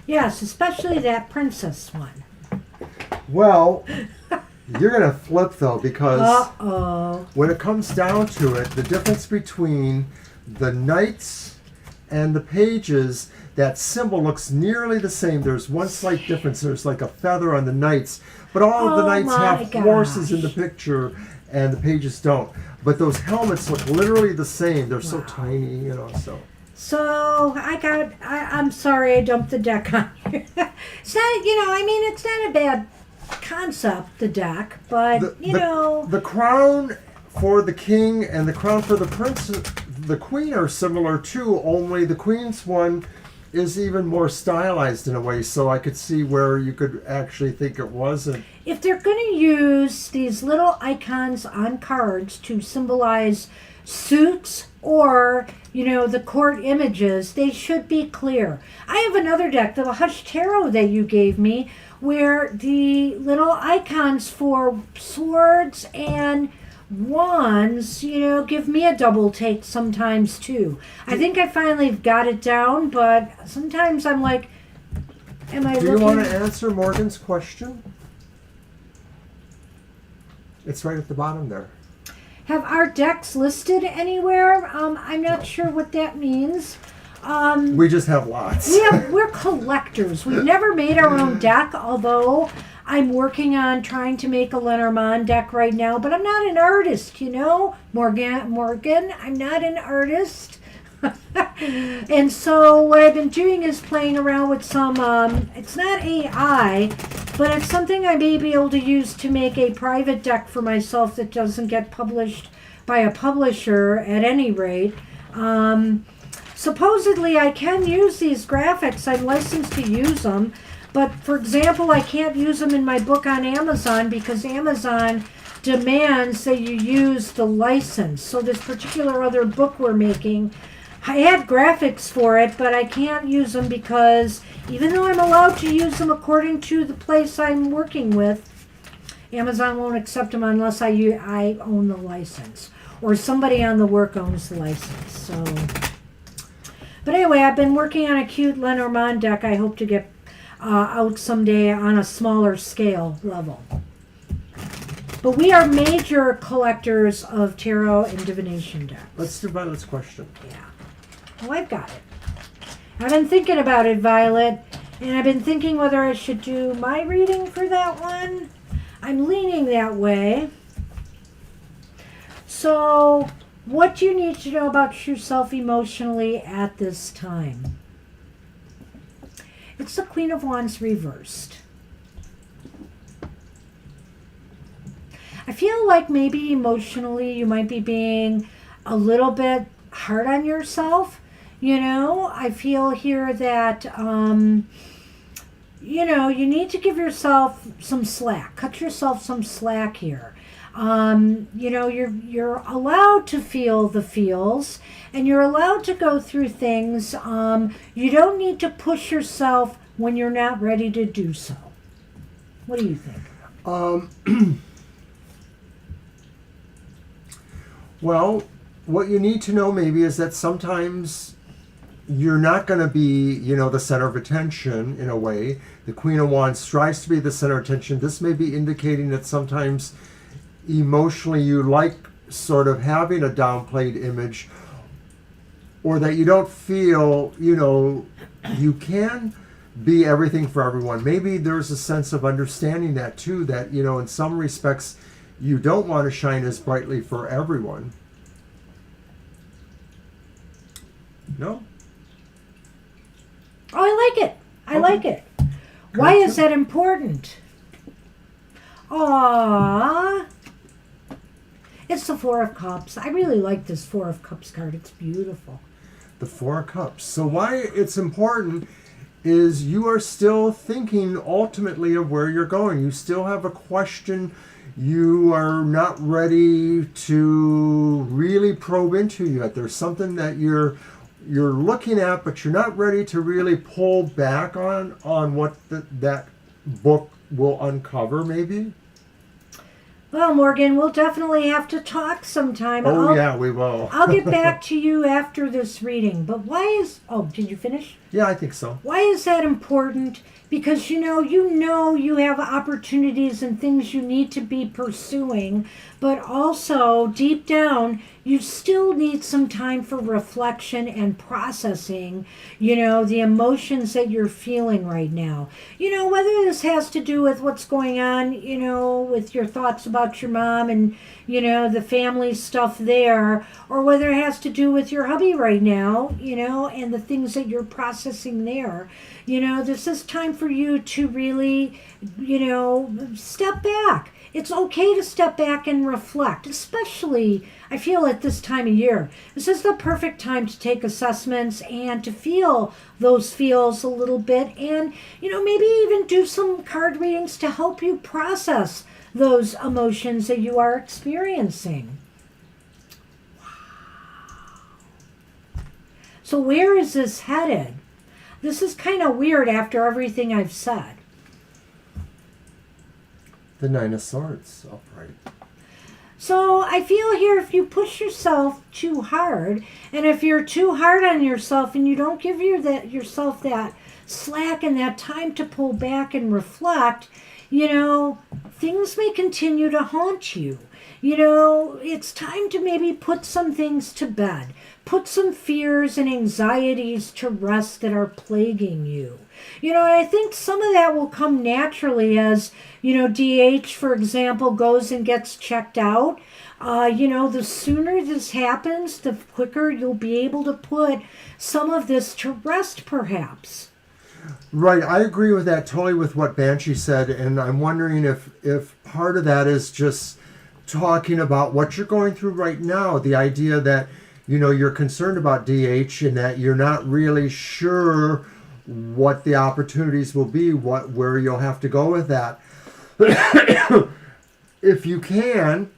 Yes, especially that princess one. Well, you're going to flip though, because when it comes down to it, the difference between the knights and the pages, that symbol looks nearly the same. There's one slight difference. There's like a feather on the knights, but all of the knights have horses in the picture and the pages don't. But those helmets look literally the same. They're so tiny, So I'm sorry I dumped the deck on you. It's not, it's not a bad concept, the deck, but, The crown for the king and the crown for the queen are similar too, only the queen's one is even more stylized in a way, so I could see where you could actually think it wasn't. If they're going to use these little icons on cards to symbolize suits or, the court images, they should be clear. I have another deck, the Hush Tarot that you gave me, where the little icons for swords and wands, give me a double take sometimes too. I think I finally got it down, but sometimes I'm like, am I looking? Do you want to answer Morgan's question? It's right at the bottom there. Have our decks listed anywhere? I'm not sure what that means. We just have lots. We're collectors. We've never made our own deck, although I'm working on trying to make a Lenormand deck right now, but I'm not an artist, Morgan, I'm not an artist. And so what I've been doing is playing around with some, it's not AI, but it's something I may be able to use to make a private deck for myself that doesn't get published by a publisher at any rate. Supposedly I can use these graphics. I'm licensed to use them. But, for example, I can't use them in my book on Amazon because Amazon demands that you use the license. So this particular other book we're making, I had graphics for it, but I can't use them because even though I'm allowed to use them according to the place I'm working with, Amazon won't accept them unless I own the license. Or somebody on the work owns the license. So, but anyway, I've been working on a cute Lenormand deck I hope to get out someday on a smaller scale level. But we are major collectors of Tarot and Divination decks. Let's do Violet's question. Yeah. Well, I've got it. I've been thinking about it, Violet, and I've been thinking whether I should do my reading for that one. I'm leaning that way. So, what do you need to know about yourself emotionally at this time? It's the Queen of Wands reversed. I feel like maybe emotionally you might be being a little bit hard on yourself. I feel here that you need to give yourself some slack. Cut yourself some slack here. You're allowed to feel the feels, and you're allowed to go through things. You don't need to push yourself when you're not ready to do so. What do you think? Well, what you need to know maybe is that sometimes you're not going to be, the center of attention in a way. The Queen of Wands strives to be the center of attention. This may be indicating that sometimes emotionally you like sort of having a downplayed image, or that you don't feel, you can be everything for everyone. Maybe there's a sense of understanding that too, that, in some respects, you don't want to shine as brightly for everyone. No? Oh, I like it. I like it. Why is that important? Aww. It's the Four of Cups. I really like this Four of Cups card. It's beautiful. The Four of Cups. So why it's important is you are still thinking ultimately of where you're going. You still have a question you are not ready to really probe into yet. There's something that you're looking at, but you're not ready to really pull back on what that book will uncover, maybe. Well, Morgan, we'll definitely have to talk sometime. Yeah, we will. I'll get back to you after this reading. But why is... Oh, did you finish? Yeah, I think so. Why is that important? Because, you have opportunities and things you need to be pursuing, but also, deep down, you still need some time for reflection and processing, the emotions that you're feeling right now. Whether this has to do with what's going on, with your thoughts about your mom and, the family stuff there, or whether it has to do with your hubby right now, and the things that you're processing there. This is time for you to really, step back. It's okay to step back and reflect, especially, I feel, at this time of year. This is the perfect time to take assessments and to feel those feels a little bit, and, maybe even do some card readings to help you process those emotions that you are experiencing. So where is this headed? This is kind of weird after everything I've said. The Nine of Swords, upright. So I feel here, if you push yourself too hard, and if you're too hard on yourself and you don't give yourself that slack and that time to pull back and reflect, things may continue to haunt you. It's time to maybe put some things to bed. Put some fears and anxieties to rest that are plaguing you. I think some of that will come naturally as, DH, for example, goes and gets checked out. The sooner this happens, the quicker you'll be able to put some of this to rest, perhaps. Right, I agree with that totally with what Banshee said, and I'm wondering if part of that is just talking about what you're going through right now, the idea that, you're concerned about DH and that you're not really sure what the opportunities will be, where you'll have to go with that. If you can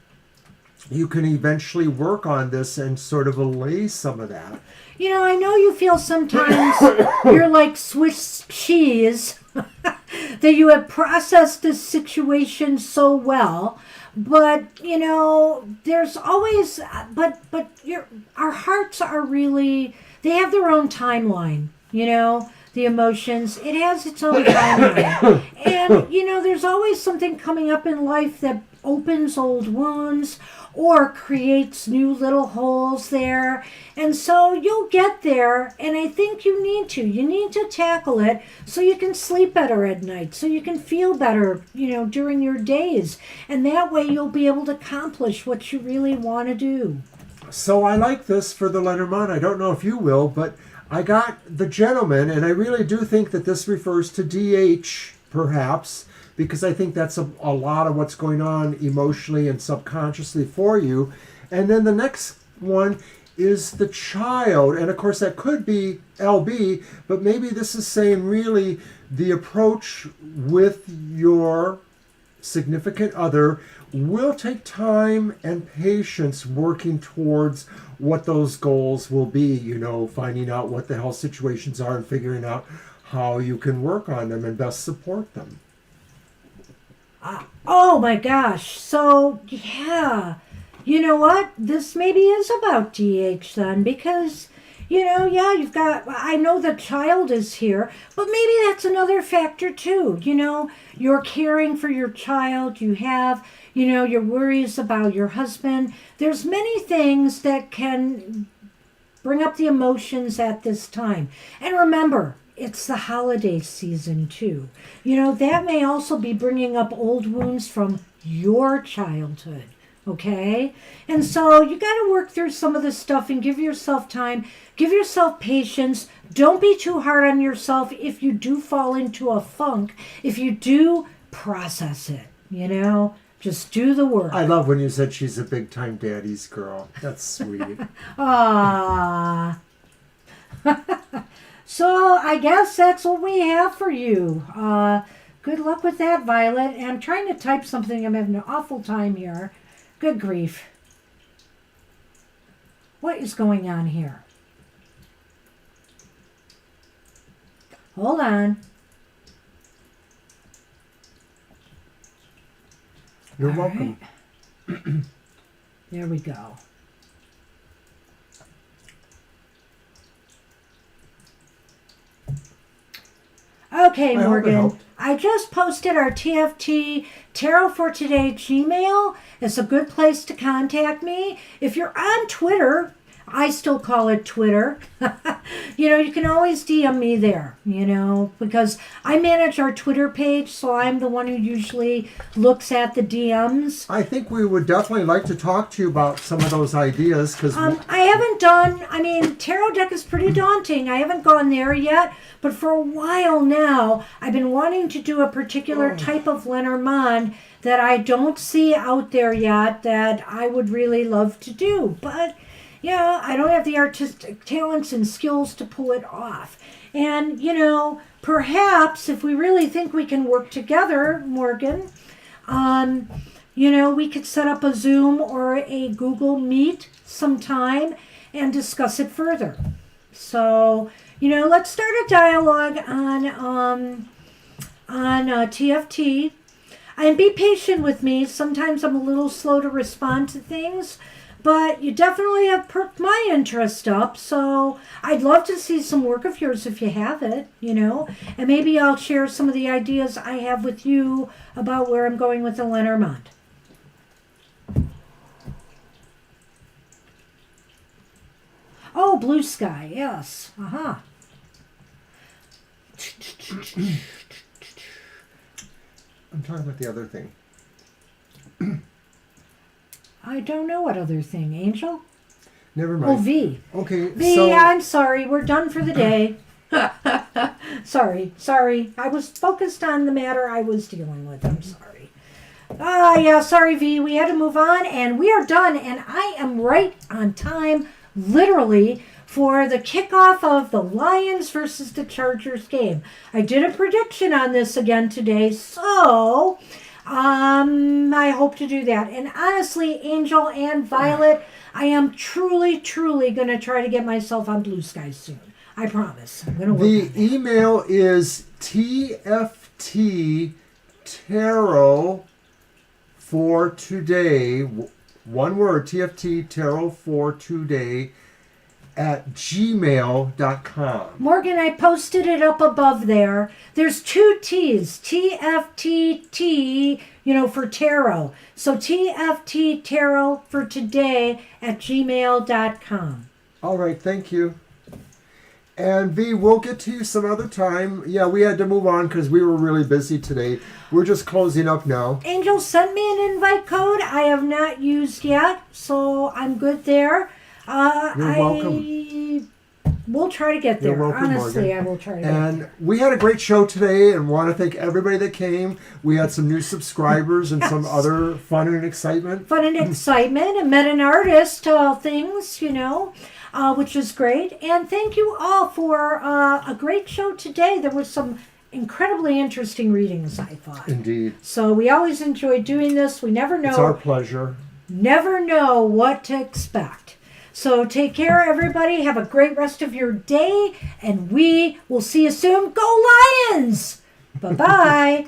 eventually work on this and sort of allay some of that. I know you feel sometimes you're like Swiss cheese, that you have processed this situation so well. But, there's always, our hearts are really, they have their own timeline, the emotions. It has its own timeline. And, there's always something coming up in life that opens old wounds or creates new little holes there. And so you'll get there, and I think you need to tackle it so you can sleep better at night, so you can feel better, during your days. And that way you'll be able to accomplish what you really want to do. So I like this for the Lenormand. I don't know if you will, but I got the Gentleman, and I really do think that this refers to DH, perhaps, because I think that's a lot of what's going on emotionally and subconsciously for you. And then the next one is the Child. And of course that could be LB, but maybe this is saying really the approach with your significant other will take time and patience working towards what those goals will be, finding out what the health situations are and figuring out how you can work on them and best support them. Oh my gosh. So, yeah. You know what? This maybe is about DH then, because, you've got, I know the child is here, but maybe that's another factor too. You're caring for your child, you have, your worries about your husband. There's many things that can bring up the emotions at this time. And remember, it's the holiday season too. That may also be bringing up old wounds from your childhood. Okay? And so you got to work through some of this stuff and give yourself time, give yourself patience. Don't be too hard on yourself if you do fall into a funk, if you do process it, just do the work. I love when you said she's a big time daddy's girl. That's sweet. Ah. So I guess that's what we have for you. Good luck with that, Violet. And I'm trying to type something. I'm having an awful time here. Good grief. What is going on here? Hold on. You're welcome. Right. There we go. Okay, Morgan. I just posted our TFT Tarot for Today Gmail. It's a good place to contact me. If you're on Twitter, I still call it Twitter. You can always DM me there, because I manage our Twitter page, so I'm the one who usually looks at the DMs. I think we would definitely like to talk to you about some of those ideas, because I haven't done, tarot deck is pretty daunting. I haven't gone there yet, but for a while now, I've been wanting to do a particular type of Lenormand that I don't see out there yet that I would really love to do, but I don't have the artistic talents and skills to pull it off. And, perhaps if we really think we can work together, Morgan, we could set up a Zoom or a Google Meet sometime and discuss it further. So, let's start a dialogue on TFT. And be patient with me. Sometimes I'm a little slow to respond to things. But you definitely have perked my interest up, so I'd love to see some work of yours if you have it, And maybe I'll share some of the ideas I have with you about where I'm going with the Lenormand. Oh, blue sky, yes. Uh-huh. I'm talking about the other thing. I don't know what other thing. Angel? Never mind. Oh, V. Okay, V, so I'm sorry. We're done for the day. Sorry. I was focused on the matter I was dealing with. I'm sorry. Sorry, V. We had to move on, and we are done. And I am right on time, literally, for the kickoff of the Lions versus the Chargers game. I did a prediction on this again today, so I hope to do that. And honestly, Angel and Violet, I am truly going to try to get myself on Blue Skies soon. I promise. I'm going to work on that. The email is TFT Tarot for Today. One word, TFT Tarot for Today at gmail.com. Morgan, I posted it up above there. There's two T's, TFTT, for tarot. So TFT Tarot for Today at gmail.com. All right, thank you. And V, we'll get to you some other time. Yeah, we had to move on because we were really busy today. We're just closing up now. Angel sent me an invite code I have not used yet, so I'm good there. You're welcome. We'll try to get there. You're welcome, Honestly, Morgan. I will try to get there. And we had a great show today and want to thank everybody that came. We had some new subscribers and some other fun and excitement. Fun and excitement, and met an artist, things, which is great. And thank you all for a great show today. There was some incredibly interesting readings, I thought. Indeed. So we always enjoy doing this. We never It's our know, pleasure. never know what to expect. So take care, everybody. Have a great rest of your day, and we will see you soon. Go Lions! Bye-bye.